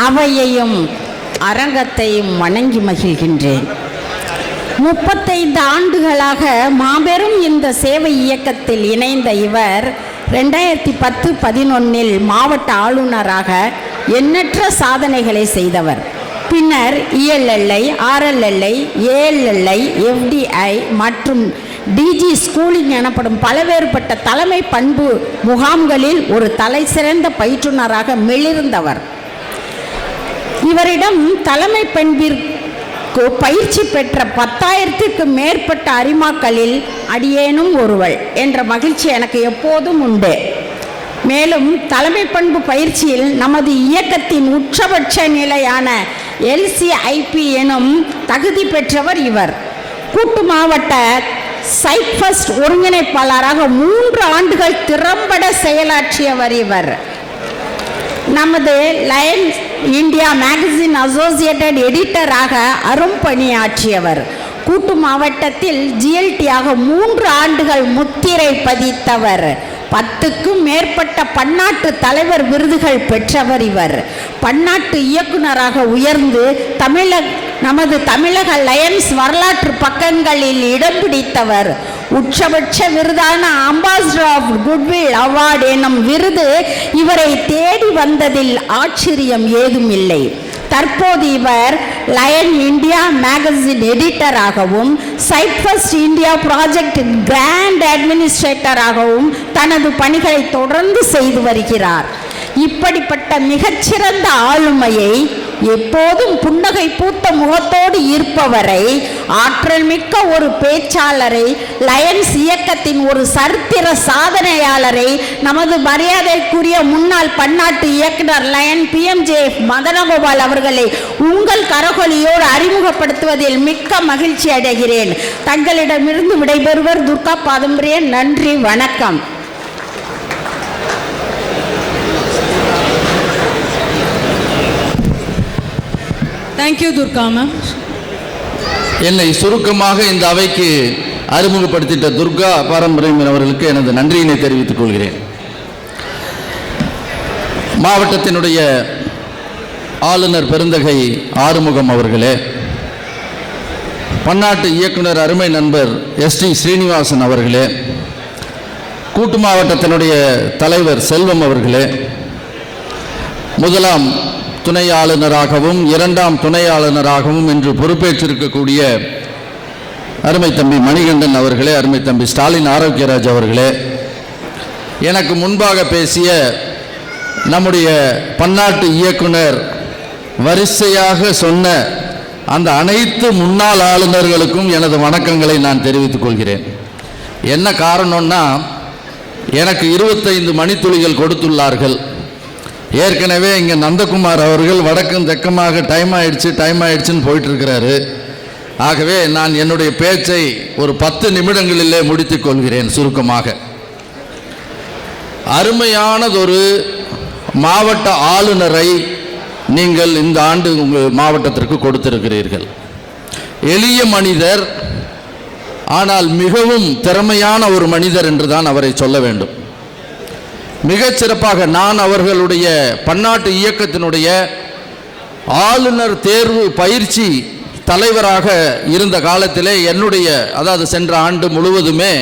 அவையையும் அரங்கத்தையும் வணங்கி மகிழ்கின்றேன். 35 ஆண்டுகளாக மாபெரும் இந்த சேவை இயக்கத்தில் இணைந்த இவர் 2010-11 மாவட்ட ஆளுநராக எண்ணற்ற சாதனைகளை செய்தவர். பின்னர் ELLI, RLLI, ALLI, FDI மற்றும் டிஜி ஸ்கூலிங் எனப்படும் பலவேறுபட்ட தலைமை பண்பு முகாம்களில் ஒரு தலைசிறந்த பயிற்றுனராக மிளிர்ந்தவர். இவரிடம் தலைமை பண்பிற்கு பயிற்சி பெற்ற 10,000க்கு மேற்பட்ட அரிமாக்களில் அடியேனும் ஒருவள் என்ற மகிழ்ச்சி எனக்கு எப்போதும் உண்டு. மேலும் தலைமை பண்பு பயிற்சியில் நமது இயக்கத்தின் உச்சபட்ச நிலையான LCIP எனும் தகுதி பெற்றவர் இவர். கூட்டு மாவட்ட சைட்ஃபஸ்ட் ஒருங்கிணைப்பாளராக 3 ஆண்டுகள் திறம்பட செயலாற்றியவர் இவர். நமது லயன்ஸ் இந்தியா மேகசின் அசோசியேட்டட் எடிட்டராக அரும்பணியாற்றியவர். கூட்டு மாவட்டத்தில் GLT-ஆக 3 ஆண்டுகள் முத்திரை பதித்தவர். 10க்கும் மேற்பட்ட பன்னாட்டு தலைவர் விருதுகள் பெற்றவர் இவர். பன்னாட்டு இயக்குநராக உயர்ந்து நமது தமிழக லயன்ஸ் வரலாற்று பக்கங்களில் இடம் பிடித்தவர். உச்சபட்ச விருதான அம்பாசிடர் ஆஃப் குட்வில் அவார்டு எனும் விருது இவரை தேடி வந்ததில் ஆச்சரியம் ஏதும் இல்லை. தற்போது இவர் லயன் இந்தியா மேகசின் எடிட்டராகவும் சைட்ஃபஸ்ட் இந்தியா ப்ராஜெக்ட் கிராண்ட் அட்மினிஸ்ட்ரேட்டராகவும் தனது பணிகளை தொடர்ந்து செய்து வருகிறார். இப்படிப்பட்ட மிகச்சிறந்த ஆளுமையை, எப்போதும் புன்னகை பூத்த முகத்தோடு இருப்பவரை, ஆற்றல் மிக்க ஒரு பேச்சாளரை, லயன்ஸ் இயக்கத்தின் ஒரு சரித்திர சாதனையாளரை, நமது மரியாதைக்குரிய முன்னாள் பன்னாட்டு இயக்குனர் லயன் PMJF மதனகோபால் அவர்களை உங்கள் கரகொலியோடு அறிமுகப்படுத்துவதில் மிக்க மகிழ்ச்சி அடைகிறேன். தங்களிடமிருந்து விடைபெறுவர் துர்கா பாதம்பிரியன். நன்றி, வணக்கம். Thank you Durga ma'am. என்னை சுருக்கமாக இந்த அவைக்கு அறிமுகப்படுத்திட்ட துர்கா பாரம்பரியம் அவர்களுக்கு எனது நன்றியினை தெரிவித்துக் கொள்கிறேன். மாவட்டத்தினுடைய ஆளுநர் பெருந்தகை ஆறுமுகம் அவர்களே, பன்னாட்டு இயக்குனர் அருமை நண்பர் ST ஸ்ரீனிவாசன் அவர்களே, கூட்டு மாவட்டத்தினுடைய தலைவர் செல்வம் அவர்களே, முதலாம் துணை ஆளுநராகவும் 2ஆம் துணை ஆளுநராகவும் இன்று பொறுப்பேற்றிருக்கக்கூடிய அருமை தம்பி மணிகண்டன் அவர்களே, அருமை தம்பி ஸ்டாலின் ஆரோக்கியராஜ் அவர்களே, எனக்கு முன்பாக பேசிய நம்முடைய பன்னாட்டு இயக்குனர் வரிசையாக சொன்ன அந்த அனைத்து முன்னாள் ஆளுநர்களுக்கும் எனது வணக்கங்களை நான் தெரிவித்துக் கொள்கிறேன். என்ன காரணம்னா, எனக்கு 25 மணித்துளிகள் கொடுத்துள்ளார்கள். ஏற்கனவே இங்கே நந்தகுமார் அவர்கள் வடக்கும் தெற்குமாக டைம் ஆயிடுச்சுன்னு போயிட்டு இருக்கிறாரு. ஆகவே நான் என்னுடைய பேச்சை ஒரு 10 நிமிடங்களிலே முடித்துக் கொள்கிறேன். சுருக்கமாக, அருமையானதொரு மாவட்ட ஆளுநரை நீங்கள் இந்த ஆண்டு உங்கள் மாவட்டத்திற்கு கொடுத்திருக்கிறீர்கள். எளிய மனிதர், ஆனால் மிகவும் திறமையான ஒரு மனிதர் என்று தான் அவரை சொல்ல வேண்டும். மிகச்சிறப்பாக நான் அவர்களுடைய பன்னாட்டு இயக்கத்தினுடைய ஆளுநர் தேர்வு பயிற்சி தலைவராக இருந்த காலத்திலே அதாவது சென்ற ஆண்டு முழுவதுமே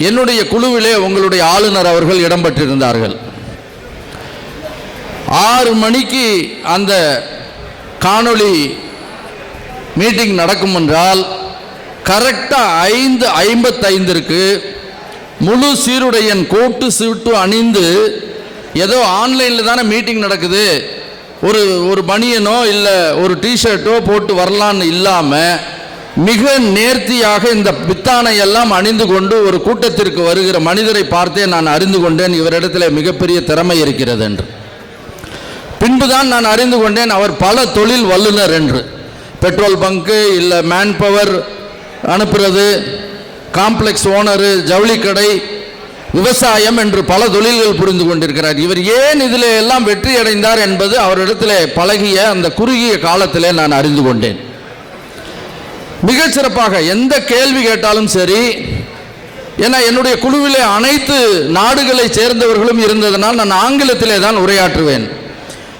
என்னுடைய குழுவிலே உங்களுடைய ஆளுநர் அவர்கள் இடம்பெற்றிருந்தார்கள். 6 மணிக்கு அந்த காணொளி மீட்டிங் நடக்கும் என்றால் கரெக்டாக 5:55 முழு சீருடையன் கோட்டு சீட்டு அணிந்து, ஏதோ ஆன்லைனில் தானே மீட்டிங் நடக்குது, ஒரு பனியனோ இல்லை ஒரு டிஷர்ட்டோ போட்டு வரலான்னு இல்லாமல் மிக நேர்த்தியாக இந்த பித்தானை எல்லாம் அணிந்து கொண்டு ஒரு கூட்டத்திற்கு வருகிற மனிதரை பார்த்தே நான் அறிந்து கொண்டேன் இவரிடத்தில் மிகப்பெரிய திறமை இருக்கிறது என்று. பின்புதான் நான் அறிந்து கொண்டேன் அவர் பல தொழில் வல்லுநர் என்று. பெட்ரோல் பங்கு இல்லை மேன் பவர் அனுப்புறது, காம்ப்ளெக்ஸ் ஓனரு, ஜவுளிக்கடை, விவசாயம் என்று பல தொழில்கள் புரிந்து கொண்டிருக்கிறார். இவர் ஏன் இதில் எல்லாம் வெற்றி அடைந்தார் என்பது அவரிடத்தில் பழகிய அந்த குறுகிய காலத்திலே நான் அறிந்து கொண்டேன். மிகச்சிறப்பாக எந்த கேள்வி கேட்டாலும் சரி, ஏன்னா என்னுடைய குழுவிலே அனைத்து நாடுகளை சேர்ந்தவர்களும் இருந்ததனால் நான் ஆங்கிலத்திலே தான் உரையாற்றுவேன்.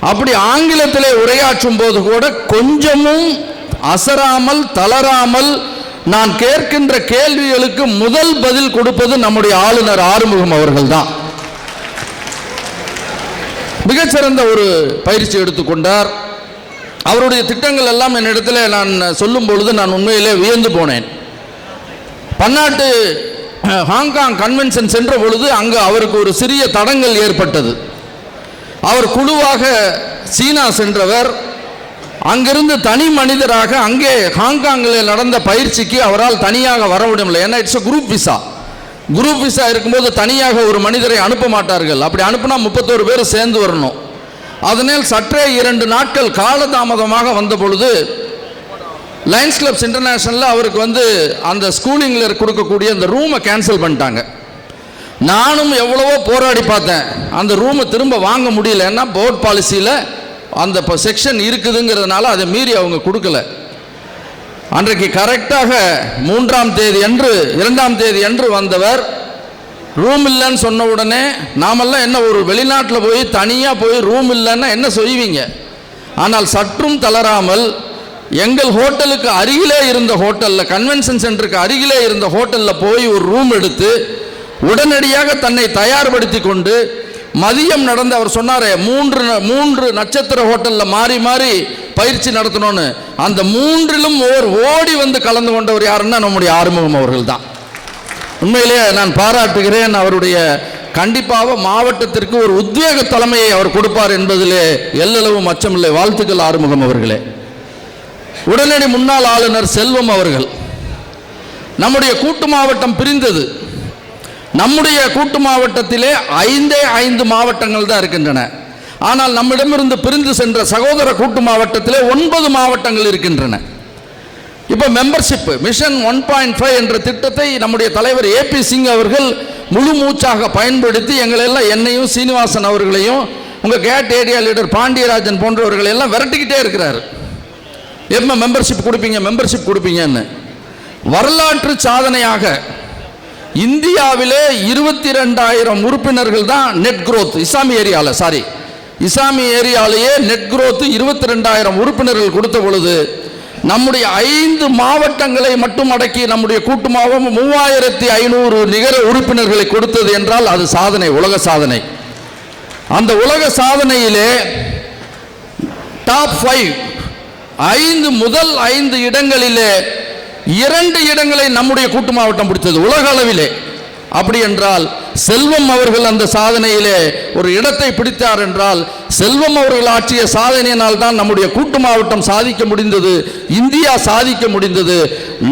அப்படி ஆங்கிலத்திலே உரையாற்றும் போது கூட கொஞ்சமும் அசராமல் தளராமல் நான் கேட்கின்ற கேள்விகளுக்கு முதல் பதில் கொடுப்பது நம்முடைய ஆளுநர் ஆறுமுகம் அவர்கள் தான். மிகச்சிறந்த ஒரு பயிற்சி எடுத்துக்கொண்டார். அவருடைய திட்டங்கள் எல்லாம் என்னிடத்தில் நான் சொல்லும் பொழுது நான் உண்மையிலே வியந்து போனேன். பன்னாட்டு ஹாங்காங் கன்வென்ஷன் சென்ற பொழுது அங்கு அவருக்கு ஒரு சிறிய தடங்கல் ஏற்பட்டது. அவர் குழுவாக சீனா சென்றவர். அங்கிருந்து தனி மனிதராக அங்கே ஹாங்காங்கில் நடந்த பயிற்சிக்கு அவரால் தனியாக வர முடியவில்லை. ஏன்னா it's group visa. Group visa இருக்கும்போது தனியாக ஒரு மனிதரை அனுப்ப மாட்டார்கள். அப்படி அனுப்புனா 31 பேர் சேர்ந்து வரணும். அதனால் சற்றே 2 நாட்கள் காலதாமதமாக வந்த பொழுது லயன்ஸ் கிளப்ஸ் இன்டர்நேஷனலில் அவருக்கு அந்த ஸ்கூலிங்கில் கொடுக்கக்கூடிய அந்த ரூமை கேன்சல் பண்ணிட்டாங்க. நானும் எவ்வளவோ போராடி பார்த்தேன். அந்த ரூமை திரும்ப வாங்க முடியல. ஏன்னா போர்ட் பாலிசியில் அந்த செக்ஷன் இருக்குதுங்கிறதுனால அதை மீறி அவங்க கொடுக்கல. அன்றைக்கு கரெக்டாக 3ஆம் தேதி அன்று 2ஆம் தேதி அன்று வந்தவர் ரூம் இல்லைன்னு சொன்ன உடனே நாமெல்லாம் என்ன ஒரு வெளிநாட்டில் போய் தனியாக போய் ரூம் இல்லைன்னா என்ன செய்வீங்க? ஆனால் சற்றும் தளராமல் எங்கள் ஹோட்டலுக்கு அருகிலே இருந்த ஹோட்டலில், கன்வென்ஷன் சென்டருக்கு அருகிலே இருந்த ஹோட்டலில் போய் ஒரு ரூம் எடுத்து உடனடியாக தன்னை தயார்படுத்தி கொண்டு மதியம் நடந்து அவர் சொன்னாரே 3 நட்சத்திர ஹோட்டலில் மாறி மாறி பயிற்சி நடத்தணும்னு, அந்த 3லும் ஓடி வந்து கலந்து கொண்டவர் யாருன்னா நம்முடைய ஆறுமுகம் அவர்கள் தான். உண்மையிலே நான் பாராட்டுகிறேன். அவருடைய கண்டிப்பாக மாவட்டத்திற்கு ஒரு உத்வேக தலைமையை அவர் கொடுப்பார் என்பதிலே எல்லளவும் அச்சமில்லை. வாழ்த்துக்கள் ஆறுமுகம் அவர்களே. உடனடி முன்னாள் ஆளுநர் செல்வம் அவர்கள். நம்முடைய கூட்டு மாவட்டம் பிரிந்தது. நம்முடைய கூட்டு மாவட்டத்திலே 5 மாவட்டங்கள் தான் இருக்கின்றன. ஆனால் நம்மிடமிருந்து பிரிந்து சென்ற சகோதர கூட்டு மாவட்டத்திலே 9 மாவட்டங்கள் இருக்கின்றன. இப்போ மெம்பர்ஷிப் மிஷன் 1.5 என்ற திட்டத்தை நம்முடைய தலைவர் ஏபி சிங் அவர்கள் முழு மூச்சாக பயன்படுத்தி எங்களெல்லாம், என்னையும் சீனிவாசன் அவர்களையும் உங்கள் கேட் ஏரியா லீடர் பாண்டியராஜன் போன்றவர்கள் எல்லாம் விரட்டிக்கிட்டே இருக்கிறார். எப்போ மெம்பர்ஷிப் கொடுப்பீங்கன்னு. வரலாற்று சாதனையாக இந்தியாவிலே 22,000 உறுப்பினர்கள் தான் நெட் குரோத். இஸ்லாமிய ஏரியாலேயே நெட் குரோத் 22,000 உறுப்பினர்கள் கொடுத்த பொழுது நம்முடைய 5 மாவட்டங்களை மட்டும் அடக்கி நம்முடைய கூட்டு மாவட்டம் 3,500 நிகர உறுப்பினர்களை கொடுத்தது என்றால் அது சாதனை, உலக சாதனை. அந்த உலக சாதனையிலே டாப் 5 முதல் 5 இடங்களிலே 2 இடங்களை நம்முடைய கூட்டு மாவட்டம் பிடித்தது உலக அளவிலே. அப்படி என்றால் செல்வம் அவர்கள் அந்த சாதனையிலே ஒரு இடத்தை பிடித்தார் என்றால் செல்வம் அவர்கள் ஆற்றிய சாதனையினால் தான் நம்முடைய கூட்டு மாவட்டம் சாதிக்க முடிந்தது, இந்தியா சாதிக்க முடிந்தது.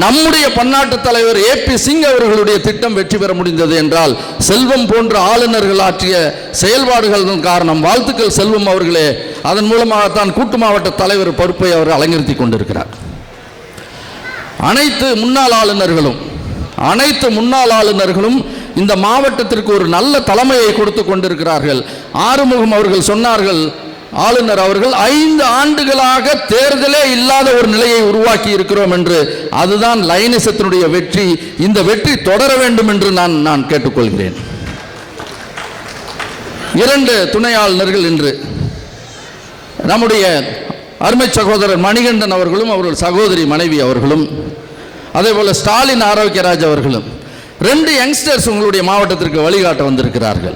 நம்முடைய பன்னாட்டு தலைவர் ஏபி சிங் அவர்களுடைய திட்டம் வெற்றி பெற முடிந்தது என்றால் செல்வம் போன்ற ஆளுநர்கள் ஆற்றிய செயல்பாடுகள் காரணம். வாழ்த்துக்கள் செல்வம் அவர்களே. அதன் மூலமாகத்தான் கூட்டு மாவட்ட தலைவர் பொறுப்பை அவர் அலங்கரித்துக் கொண்டிருக்கிறார். அனைத்து முன்னாள் ஆளுநர்களும் இந்த மாவட்டத்திற்கு ஒரு நல்ல தலைமையை கொடுத்து கொண்டிருக்கிறார்கள். ஆறுமுகம் அவர்கள் சொன்னார்கள், ஆளுநர் அவர்கள் 5 ஆண்டுகளாக தேர்தலே இல்லாத ஒரு நிலையை உருவாக்கி இருக்கிறோம் என்று. அதுதான் லைனிசத்தினுடைய வெற்றி. இந்த வெற்றி தொடர வேண்டும் என்று நான் கேட்டுக்கொள்கிறேன். 2 துணை ஆளுநர்கள் இன்று நம்முடைய அருமை சகோதரர் மணிகண்டன் அவர்களும் அவர்கள் சகோதரி மனைவி அவர்களும், அதே போல ஸ்டாலின் ஆரோக்கியராஜ் அவர்களும் 2 யங்ஸ்டர்ஸ் உங்களுடைய மாவட்டத்திற்கு வழிகாட்ட வந்திருக்கிறார்கள்.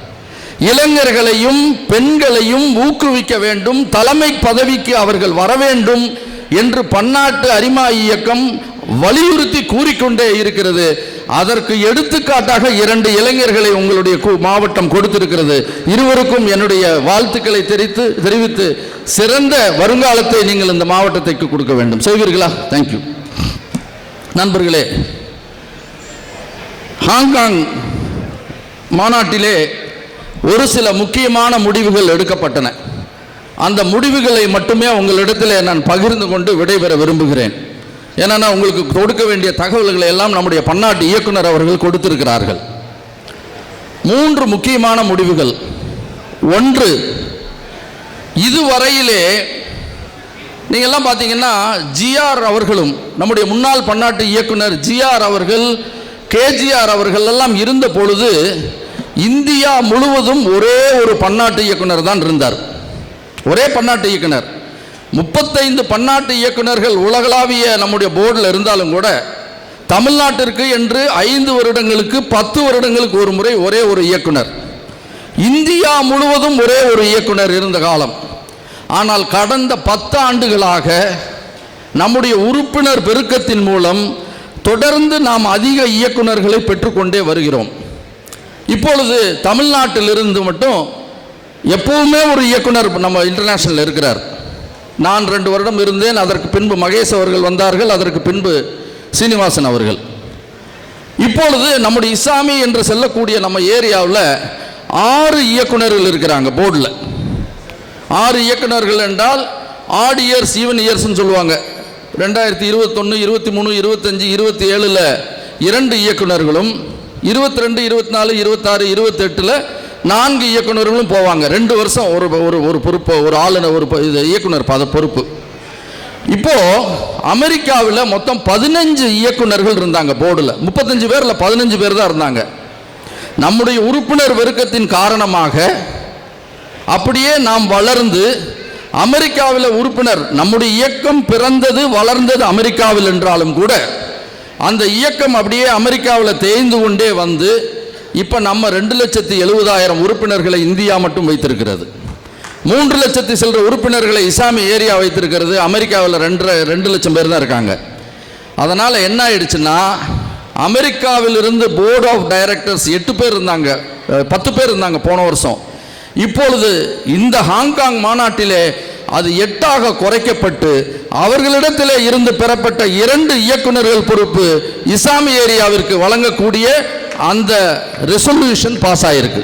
இளைஞர்களையும் பெண்களையும் ஊக்குவிக்க வேண்டும், தலைமை பதவிக்கு அவர்கள் வர வேண்டும் என்று பன்னாட்டு அரிமா இயக்கம் வலியுறுத்தி கூறிக்கொண்டே இருக்கிறது. அதற்கு எடுத்துக்காட்டாக 2 இளைஞர்களை உங்களுடைய மாவட்டம் கொடுத்திருக்கிறது. இருவருக்கும் என்னுடைய வாழ்த்துக்களை தெரிவித்து சிறந்த வருங்காலத்தை நீங்கள் இந்த மாவட்டத்திற்கு கொடுக்க வேண்டும். செய்வீர்களா? தேங்க்யூ. நண்பர்களே, ஹாங்காங் மாநாட்டிலே ஒரு சில முக்கியமான முடிவுகள் எடுக்கப்பட்டன. அந்த முடிவுகளை மட்டுமே உங்களிடத்தில் நான் பகிர்ந்து கொண்டு விடைபெற விரும்புகிறேன். ஏன்னா உங்களுக்கு கொடுக்க வேண்டிய தகவல்களை எல்லாம் நம்முடைய பன்னாட்டு இயக்குனர் அவர்கள் கொடுத்திருக்கிறார்கள். 3 முக்கியமான முடிவுகள். 1, இதுவரையிலே நீங்கள்லாம் பார்த்தீங்கன்னா ஜிஆர் அவர்களும் நம்முடைய முன்னாள் பன்னாட்டு இயக்குனர் ஜிஆர் அவர்கள், கேஜிஆர் அவர்கள் எல்லாம் இருந்த பொழுது இந்தியா முழுவதும் ஒரே ஒரு பன்னாட்டு இயக்குனர் தான் இருந்தார். ஒரே பன்னாட்டு இயக்குனர். 35 பன்னாட்டு இயக்குனர்கள் உலகளாவிய நம்முடைய போர்டில் இருந்தாலும் கூட தமிழ்நாட்டிற்கு என்று 5 வருடங்களுக்கு 10 வருடங்களுக்கு ஒரு முறை ஒரே ஒரு இயக்குனர். இந்தியா முழுவதும் ஒரே ஒரு இயக்குனர் இருந்த காலம். ஆனால் கடந்த 10 ஆண்டுகளாக நம்முடைய உறுப்பினர் பெருக்கத்தின் மூலம் தொடர்ந்து நாம் அதிக இயக்குனர்களை பெற்றுக்கொண்டே வருகிறோம். இப்பொழுது தமிழ்நாட்டிலிருந்து மட்டும் எப்பவுமே ஒரு இயக்குனர் நம்ம இன்டர்நேஷனல் இருக்கிறார். நான் 2 வருடம் இருந்தேன். அதற்கு பின்பு மகேஷ் அவர்கள் வந்தார்கள். அதற்கு பின்பு சீனிவாசன் அவர்கள். இப்பொழுது நம்முடைய இசாமி என்று சொல்லக்கூடிய நம்ம ஏரியாவில் 6 இயக்குனர்கள் இருக்கிறாங்க போர்டில். 6 இயக்குனர்கள் என்றால் ஆட் இயர்ஸ் ஈவன் இயர்ஸ்ன்னு சொல்லுவாங்க. 2021, 23, 25, 27 2 இயக்குனர்களும் 22, 24, 26, 28 4 இயக்குனர்களும் போவாங்க. 2 வருஷம் ஒரு ஒரு பொறுப்பு, ஒரு ஆளுநர், ஒரு இயக்குனர் பொறுப்பு. இப்போ அமெரிக்காவில் மொத்தம் 15 இயக்குனர்கள் இருந்தாங்க போர்டில். 35 பேர்ல 15 பேர் தான் இருந்தாங்க. நம்முடைய உறுப்பினர் பெருக்கத்தின் காரணமாக அப்படியே நாம் வளர்ந்து அமெரிக்காவில் உறுப்பினர், நம்முடைய இயக்கம் பிறந்தது வளர்ந்தது அமெரிக்காவில் என்றாலும் கூட அந்த இயக்கம் அப்படியே அமெரிக்காவில் தேய்ந்து கொண்டே வந்து இப்போ நம்ம 2,70,000 உறுப்பினர்களை இந்தியா மட்டும் வைத்திருக்கிறது. 3 லட்சத்து சில்லற உறுப்பினர்களை இஸ்லாமிய ஏரியா வைத்திருக்கிறது. அமெரிக்காவில் 2 லட்சம் பேர் தான் இருக்காங்க. அதனால் என்ன ஆயிடுச்சுன்னா, அமெரிக்காவில் இருந்து போர்டு ஆஃப் டைரக்டர்ஸ் 8 பேர் இருந்தாங்க, 10 பேர் இருந்தாங்க போன வருஷம். இப்பொழுது இந்த ஹாங்காங் மாநாட்டிலே அது 8ஆக குறைக்கப்பட்டு அவர்களிடத்திலே இருந்து பெறப்பட்ட 2 இயக்குநர்கள் பொறுப்பு இஸ்லாமிய ஏரியாவிற்கு வழங்கக்கூடிய அந்த ரெசல்யூஷன் பாஸ் ஆயிருக்கு.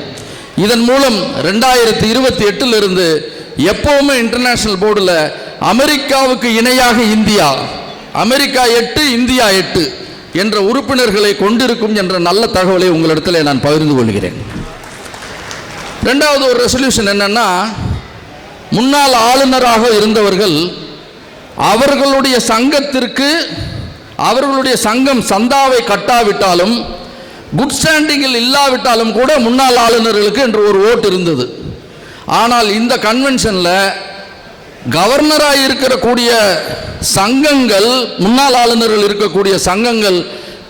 இதன் மூலம் 2028 இருந்து எப்பவுமே இன்டர்நேஷனல் போர்டில் அமெரிக்காவுக்கு இணையாக இந்தியா, அமெரிக்கா 8 இந்தியா 8 என்ற உறுப்பினர்களை கொண்டிருக்கும் என்ற நல்ல தகவலை உங்களிடத்தில் நான் பகிர்ந்து கொள்கிறேன். 2வது ஒரு ரெசல்யூஷன் என்னன்னா, முன்னாள் ஆளுநராக இருந்தவர்கள் அவர்களுடைய சங்கத்திற்கு அவர்களுடைய சங்கம் சந்தாவை கட்டாவிட்டாலும் குட் ஸ்டாண்டிங்கில் இல்லாவிட்டாலும் கூட முன்னாள் ஆளுநர்களுக்கு என்று ஒரு ஓட்டு இருந்தது. ஆனால் இந்த கன்வென்ஷனில் கவர்னராக இருக்கக்கூடிய சங்கங்கள், முன்னாள் ஆளுநர்கள் இருக்கக்கூடிய சங்கங்கள்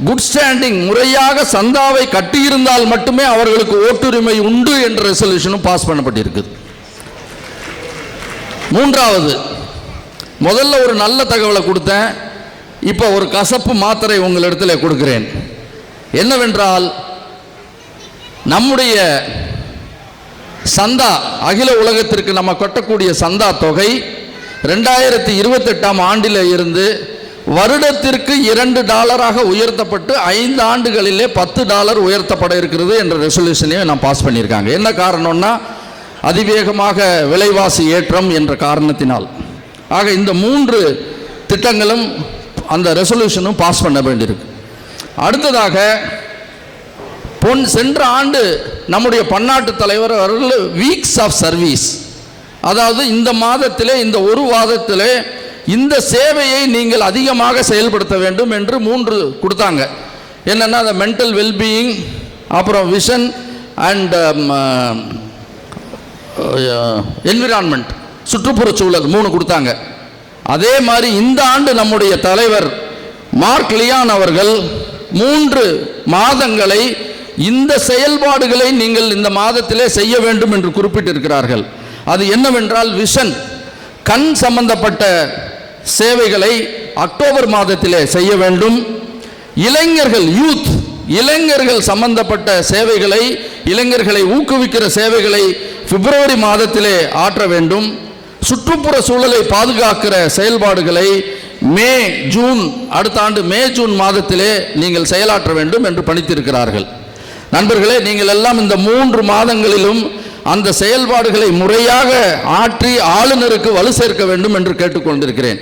குட் ஸ்டாண்டிங் முறையாக சந்தாவை கட்டியிருந்தால் மட்டுமே அவர்களுக்கு ஓட்டுரிமை உண்டு என்ற ரெசல்யூஷனும் பாஸ் பண்ணப்பட்டிருக்குது. 3வது, முதல்ல ஒரு நல்ல தகவலை கொடுத்தேன், இப்போ ஒரு கசப்பு மாத்திரை உங்களிடத்தில் கொடுக்கிறேன். என்னவென்றால், நம்முடைய சந்தா, அகில உலகத்திற்கு நம்ம கட்டக்கூடிய சந்தா தொகை 2028 ஆண்டில் இருந்து வருடத்திற்கு $2 உயர்த்தப்பட்டு 5 ஆண்டுகளிலே $10 உயர்த்தப்பட இருக்கிறது என்ற ரெசல்யூஷனையும் நான் பாஸ் பண்ணியிருக்காங்க. என்ன காரணம்னா, அதிவேகமாக விலைவாசி ஏற்றம் என்ற காரணத்தினால். ஆக இந்த 3 திட்டங்களும் அந்த ரெசல்யூஷனும் பாஸ் பண்ண வேண்டியிருக்கு. அடுத்ததாக, சென்ற ஆண்டு நம்முடைய பன்னாட்டு தலைவர் அவர்கள் வீக்ஸ் ஆஃப் சர்வீஸ், அதாவது இந்த மாதத்திலே, இந்த ஒரு வாரத்திலே இந்த சேவையை நீங்கள் அதிகமாக செயல்படுத்த வேண்டும் என்று 3 கொடுத்தாங்க. என்னென்னா, அந்த மென்டல் வெல்பீயிங், அப்புறம் விஷன் அண்ட் என்விரான்மெண்ட், சுற்றுப்புறச் சூழல் 3 கொடுத்தாங்க. அதே மாதிரி இந்த ஆண்டு நம்முடைய தலைவர் மார்க் லியான் அவர்கள் 3 மாதங்களை இந்த செயல்பாடுகளை நீங்கள் இந்த மாதத்திலே செய்ய வேண்டும் என்று குறிப்பிட்டிருக்கிறார்கள். அது என்னவென்றால், விஷன், கண் சம்பந்தப்பட்ட சேவைகளை அக்டோபர் மாதத்திலே செய்ய வேண்டும். இளைஞர்கள், யூத், இளைஞர்கள் சம்பந்தப்பட்ட சேவைகளை, இளைஞர்களை ஊக்குவிக்கிற சேவைகளை பிப்ரவரி மாதத்திலே ஆற்ற வேண்டும். சுற்றுப்புற சூழலை பாதுகாக்கிற செயல்பாடுகளை மே ஜூன், அடுத்த ஆண்டு மே ஜூன் மாதத்திலே நீங்கள் செயலாற்ற வேண்டும் என்று பணித்திருக்கிறார்கள். நண்பர்களே, நீங்கள் எல்லாம் இந்த 3 மாதங்களிலும் அந்த செயல்பாடுகளை முறையாக ஆற்றி ஆளுநருக்கு வலு சேர்க்க வேண்டும் என்று கேட்டுக்கொண்டிருக்கிறேன்.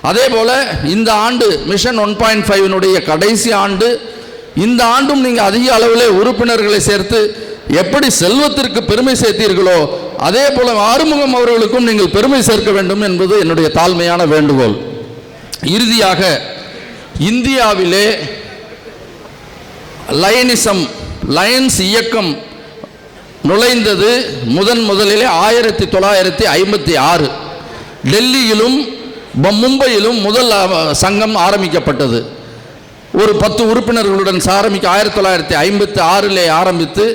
அதே போல இந்த ஆண்டு மிஷன் 1.5 கடைசி ஆண்டு. இந்த ஆண்டும் நீங்கள் அதிக அளவில் உறுப்பினர்களை சேர்த்து எப்படி செல்வத்திற்கு பெருமை சேர்த்தீர்களோ அதே போல ஆறுமுகம் அவர்களுக்கும் நீங்கள் பெருமை சேர்க்க வேண்டும் என்பது என்னுடைய தாழ்மையான வேண்டுகோள். இறுதியாக, இந்தியாவிலே லயன்ஸ் இயக்கம் நுழைந்தது முதலிலே 1956 டெல்லியிலும் மும்பையிலும் முதல் சங்கம் ஆரம்பிக்கப்பட்டது. ஒரு 10 உறுப்பினர்களுடன் ஆரம்பிக்க 1956 ஆரம்பித்து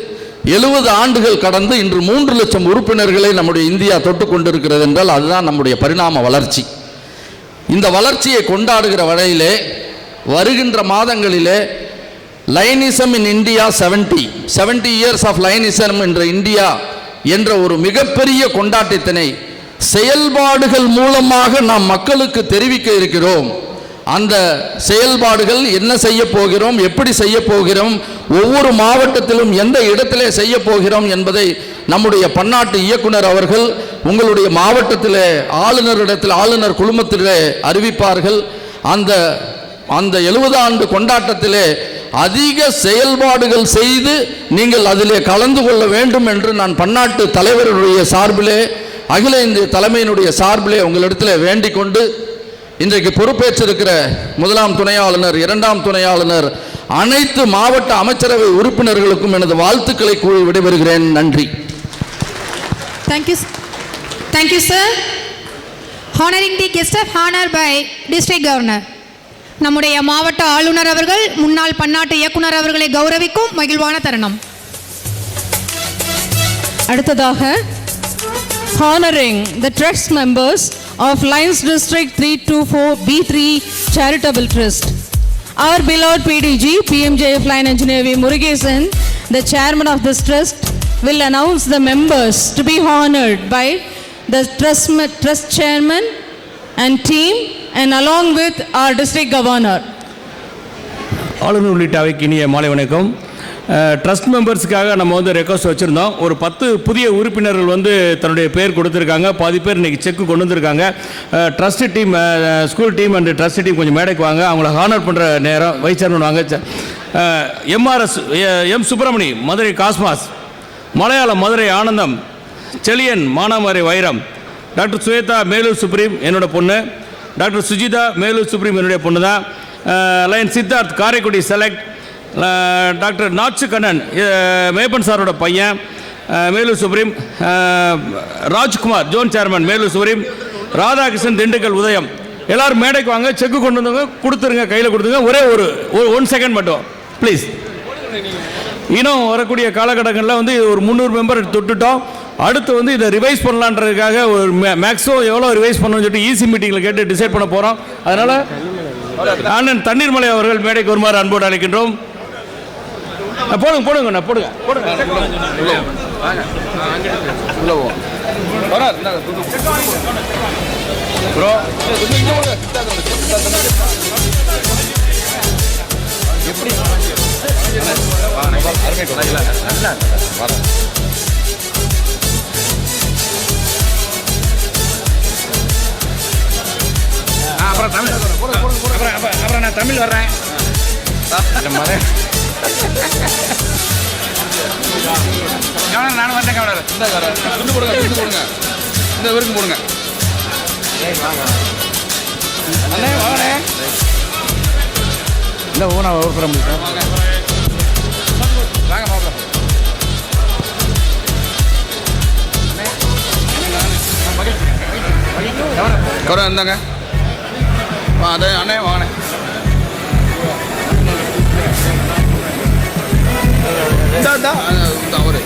70 ஆண்டுகள் கடந்து இன்று 3 லட்சம் உறுப்பினர்களை நம்முடைய இந்தியா தொட்டு கொண்டிருக்கிறது என்றால் அதுதான் நம்முடைய பரிணாம வளர்ச்சி. இந்த வளர்ச்சியை கொண்டாடுகிற வகையிலே வருகின்ற மாதங்களிலே லைனிசம் இன் இந்தியா 70 இயர்ஸ் ஆஃப் லைனிசம் என்ற இந்தியா என்ற ஒரு மிகப்பெரிய கொண்டாட்டத்தினை செயல்பாடுகள் மூலமாக நாம் மக்களுக்கு தெரிவிக்க இருக்கிறோம். அந்த செயல்பாடுகள் என்ன செய்ய போகிறோம், எப்படி செய்ய போகிறோம், ஒவ்வொரு மாவட்டத்திலும் எந்த இடத்திலே செய்ய போகிறோம் என்பதை நம்முடைய பன்னாட்டு இயக்குனர் அவர்கள் உங்களுடைய மாவட்டத்திலே ஆளுநர் குழுமத்திலே அறிவிப்பார்கள். அந்த 70 ஆண்டு கொண்டாட்டத்திலே அதிக செயல்பாடுகள் செய்து நீங்கள் அதிலே கலந்து கொள்ள வேண்டும் என்று நான் பன்னாட்டு தலைவர்களுடைய சார்பிலே, அகில இந்திய தலைமையினுடைய சார்பிலே உங்களிடத்தில் வேண்டிக் கொண்டு இன்றைக்கு பொறுப்பேற்றிருக்கிற 1ஆம் துணை ஆளுநர், 2ஆம் துணை ஆளுநர், அனைத்து மாவட்ட அமைச்சரவை உறுப்பினர்களுக்கும் எனது வாழ்த்துக்களை கூறி விடைபெறுகிறேன். நன்றி. Thank you, sir. Honoring the guest of honor by District Governor. நம்முடைய மாவட்ட ஆளுநர் அவர்கள் முன்னாள் பன்னாட்டு இயக்குனர் அவர்களை கௌரவிக்கும் மகிழ்வான தருணம். அடுத்ததாக honoring the trust members of Lions District 324B3 Charitable Trust. Our beloved PDG, PMJF Line Engineer V. Murugesan, the chairman of this trust, will announce the members to be honored by the trust chairman and team and along with our district governor. ஆளுநர் உள்ளிட்ட அவைக்கு இனிய மாலை வணக்கம். Trust மெம்பர்ஸுக்காக நம்ம request வச்சுருந்தோம். ஒரு 10 புதிய உறுப்பினர்கள் தன்னுடைய பேர் கொடுத்துருக்காங்க. பாதி பேர் இன்றைக்கி செக்கு கொண்டு வந்திருக்காங்க. Trust team, school team and trust team கொஞ்சம் மேடைக்கு வாங்க. அவங்கள ஹானர் பண்ணுற நேரம் வைஸ் சேர்மன் வாங்க. MRS M Subramani Madurai cosmos, Malayalam Madurai ஆனந்தம், செலியன் மானாமரை வைரம், டாக்டர் சுவேதா மேலூர் சுப்ரீம் என்னோட பொண்ணு, டாக்டர் சுஜிதா மேலூர் சுப்ரீம் என்னுடைய பொண்ணு தான், lion Siddharth Karaikudi select, doctor Nachu Kannan Meppan சாரோட பையன் Melur supreme, Rajkumar zone chairman Melur supreme, Radhakrishnan Dindigul Udhayam. எல்லோரும் மேடைக்கு வாங்க. செக்கு கொண்டு வந்தவங்க கொடுத்துருங்க, கையில் கொடுத்துருங்க. ஒரே ஒரு 1 செகண்ட் மட்டும் ப்ளீஸ். இன்னும் வரக்கூடிய காலகட்டங்களில் ஒரு 300 மெம்பர் தொட்டுட்டோம். அடுத்து இதை ரிவைஸ் பண்ணலான்றதுக்காக ஒரு மேக்ஸிமம் எவ்வளோ ரிவைஸ் பண்ணணும்னு சொல்லிட்டு ஈசி மீட்டிங்கில் கேட்டு டிசைட் பண்ண போகிறோம். அதனால் அண்ணன் தண்ணீர்மலை அவர்கள் மேடைக்கு வருமாறு அன்போடு அழைக்கின்றோம். போடுங்க போடுங்க. அப்புறம் நான் தமிழ் வர்றேன். நானும் வந்தேன். துண்டு போடுங்க, இந்த வரைக்கும் போடுங்க. அண்ணே வாங்கண்ணே. இல்லை ஓனா வர முடியும். வாங்க மாப்பிள்ள. கவரை இருந்தாங்க. அதே அண்ணே வாங்கண்ணே. அவரு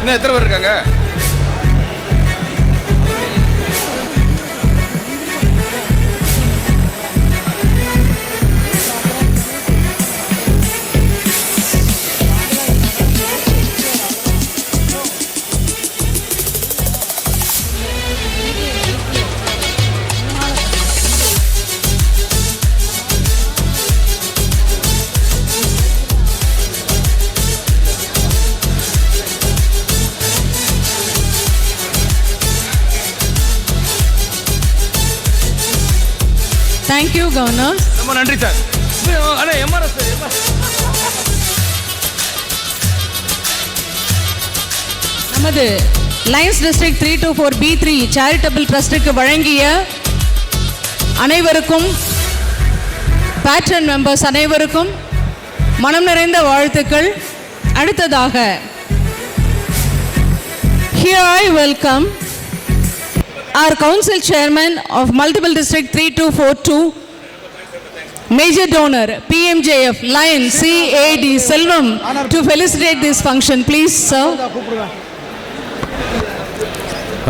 இன்னும் எத்தனை பேர் இருக்காங்க? Thank you, Governor. ரொம்ப நன்றி சார். அண்ணே எம்ஆர்எஸ் நமது லைன்ஸ் டிஸ்ட்ரிக்ட் 324 B3 சேரிட்டபிள் ட்ரஸ்டுக்கு வழங்கிய அனைவருக்கும் பேட்ரன் மெம்பர்ஸ் அனைவருக்கும் மனம் நிறைந்த வாழ்த்துக்கள். அடுத்ததாக here I welcome our council chairman of multiple district 3242 major donor PMJF Lion CAD Selvam to felicitate this function. Please sir.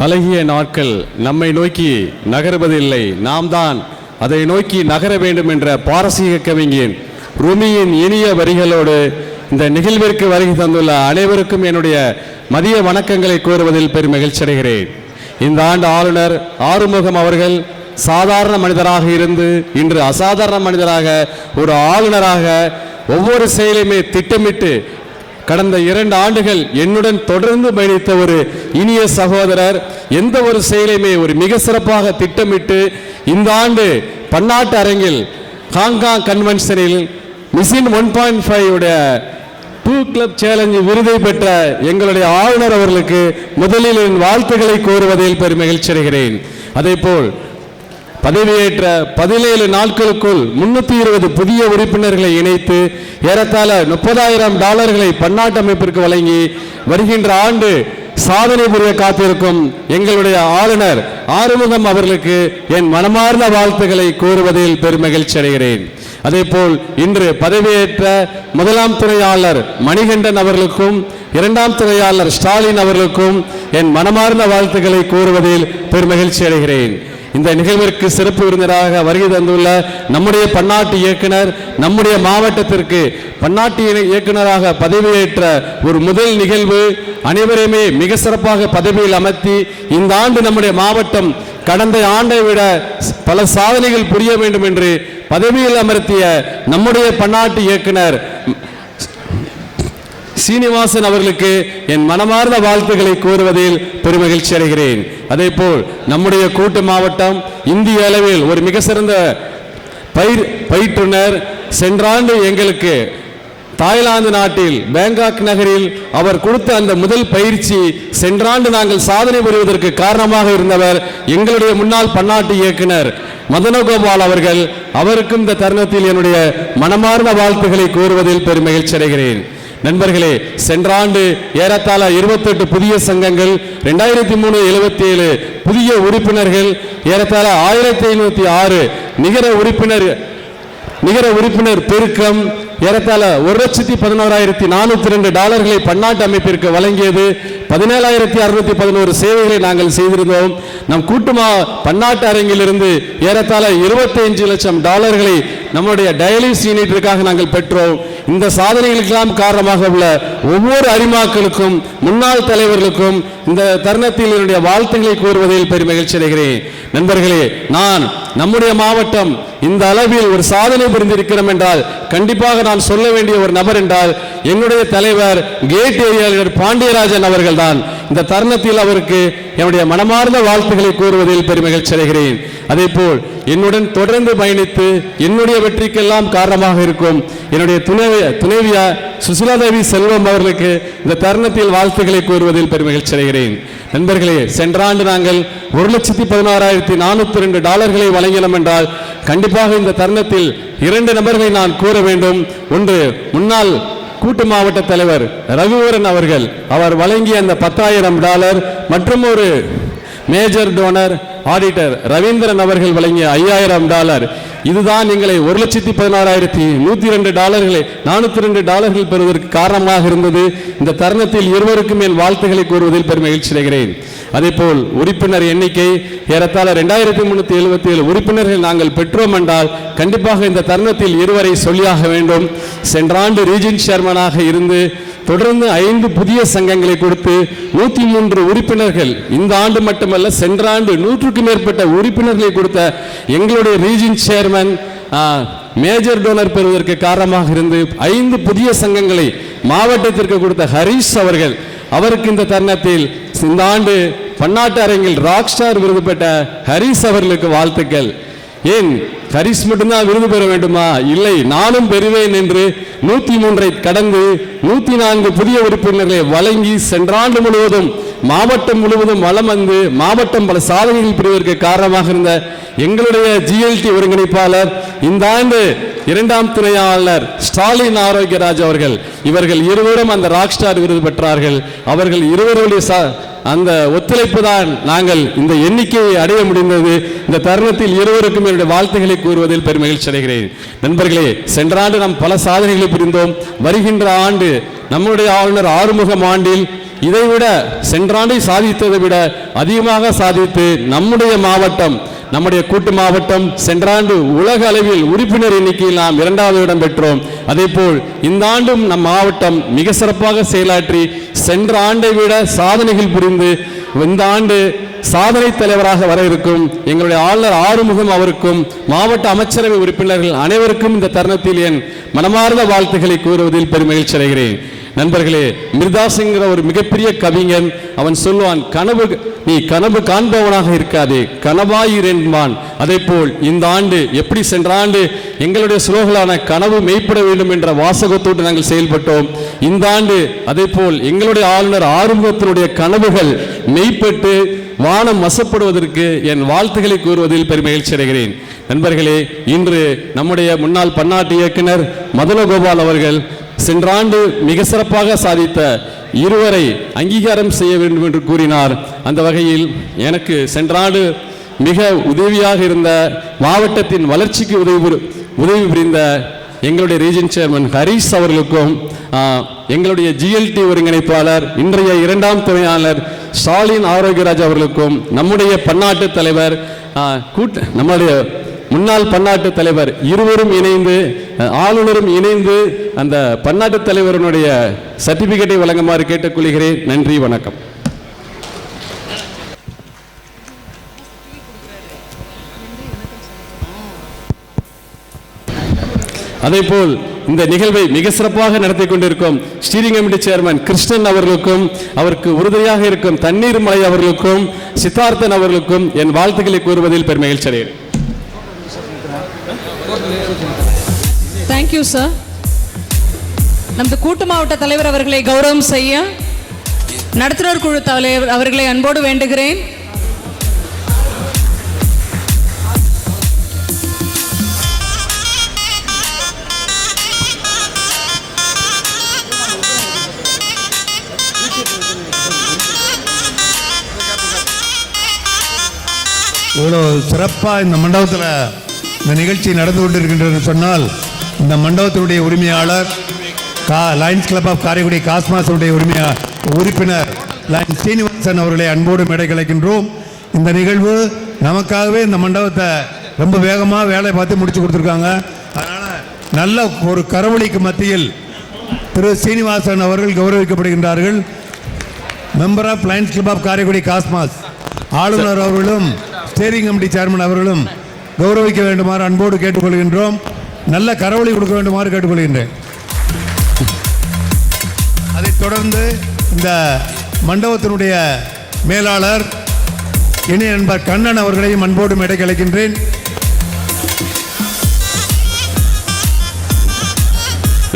அழகிய நாட்கள் நம்மை நோக்கி நகர்வதில்லை, நாம் தான் அதை நோக்கி நகர வேண்டும் என்ற பாரசீக கவிஞன் ரூமியின் இனிய வரிகளோடு இந்த நிகழ்விற்கு வருகை தந்துள்ள அனைவருக்கும் என்னுடைய மதிய வணக்கங்களை கூறுவதில் பெரும் மகிழ்ச்சி அடைகிறேன். இந்த ஆண்டு ஆளுநர் ஆறுமுகம் அவர்கள் சாதாரண மனிதராக இருந்து இன்று அசாதாரண மனிதராக ஒரு ஆளுநராக ஒவ்வொரு செயலையுமே திட்டமிட்டு கடந்த 2 ஆண்டுகள் என்னுடன் தொடர்ந்து பயணித்த ஒரு இனிய சகோதரர் எந்த ஒரு செயலையுமே ஒரு மிக சிறப்பாக திட்டமிட்டு இந்த ஆண்டு பன்னாட்டு அரங்கில் ஹாங்காங் கன்வென்ஷனில் மிஷன் 1.5 உடைய 2 கிளப் சேலஞ்ச் விருதை பெற்ற எங்களுடைய ஆளுநர் அவர்களுக்கு முதலில் என் வாழ்த்துக்களை கூறுவதில் பெரும் மகிழ்ச்சி அடைகிறேன். அதேபோல் பதவியேற்ற 17 நாட்களுக்குள் 320 புதிய உறுப்பினர்களை இணைத்து ஏறத்தாழ $30,000 பன்னாட்டு அமைப்பிற்கு வழங்கி வருகின்ற ஆண்டு சாதனை புரிய காத்திருக்கும் எங்களுடைய ஆளுநர் ஆறுமுகம் அவர்களுக்கு என் மனமார்ந்த வாழ்த்துக்களை கூறுவதில் பெரும் மகிழ்ச்சி அடைகிறேன். அதேபோல் இன்று பதவியேற்ற 1ஆம் துணையாளர் மணிகண்டன் அவர்களுக்கும் 2ஆம் துணையாளர் ஸ்டாலின் அவர்களுக்கும் என் மனமார்ந்த வாழ்த்துக்களை கூறுவதில் பெரும் மகிழ்ச்சி அடைகிறேன். இந்த நிகழ்விற்கு சிறப்பு விருந்தினராக வருகை தந்துள்ள நம்முடைய பன்னாட்டு இயக்குனர், நம்முடைய மாவட்டத்திற்கு பன்னாட்டு இயக்குனராக பதவியேற்ற ஒரு முதல் நிகழ்வு, அனைவரையுமே மிக சிறப்பாக பதவியில் அமர்த்தி இந்த ஆண்டு நம்முடைய மாவட்டம் கடந்த ஆண்டை விட பல சாதனைகள் புரிய வேண்டும் என்று பதவியில் அமர்த்திய நம்முடைய பன்னாட்டு இயக்குனர் சீனிவாசன் அவர்களுக்கு என் மனமார்ந்த வாழ்த்துக்களை கூறுவதில் பெருமகிழ்ச்சி அடைகிறேன். அதேபோல் நம்முடைய கூட்டு மாவட்டம் இந்திய அளவில் ஒரு மிக சிறந்த பயிற்றுனர் சென்ற ஆண்டு எங்களுக்கு தாய்லாந்து நாட்டில் பேங்காக் நகரில் அவர் கொடுத்த அந்த முதல் பயிற்சி சென்ற ஆண்டு நாங்கள் சாதனை புரிவதற்கு காரணமாக இருந்தவர் எங்களுடைய முன்னாள் பன்னாட்டு இயக்குனர் மதனகோபால் அவர்கள். அவருக்கும் இந்த தருணத்தில் என்னுடைய மனமார்ந்த வாழ்த்துக்களை கூறுவதில் பெருமகிழ்ச்சி அடைகிறேன். நண்பர்களே, சென்ற ஆண்டு ஏறத்தாழ 28 புதிய சங்கங்கள், 2377 புதிய உறுப்பினர்கள், ஏறத்தாழ 1506 நிகர உறுப்பினர் பெருக்கம், ஏறத்தாழ $1,11,402 பன்னாட்டு அமைப்பிற்கு வழங்கியது. 17,611 சேவைகளை நாங்கள் செய்திருந்தோம். நம் கூட்டுமா பன்னாட்டு அரங்கிலிருந்து ஏறத்தாழ $25 லட்சம் நம்முடைய டயாலிசிஸ் யூனிட்டிற்காக நாங்கள் பெற்றோம். இந்த சாதனைகளுக்கெல்லாம் காரணமாக உள்ள ஒவ்வொரு அரிமாக்களுக்கும் முன்னாள் தலைவர்களுக்கும் இந்த தருணத்தில் என்னுடைய வாழ்த்துக்களை கூறுவதில் பெரும் மகிழ்ச்சி அடைகிறேன். நண்பர்களே, நம்முடைய மாவட்டம் இந்த அளவில் ஒரு சாதனை புரிந்திருக்கிறோம் என்றால் கண்டிப்பாக நான் சொல்ல வேண்டிய ஒரு நபர் என்றால் என்னுடைய தலைவர் கேட் ஏரியா பாண்டியராஜன் அவர்கள் தான். இந்த தருணத்தில் அவருக்கு என்னுடைய மனமார்ந்த வாழ்த்துக்களை கூறுவதில் பெரும் மகிழ்ச்சி அடைகிறேன். அதேபோல் என்னுடன் தொடர்ந்து பயணித்து என்னுடைய வெற்றிக்கெல்லாம் காரணமாக இருக்கும் என்னுடைய துணைவியா சுசிலாதேவி செல்வம் அவர்களுக்கு இந்த தருணத்தில் வாழ்த்துக்களை கூறுவதில் பெரும் மகிழ்ச்சி அடைகிறேன். நண்பர்களே, சென்ற ஆண்டு நாங்கள் $1,16,402 வழங்கினோம் என்றால் கண்டிப்பாக இந்த தருணத்தில் 2 நபர்களை நான் கூற வேண்டும். ஒன்று, முன்னாள் கூட்டு மாவட்ட தலைவர் ரகுவரன் அவர்கள், அவர் வழங்கிய அந்த $10,000 மற்றும் ஒரு மேஜர் டோனர் ஆடிட்டர் ரவீந்திரன் அவர்கள் வழங்கிய $5,000. இதுதான் எங்களை $1,16,102 பெறுவதற்கு காரணமாக இருந்தது. இந்த தருணத்தில் இருவருக்கும் என் வாழ்த்துக்களை கூறுவதில் பெரும் மகிழ்ச்சி அடைகிறேன். அதேபோல் உறுப்பினர் எண்ணிக்கை ஏறத்தாழ 2377 உறுப்பினர்கள் நாங்கள் பெற்றோம் என்றால் கண்டிப்பாக இந்த தருணத்தில் இருவரை சொல்லியாக வேண்டும். சென்ற ஆண்டு ரீஜன் சேர்மனாக இருந்து தொடர்ந்து 5 புதிய சங்கங்களை கொடுத்து 103 உறுப்பினர்கள், இந்த ஆண்டு மட்டுமல்ல சென்ற ஆண்டு 100க்கும் மேற்பட்ட உறுப்பினர்களை கொடுத்த எங்களுடைய ரீஜன் சேர்மன் மேஜர் டோனர் பெறுவதற்கு காரணமாக இருந்து 5 புதிய சங்கங்களை மாவட்டத்திற்கு கொடுத்த ஹரிஷ் அவர்கள், அவருக்கு இந்த தருணத்தில் இந்த ஆண்டு பன்னாட்டு அரங்கில் ராக் ஸ்டார் விருது பெற்ற ஹரிஷ் அவர்களுக்கு வாழ்த்துக்கள். ஏன் ஹரிஸ் மட்டும்தான் விருது பெற வேண்டுமா? இல்லை, நானும் பெறுவேன் என்று 103 கடந்து 104 புதிய உறுப்பினர்களை வழங்கி சென்ற ஆண்டு முழுவதும் மாவட்டம் முழுவதும் வலம் வந்து மாவட்டம் பல சாதனைகள் புரிவதற்கு காரணமாக இருந்த எங்களுடைய ஜிஎல்டி ஒருங்கிணைப்பாளர் இந்த ஆண்டு 2ஆம் துணையாளர் ஸ்டாலின் ஆரோக்கியராஜ் அவர்கள், இவர்கள் இருவரும் அந்த ராக் ஸ்டார் விருது பெற்றார்கள். அவர்கள் இருவருடைய அந்த ஒத்துழைப்பு தான் நாங்கள் இந்த எண்ணிக்கையை அடைய முடிந்தது. இந்த தருணத்தில் இருவருக்கும் என்னுடைய வாழ்த்துக்களை கூறுவதில் பெருமகிழ்ச்சி அடைகிறேன். நண்பர்களே, சென்ற ஆண்டு நாம் பல சாதனைகளை புரிந்தோம். வருகின்ற ஆண்டு நம்முடைய ஆளுநர் ஆறுமுகம் ஆண்டில் இதைவிட சென்ற ஆண்டை சாதித்ததை விட அதிகமாக சாதித்து நம்முடைய மாவட்டம், நம்முடைய கூட்டு மாவட்டம் சென்ற ஆண்டு உலக அளவில் உறுப்பினர் எண்ணிக்கையில் நாம் 2வது இடம் பெற்றோம். அதேபோல் இந்த ஆண்டும் நம் மாவட்டம் மிக சிறப்பாக செயலாற்றி சென்ற ஆண்டை விட சாதனைகள் புரிந்து இந்த ஆண்டு சாதனை தலைவராக வர இருக்கும் எங்களுடைய ஆளுநர் ஆறுமுகம் அவருக்கும் மாவட்ட அமைச்சரவை உறுப்பினர்கள் அனைவருக்கும் இந்த தருணத்தில் என் மனமார்ந்த வாழ்த்துக்களை கூறுவதில் பெருமகிழ்ச்சி அடைகிறேன். நண்பர்களே, மிர்தாஸ்ங்கிற ஒரு மிகப்பெரிய கவிஞன், அவன் சொல்லுவான், நீ கனவு காண்பவனாக இருக்காதே, கனவாயிரு என்பான். அதே போல் இந்த ஆண்டு எப்படி சென்ற ஆண்டு எங்களுடைய சுலோகலான கனவு மெய்ப்பட வேண்டும் என்ற வாசகத்தோடு நாங்கள் செயல்பட்டோம். இந்த ஆண்டு அதே போல் எங்களுடைய ஆளுநர் ஆறுமுகத்தினுடைய கனவுகள் மெய்ப்பட்டு வானம் வசப்படுவதற்கு என் வாழ்த்துக்களை கூறுவதில் பெருமகிழ்ச்சி அடைகிறேன். நண்பர்களே, இன்று நம்முடைய முன்னாள் பன்னாட்டு இயக்குனர் மதனகோபால் அவர்கள் சென்ற ஆண்டு மிக சிறப்பாக சாதித்த இருவரை அங்கீகாரம் செய்ய வேண்டும் என்று கூறினார். அந்த வகையில் எனக்கு சென்ற ஆண்டு மிக உதவியாக இருந்த மாவட்டத்தின் வளர்ச்சிக்கு உதவி புரிந்த எங்களுடைய ரீஜன் சேர்மன் ஹரிஸ் அவர்களுக்கும், எங்களுடைய ஜிஎல்டி ஒருங்கிணைப்பாளர் இன்றைய 2ஆம் துணையாளர் ஸ்டாலின் ஆரோக்கியராஜ் அவர்களுக்கும், நம்முடைய பன்னாட்டு தலைவர் நம்முடைய முன்னாள் பன்னாட்டு தலைவர் இருவரும் இணைந்து ஆளுநரும் இணைந்து அந்த பன்னாட்டு தலைவருடைய சர்டிபிகேட்டை வழங்குமாறு கேட்டுக்கொள்கிறேன். நன்றி, வணக்கம். அதேபோல் இந்த நிகழ்வை மிக சிறப்பாக நடத்தி கொண்டிருக்கும் ஸ்டீரிங் கமிட்டி சேர்மன் கிருஷ்ணன் அவர்களுக்கும், அவருக்கு உறுதுணையாக இருக்கும் தண்ணீர் மலை அவர்களுக்கும், சித்தார்த்தன் அவர்களுக்கும் என் வாழ்த்துக்களை கூறுவதில் பெருமகிழ்ச்சி அடைகிறேன். Thank you sir. நமது கூட்டு மாவட்ட தலைவர் அவர்களை கௌரவம் செய்ய நடத்துனர் குழு தலைவர் அவர்களை அன்போடு வேண்டுகிறேன். இவ்வளோ சிறப்பாக இந்த மண்டபத்தில் இந்த நிகழ்ச்சி நடந்து கொண்டிருக்கின்றது சொன்னால், இந்த மண்டபத்தினுடைய உரிமையாளர் லயன்ஸ் கிளப் ஆஃப் காரைக்குடி காஸ்மாஸுடைய உறுப்பினர் லயன்ஸ் சீனிவாசன் அவர்களை அன்போடு மேடை கலைக்கின்றோம். இந்த நிகழ்வு நமக்காகவே இந்த மண்டபத்தை ரொம்ப வேகமாக வேலை பார்த்து முடிச்சு கொடுத்துருக்காங்க. அதனால் நல்ல ஒரு கரவொலிக்கு மத்தியில் திரு சீனிவாசன் அவர்கள் கௌரவிக்கப்படுகின்றார்கள். Member of lions club of Karaikudi cosmos ஆளுநர் அவர்களும் ஸ்டீரிங் கமிட்டி சேர்மன் அவர்களும் கௌரவிக்க வேண்டுமாறு அன்போடு கேட்டுக்கொள்கின்றோம். நல்ல கரவொலி கொடுக்க வேண்டுமாறு கேட்டுக்கொள்கின்றேன். அதைத் தொடர்ந்து இந்த மண்டபத்தினுடைய மேலாளர் இணைய நண்பர் கண்ணன் அவர்களையும் அன்போடு மேடை அழைக்கின்றேன்.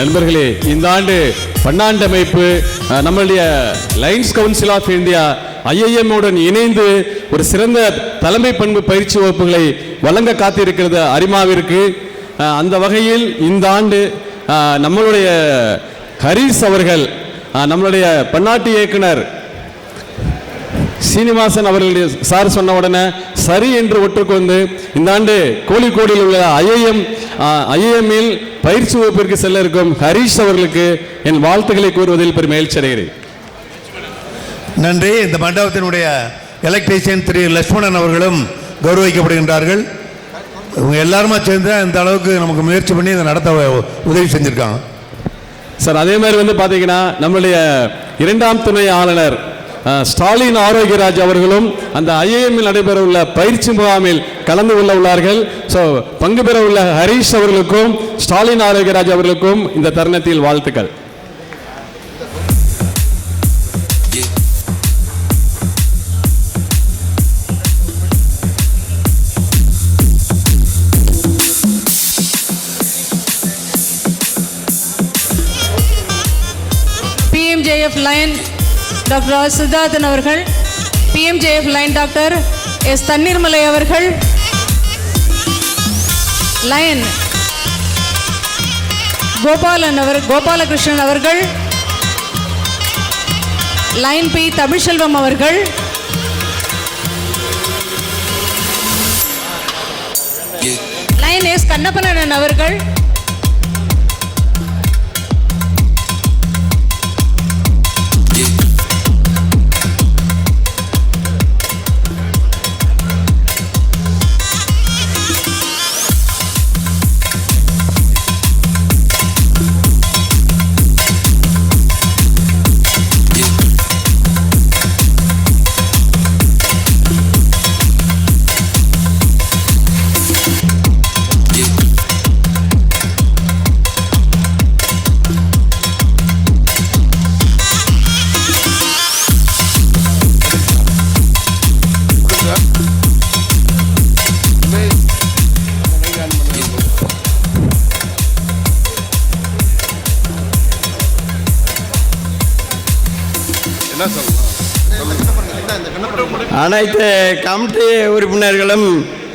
நண்பர்களே, இந்த ஆண்டு பன்னாண்டு அமைப்பு நம்மளுடைய lions council of India IIM உடன் இணைந்து ஒரு சிறந்த தலைமை பண்பு பயிற்சி வகுப்புகளை வழங்க காத்திருக்கிறது அரிமாவிற்கு. அந்த வகையில் இந்த ஆண்டு நம்மளுடைய ஹரிஸ் அவர்கள் நம்மளுடைய பன்னாட்டு இயக்குனர் சீனிவாசன் அவர்களுடைய சார் சொன்ன உடனே சரி என்று ஒற்றுக்கொண்டு இந்த ஆண்டு கோழிக்கோடியில் உள்ள IIM-இல் பயிற்சி வகுப்பிற்கு செல்ல இருக்கும் ஹரிஷ் அவர்களுக்கு என் வாழ்த்துக்களை கூறுவதில் பெருமகிழ்ச்சி அடைகிறேன். நன்றி. இந்த மண்டபத்தினுடைய எலக்ட்ரீஷியன் திரு லட்சுமணன் அவர்களும் கௌரவிக்கப்படுகின்றார்கள். இவங்க எல்லாருமா சேர்ந்து இந்த அளவுக்கு நமக்கு முயற்சி பண்ணி இதை நடத்த உதவி செஞ்சுருக்காங்க. சார், அதே மாதிரி பார்த்தீங்கன்னா நம்மளுடைய 2ஆம் துணை ஆளுநர் ஸ்டாலின் ஆரோக்கியராஜ் அவர்களும் அந்த IIM-இல் நடைபெற உள்ள பயிற்சி முகாமில் கலந்து கொள்ள உள்ளார்கள். ஸோ பங்கு பெற உள்ள ஹரிஷ் அவர்களுக்கும் ஸ்டாலின் ஆரோக்கியராஜ் அவர்களுக்கும் இந்த தருணத்தில் வாழ்த்துக்கள். PMJF lion doctor R Siddharthan அவர்கள், PMJF lion doctor S Thanneermalai அவர்கள், லைன் கோபாலகிருஷ்ணன் அவர்கள், லைன் பி தமிழ்செல்வம் அவர்கள், லைன் எஸ் கண்ணப்பனன் அவர்கள், அனைத்து கமிட்டி உறுப்பினர்களும்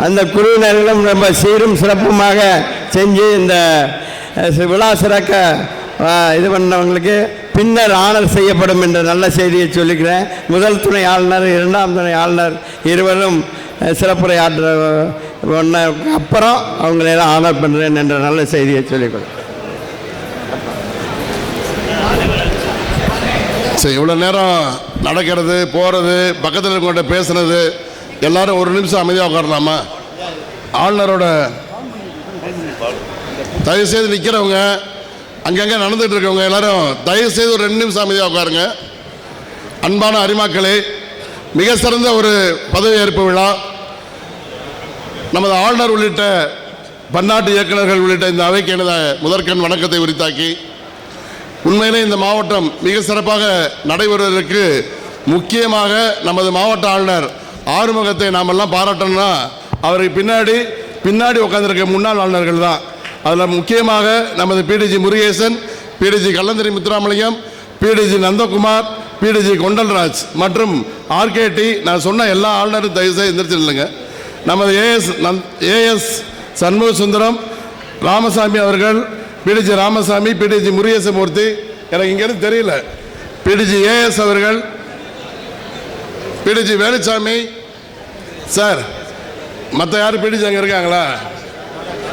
அந்த குழுவினர்களும் ரொம்ப சீரும் சிறப்புமாக செஞ்சு இந்த விழா சிறக்க இது பண்ணவங்களுக்கு பின்னர் ஆனர் செய்யப்படும் என்ற நல்ல செய்தியை சொல்லிக்கிறேன். முதல் துணை ஆளுநர், இரண்டாம் துணை ஆளுநர் இருவரும் சிறப்புரையாற்ற அப்புறம் அவங்களெல்லாம் ஆனர் பண்ணுறேன் என்ற நல்ல செய்தியை சொல்லிக்கிறேன். சரி, இவ்வளோ நேரம் நடக்கிறது, போகிறது, பக்கத்தில் இருக்கவங்கள்ட்ட பேசுனது, எல்லாரும் ஒரு நிமிஷம் அமைதியாக உட்காரலாமா? ஆளுநரோட தயவுசெய்து நிற்கிறவங்க, அங்கங்கே நடந்துகிட்டு இருக்கவங்க எல்லாரும் தயவுசெய்து ஒரு 2 நிமிஷம் அமைதியாக உட்காருங்க. அன்பான அரிமாக்களே, மிக சிறந்த ஒரு பதவியேற்பு விழா. நமது ஆளுநர் உள்ளிட்ட பன்னாட்டு இயக்குநர்கள் உள்ளிட்ட இந்த அவைக்கு எனது முதற்கண் வணக்கத்தை உரித்தாக்கி, உண்மையிலே இந்த மாவட்டம் மிக சிறப்பாக நடைபெறுவதற்கு முக்கியமாக நமது மாவட்ட ஆளுநர் ஆறுமுகத்தை நாம் எல்லாம் பாராட்டணும்னா அவருக்கு பின்னாடி உட்காந்துருக்க முன்னாள் ஆளுநர்கள் தான். அதில் முக்கியமாக நமது PDG Murugesan, PDG கல்லந்திரி Muthuramalingam, PDG Nandakumar, PDG கொண்டல்ராஜ் மற்றும் RKT. நான் சொன்ன எல்லா ஆளுநரும் தயவுசெய்து எந்திரிச்சு இல்லைங்க. நமது AS சண்முக சுந்தரம் ராமசாமி அவர்கள், PDG ராமசாமி, PDG முருகேசமூர்த்தி, எனக்கு இங்கேருந்து தெரியல, PDG AS அவர்கள், PDG வேலுச்சாமி சார், மற்ற யார் PDG அங்கே இருக்காங்களா?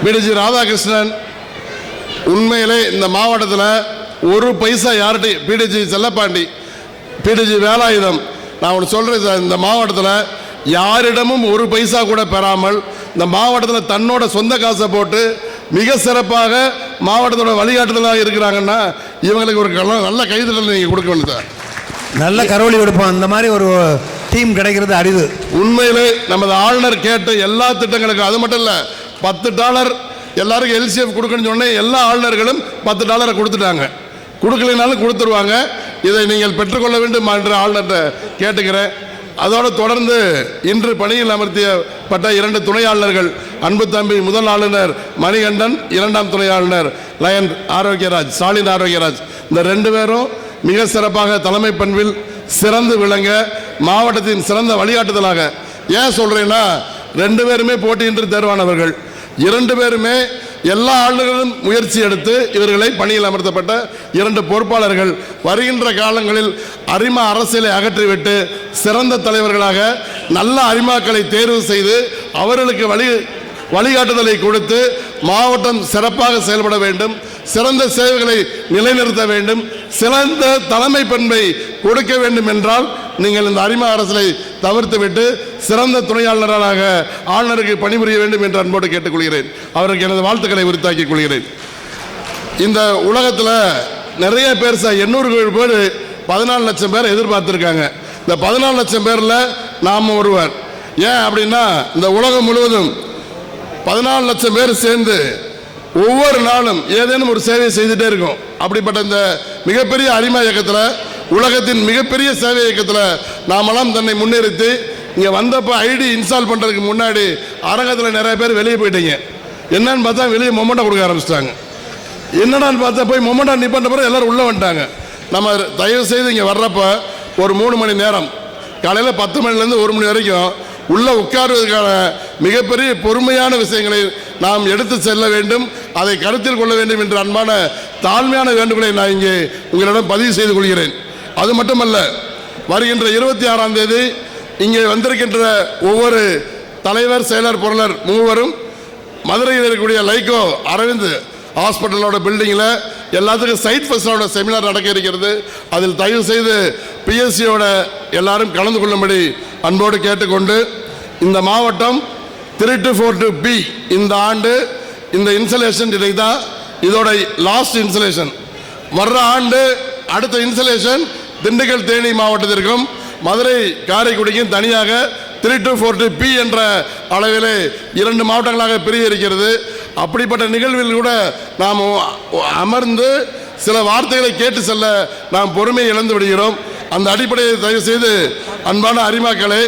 PDG ராதாகிருஷ்ணன். உண்மையிலே இந்த மாவட்டத்தில் ஒரு பைசா யார்கிட்டையும், PDG செல்லப்பாண்டி, PDG வேலாயுதம், நான் ஒன்று சொல்கிறேன் சார், இந்த மாவட்டத்தில் யாரிடமும் ஒரு பைசா கூட பெறாமல் இந்த மாவட்டத்தில் தன்னோட சொந்த காசை போட்டு மிக சிறப்பாக மாவட்டத்தோட வழிகாட்டுதலாக இருக்கிறாங்கன்னா இவங்களுக்கு ஒரு நல்ல கைதட்டல் நீங்கள் கொடுக்க வேண்டும் சார். நல்ல கரோலி கொடுப்போம். அந்த மாதிரி ஒரு டீம் கிடைக்கிறது அரிது. உண்மையிலே நமது ஆளுநர் கேட்ட எல்லா திட்டங்களுக்கும், அது மட்டும் இல்லை, $10 எல்லாருக்கும் LCF கொடுக்கணும்னு சொன்னேன். எல்லா ஆளுநர்களும் $10 கொடுத்துட்டாங்க. கொடுக்கலைனாலும் கொடுத்துருவாங்க. இதை நீங்கள் பெற்றுக்கொள்ள வேண்டும் என்று ஆளுநர்கிட்ட கேட்டுக்கிறேன். அதோடு தொடர்ந்து இன்று பணியில் அமர்த்தியப்பட்ட 2 துணை ஆளுநர்கள், அன்பு தம்பி முதல் ஆளுநர் மணிகண்டன், 2ஆம் துணை ஆளுநர் லயன் ஆரோக்கியராஜ், ஸ்டாலின் ஆரோக்கியராஜ், இந்த 2 பேரும் மிக சிறப்பாக தலைமை பண்பில் சிறந்து விளங்க மாவட்டத்தின் சிறந்த வழிகாட்டுதலாக. ஏன் சொல்கிறேன்னா, 2 பேருமே போட்டியின்றி தேர்வானவர்கள். 2 பேருமே எல்லா ஆளுநர்களும் முயற்சி எடுத்து இவர்களை பணியில் அமர்த்தப்பட்ட 2 பொறுப்பாளர்கள். வருகின்ற காலங்களில் அரிமா அரசியலை அகற்றிவிட்டு சிறந்த தலைவர்களாக நல்ல அரிமாக்களை தேர்வு செய்து அவர்களுக்கு வழிகாட்டுதலை கொடுத்து மாவட்டம் சிறப்பாக செயல்பட வேண்டும், சிறந்த சேவைகளை நிலைநிறுத்த வேண்டும், சிறந்த தலைமை பண்பை கொடுக்க வேண்டும் என்றால் நீங்கள் இந்த அரிமா அரசியலை தவிர்த்துவிட்டு சிறந்த துணை ஆளுநராக ஆளுநருக்கு பணிபுரிய வேண்டும் என்று அன்போடு கேட்டுக்கொள்கிறேன். அவருக்கு எனது வாழ்த்துக்களை உரித்தாக்கிக் கொள்கிறேன். இந்த உலகத்தில் நிறைய பேர் 800 பேர் 14 லட்சம் பேர் எதிர்பார்த்துருக்காங்க. இந்த 14 லட்சம் பேரில் நாம் ஒருவர். ஏன் அப்படின்னா, இந்த உலகம் முழுவதும் 14 லட்சம் பேர் சேர்ந்து ஒவ்வொரு நாளும் ஏதேனும் ஒரு சேவை செய்துட்டே இருக்கும். அப்படிப்பட்ட இந்த மிகப்பெரிய அரிமா இயக்கத்தில், உலகத்தின் மிகப்பெரிய சேவை இயக்கத்தில் நாமெல்லாம் தன்னை முன்னிறுத்தி இங்கே வந்தப்போ ஐடி இன்ஸ்டால் பண்ணுறதுக்கு முன்னாடி அரங்கத்தில் நிறைய பேர் வெளியே போயிட்டீங்க. என்னன்னு பார்த்தா வெளியே மொமெண்டோ கொடுக்க ஆரம்பிச்சிட்டாங்க. என்னடான்னு பார்த்தா போய் மொமெண்டோ நிப்பாட்ட பிறகு எல்லோரும் உள்ளே வந்துட்டாங்க. நம்ம தயவு செய்து இங்கே வர்றப்ப ஒரு 3 மணி நேரம் காலையில் 10 மணிலேருந்து 1 மணி வரைக்கும் உள்ளே உட்காருவதற்கான மிகப்பெரிய பொறுமையான விஷயங்களை நாம் எடுத்து செல்ல வேண்டும், அதை கருத்தில் கொள்ள வேண்டும் என்ற அன்பான தாழ்மையான வேண்டுகோளை நான் இங்கே உங்களிடம் பதிவு செய்து கொள்கிறேன். அது மட்டுமல்ல, வருகின்ற 26ஆம் தேதி இங்கே வந்திருக்கின்ற ஒவ்வொரு தலைவர், செயலர், பொருளர் மூவரும் மதுரையில் இருக்கக்கூடிய லைகோ அரவிந்த் ஹாஸ்பிட்டலோட பில்டிங்கில் எல்லாத்துக்கும் சைட் ஃபர்ஸ்டோட செமினார் நடக்க இருக்கிறது. அதில் தயவு செய்து பிஎஸ்சியோட எல்லாரும் கலந்து கொள்ளும்படி அன்போடு கேட்டுக்கொண்டு, இந்த மாவட்டம் 3-4-B இந்த ஆண்டு இந்த இன்சலேஷன் இதை தான் இதோட லாஸ்ட் இன்சலேஷன். வர்ற ஆண்டு அடுத்த இன்சலேஷன் திண்டுக்கல், தேனி மாவட்டத்திற்கும் மதுரை, காரைக்குடிக்கும் தனியாக 3-4-B என்ற அளவிலே 2 மாவட்டங்களாக பிரிய இருக்கிறது. அப்படிப்பட்ட நிகழ்வில் கூட நாம் அமர்ந்து சில வார்த்தைகளை கேட்டு செல்ல நாம் பொறுமையை இழந்து விடுகிறோம். அந்த அடிப்படையை தயவு செய்து அன்பான அரிமாக்களே,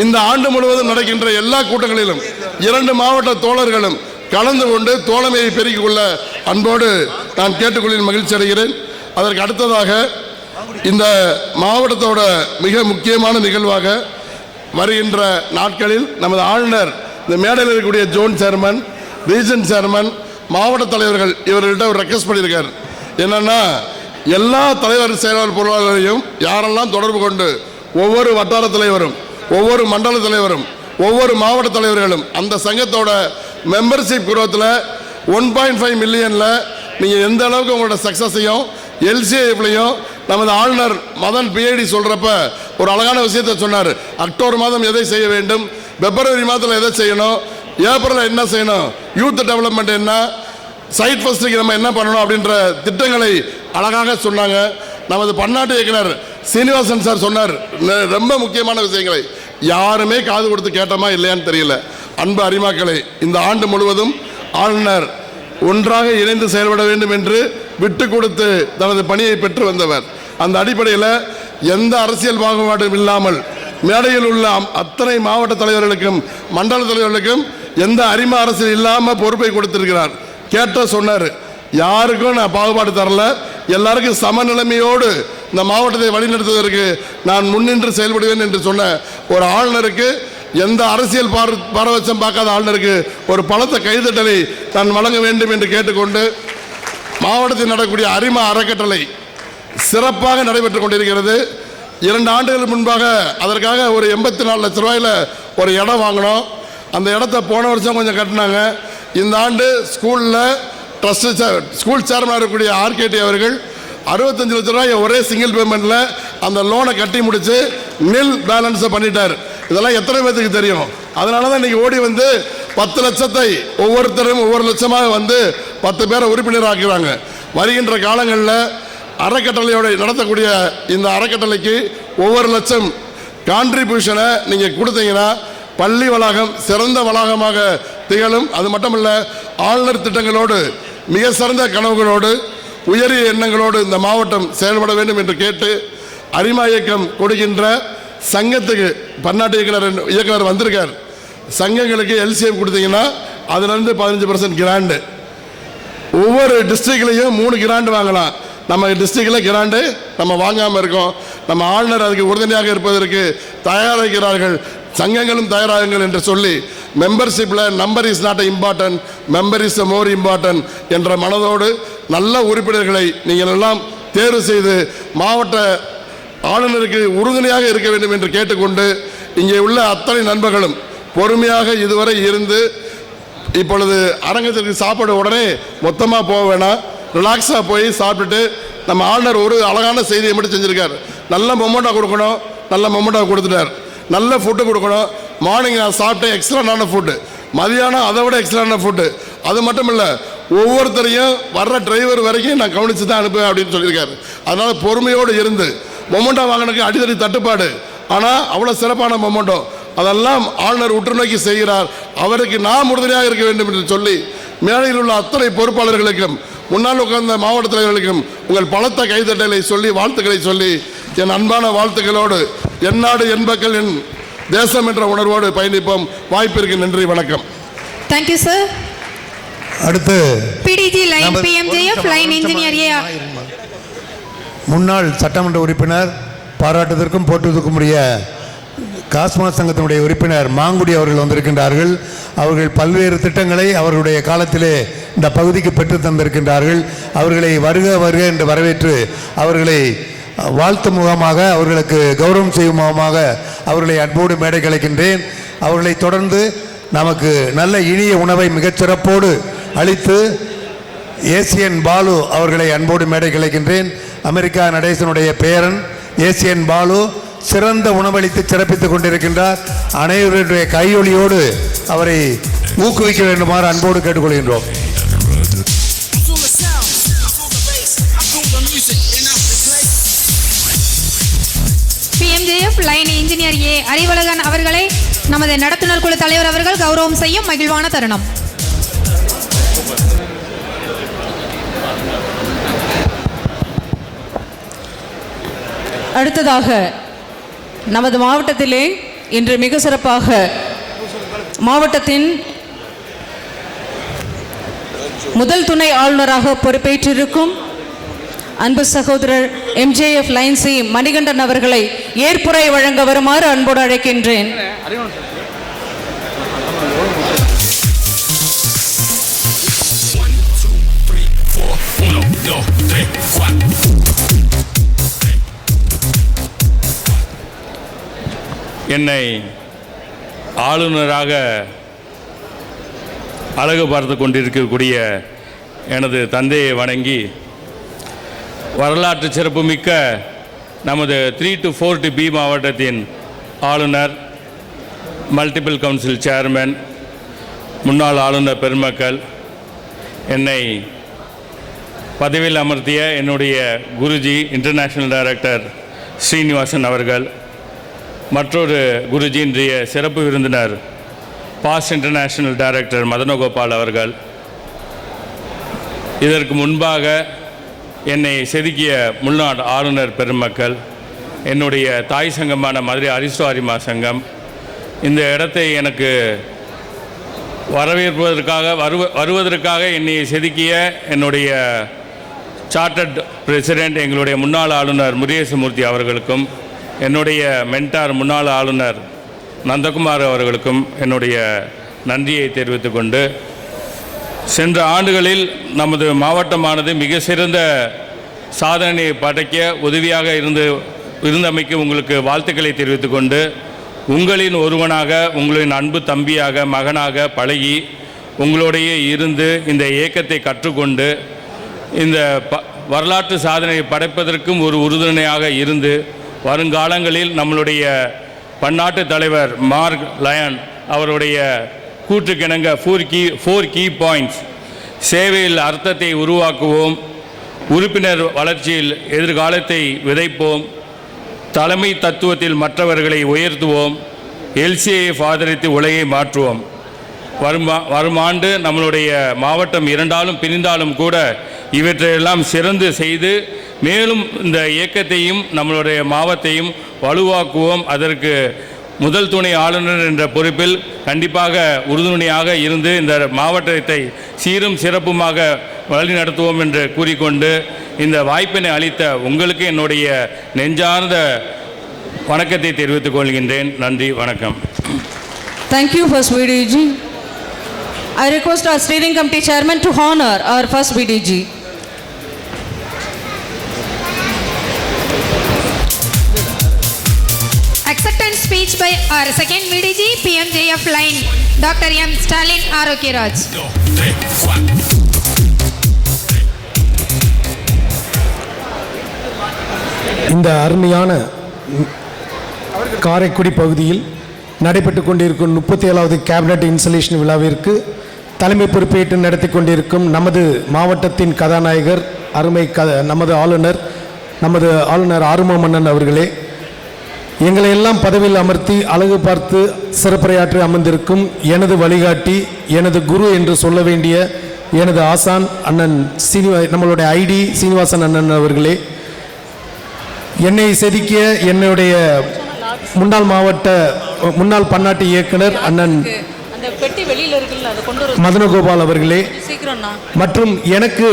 இந்த ஆண்டு முழுவதும் நடக்கின்ற எல்லா கூட்டங்களிலும் 2 மாவட்ட தோழர்களும் கலந்து கொண்டு தோழமையை பெருக்கிக் கொள்ள அன்போடு நான் கேட்டுக்கொள்ள மகிழ்ச்சி அடைகிறேன். அதற்கு அடுத்ததாக இந்த மாவட்டத்தோட மிக முக்கியமான நிகழ்வாக வருகின்ற நாட்களில் நமது ஆளுநர் இந்த மேடையில் இருக்கக்கூடிய ஜோன் சேர்மன், ரீஜன் சேர்மன், மாவட்ட தலைவர்கள் இவர்கள்ட்ட ஒரு ரெக்வஸ்ட் பண்ணியிருக்கார். என்னன்னா, எல்லா தலைவர், செயலாளர், பொருளாளரையும் யாரெல்லாம் தொடர்பு கொண்டு ஒவ்வொரு வட்டார தலைவரும், ஒவ்வொரு மண்டல தலைவரும், ஒவ்வொரு மாவட்ட தலைவர்களும் அந்த சங்கத்தோட மெம்பர்ஷிப் குரோத்தில் 1.5 மில்லியனில் நீங்கள் எந்த அளவுக்கு உங்களோட சக்ஸஸையும் எல்சிஐஎஃப்லையும் நமது ஆளுநர் மதன் பிஐடி சொல்கிறப்ப ஒரு அழகான விஷயத்தை சொன்னார். அக்டோபர் மாதம் எதை செய்ய வேண்டும், பிப்ரவரி மாதத்தில் எதை செய்யணும், ஏப்ரலில் என்ன செய்யணும், யூத் டெவலப்மெண்ட் என்ன, சைட் ஃபர்ஸ்ட்டுக்கு நம்ம என்ன பண்ணணும் அப்படின்ற திட்டங்களை அழகாக சொன்னாங்க. நமது பன்னாட்டு இயக்குனர் சீனிவாசன் சார் சொன்னார் ரொம்ப முக்கியமான விஷயங்களை. யாருமே காது கொடுத்து கேட்டோமா இல்லையான்னு தெரியல. அன்பு அரிமாக்களை, இந்த ஆண்டு முழுவதும் ஆளுநர் ஒன்றாக இணைந்து செயல்பட வேண்டும் என்று விட்டு கொடுத்து தனது பணியை பெற்று வந்தவர். அந்த அடிப்படையில் எந்த அரசியல் பாகுபாடும் இல்லாமல் மேடையில் உள்ள அத்தனை மாவட்ட தலைவர்களுக்கும் மண்டல தலைவர்களுக்கும் எந்த அரிமா அரசியல் இல்லாமல் பொறுப்பை கொடுத்திருக்கிறார். கேட்ட சொன்னார், யாருக்கும் நான் பாகுபாடு தரல, எல்லாருக்கும் சமநிலைமையோடு இந்த மாவட்டத்தை வழிநடத்துவதற்கு நான் முன்னின்று செயல்படுவேன் என்று சொன்ன ஒரு ஆளுநருக்கு, எந்த அரசியல் பாரபட்சம் பார்க்காத ஆளுநருக்கு ஒரு பலத்த கைதட்டலை நான் வழங்க வேண்டும் என்று கேட்டுக்கொண்டு, மாவட்டத்தில் நடக்கக்கூடிய அரிமா அறக்கட்டளை சிறப்பாக நடைபெற்றுக் கொண்டிருக்கிறது. 2 ஆண்டுகள் முன்பாக அதற்காக ஒரு 84 லட்ச ரூபாயில் ஒரு இடம் வாங்கினோம். அந்த இடத்த போன வருஷம் கொஞ்சம் கட்டினாங்க. இந்த ஆண்டு ஸ்கூல் சேர்மனாக இருக்கக்கூடிய ஆர்கேடி அவர்கள் 65 லட்ச ரூபாய் ஒரே சிங்கிள் பேமெண்ட்டில் அந்த லோனை கட்டி முடித்து நில் பேலன்ஸை பண்ணிட்டார். இதெல்லாம் எத்தனை பேருக்கு தெரியும்? அதனால தான் இன்றைக்கி ஓடி வந்து 10 லட்சத்தை ஒவ்வொருத்தரும் ஒவ்வொரு லட்சமாக வந்து 10 பேரை உறுப்பினர் ஆக்குறாங்க. வருகின்ற காலங்களில் அறக்கட்டளையோடு நடத்தக்கூடிய இந்த அறக்கட்டளைக்கு ஒவ்வொரு லட்சம் கான்ட்ரிபியூஷனை நீங்கள் கொடுத்தீங்கன்னா பள்ளி வளாகம் சிறந்த வளாகமாக திகழும். அது மட்டுமல்ல, ஆளுநர் திட்டங்களோடு மிக சிறந்த கனவுகளோடு உயரிய எண்ணங்களோடு இந்த மாவட்டம் செயல்பட வேண்டும் என்று கேட்டு, அரிமா இயக்கம் கொடுக்கின்ற சங்கத்துக்கு பன்னாட்டு இயக்குனர் வந்திருக்கார். சங்கங்களுக்கு எல்சிஎஃப் கொடுத்தீங்கன்னா அதுலேருந்து 15% கிராண்டு, ஒவ்வொரு டிஸ்ட்ரிக்ட்லேயும் 3 கிராண்டு வாங்கலாம். நம்ம டிஸ்ட்ரிக்டில் கிராண்டு நம்ம வாங்காமல் இருக்கோம். நம்ம ஆளுநர் அதுக்கு உறுதுணையாக இருப்பதற்கு தயாராகிறார்கள். சங்கங்களும் தயாராகுங்கள் என்று சொல்லி, மெம்பர்ஷிப்பில் number is not important, member is more important என்ற மனதோடு நல்ல உறுப்பினர்களை நீங்கள் எல்லாம் தேர்வு செய்து மாவட்ட ஆளுநருக்கு உறுதுணையாக இருக்க வேண்டும் என்று கேட்டுக்கொண்டு, இங்கே உள்ள அத்தனை நண்பர்களும் பொறுமையாக இதுவரை இருந்து, இப்பொழுது அரங்கத்திற்கு சாப்பாடு உடனே மொத்தமாக போக வேணாம், ரிலாக்ஸாக போய் சாப்பிட்டுட்டு, நம்ம ஆளுநர் ஒரு அழகான செய்தியை மட்டும் செஞ்சுருக்கார். நல்ல மொமெண்டோ கொடுக்கணும், நல்ல மொமெண்டோ கொடுத்துட்டார். நல்ல ஃபுட்டு கொடுக்கணும். மார்னிங் நான் சாப்பிட்டேன் எக்ஸ்ட்ரான ஃபுட்டு, மதியானம் அதை விட எக்ஸ்ட்ரான ஃபுட்டு. அது மட்டும் இல்லை, ஒவ்வொருத்தரையும் வர்ற டிரைவர் வரைக்கும் நான் கவனித்து தான் அனுப்புவேன் அப்படின்னு சொல்லியிருக்காரு. அதனால் பொறுமையோடு இருந்து, மொமெண்டோ வாங்கினதுக்கு அடித்தடி தட்டுப்பாடு, ஆனால் அவ்வளோ சிறப்பான மொமெண்டோ அதெல்லாம் ஆளுநர் உற்று நோக்கி செய்கிறார். அவருக்கு நாம் உறுதுணையாக இருக்க வேண்டும் என்று சொல்லி, மேடையில் உள்ள அத்தனை பொறுப்பாளர்களுக்கும் முன்னால் உட்கார்ந்த மாவட்ட தலைவர்களுக்கும் உங்கள் பலத்த கைதட்டலை சொல்லி வாழ்த்துக்களை சொல்லி, என் அன்பான வாழ்த்துக்களோடு என் நாடு என் மக்கள் என் தேசம் என்ற உணர்வோடு பயணிப்போம். வாய்ப்பிற்கு நன்றி, வணக்கம். Thank you sir. அடுத்து PDG lion PMJF lion engineer முன்னாள் சட்டமன்ற உறுப்பினர், பாராட்டுவதற்கும் போற்றுவதற்கும் உரிய காஸ்மாஸ் சங்கத்தினுடைய உறுப்பினர் மாங்குடி அவர்கள் வந்திருக்கின்றார்கள். அவர்கள் பல்வேறு திட்டங்களை அவர்களுடைய காலத்திலே இந்த பகுதிக்கு பெற்று தந்திருக்கின்றார்கள். அவர்களை வருக வருக என்று வரவேற்று அவர்களை வாழ்த்து முகமாக, அவர்களுக்கு கௌரவம் செய்யும் முகமாக அவர்களை அன்போடு மேடை கலைக்கின்றேன். அவர்களை தொடர்ந்து நமக்கு நல்ல இனிய உணவை மிகச்சிறப்போடு அளித்து ஏசியன் பாலு அவர்களை அன்போடு மேடை கலைக்கின்றேன். அமெரிக்கா நடேசனுடைய பேரன் ஏசியன் பாலு சிறந்த உணவளித்து சிறப்பித்துக் கொண்டிருக்கின்றார். அனைவருடைய கையொலியோடு அவரை ஊக்குவிக்க வேண்டுமாறு அன்போடு கேட்டுக்கொள்கின்றோம். PMJF லைன் இன்ஜினியர் ஏ அறிவழகன் அவர்களை நமது நடத்துனர் குழு தலைவர் அவர்கள் கௌரவம் செய்யும் மகிழ்வான தருணம். அடுத்ததாக நமது மாவட்டத்திலே இன்று மிக சிறப்பாக மாவட்டத்தின் முதல் துணை ஆளுநராக பொறுப்பேற்றிருக்கும் அன்பு சகோதரர் MJF லைன் சி மணிகண்டன் அவர்களை ஏற்புரை வழங்க வருமாறு அன்போடு அழைக்கின்றேன். என்னை ஆளுநராக அழகு பார்த்து கொண்டிருக்கக்கூடிய எனது தந்தையை வணங்கி, வரலாற்று சிறப்புமிக்க நமது 3 to 4 B மாவட்டத்தின் ஆளுநர், மல்டிபிள் கவுன்சில் சேர்மன், முன்னாள் ஆளுநர் பெருமக்கள், என்னை பதவியில் அமர்த்திய என்னுடைய குருஜி இன்டர்நேஷ்னல் டைரக்டர் ஸ்ரீனிவாசன் அவர்கள், மற்றொரு குருஜி இன்றைய சிறப்பு விருந்தினர் பாஸ்ட் இன்டர்நேஷ்னல் டைரக்டர் மதனகோபால் அவர்கள், இதற்கு முன்பாக என்னை செதுக்கிய முன்னாள் ஆளுநர் பெருமக்கள், என்னுடைய தாய் சங்கமான மதுரை அரிஸ்டோ அரிமா சங்கம், இந்த இடத்தை எனக்கு வருவதற்காக என்னை செதுக்கிய என்னுடைய சார்ட்டர்ட் பிரசிடெண்ட் எங்களுடைய முன்னாள் ஆளுநர் முருகேசமூர்த்தி அவர்களுக்கும், என்னுடைய மென்டார் முன்னாள் ஆளுநர் நந்தகுமார் அவர்களுக்கும் என்னுடைய நன்றியை தெரிவித்துக் கொண்டு, சென்ற ஆண்டுகளில் நமது மாவட்டமானது மிக சிறந்த சாதனையை படைக்க உதவியாக இருந்தமைக்கு உங்களுக்கு வாழ்த்துக்களை தெரிவித்துக் கொண்டு, உங்களின் ஒருவனாக, உங்களின் அன்பு தம்பியாக, மகனாக பழகி, உங்களோடையே இருந்து இந்த இயக்கத்தை கற்றுக்கொண்டு, இந்த வரலாற்று சாதனையை படைப்பதற்கும் ஒரு உறுதுணையாக இருந்து, வருங்காலங்களில் நம்மளுடைய பன்னாட்டு தலைவர் மார்க் லயன் அவருடைய கூற்றுக்கிணங்க 4 key points, சேவையில் அர்த்தத்தை உருவாக்குவோம், உறுப்பினர் வளர்ச்சியில் எதிர்காலத்தை விதைப்போம், தலைமை தத்துவத்தில் மற்றவர்களை உயர்த்துவோம், LCIF ஆதரித்து உலகை மாற்றுவோம். வரும் ஆண்டு நம்மளுடைய மாவட்டம் இரண்டாலும் பிரிந்தாலும் கூட இவற்றையெல்லாம் சிறந்து செய்து மேலும் இந்த இயக்கத்தையும் நம்மளுடைய மாவட்டத்தையும் வலுவாக்குவோம். அதற்கு முதல் துணை ஆளுநர் என்ற பொறுப்பில் கண்டிப்பாக உறுதுணையாக இருந்து இந்த மாவட்டத்தை சீரும் சிறப்புமாக வழிநடத்துவோம் என்று கூறிக்கொண்டு, இந்த வாய்ப்பினை அளித்த உங்களுக்கு என்னுடைய நெஞ்சார்ந்த வணக்கத்தை தெரிவித்துக் கொள்கின்றேன். நன்றி, வணக்கம். Thank you, First VDG. I request our steering committee chairman to honor our First VDG. Acceptance speech by our second VDG, PMJF line, Dr. M. Stalin Arokyaraj. இந்த அருமையான காரைக்குடி பகுதியில் நடைபெற்று கொண்டிருக்கும் 37வது கேபினட் இன்ஸ்டலேஷன் விழாவிற்கு தலைமை பொறுப்பேற்று நடத்தி கொண்டிருக்கும் நமது மாவட்டத்தின் கதாநாயகர், அருமை நமது ஆளுநர் ஆறுமா மன்னன் அவர்களே, எங்களை எல்லாம் பதவியில் அமர்த்தி அழகு பார்த்து சிறப்புரையாற்றி அமர்ந்திருக்கும் எனது வழிகாட்டி, எனது குரு என்று சொல்ல வேண்டிய எனது ஆசான் அண்ணன் நம்மளுடைய ஐடி சீனிவாசன் அண்ணன் அவர்களே, என்னை செதுக்கிய என்னுடைய முன்னாள் பன்னாட்டு இயக்குனர் அண்ணன் மதனகோபால் அவர்களே, சீக்கிரம்ண்ணா. மற்றும் எனக்கு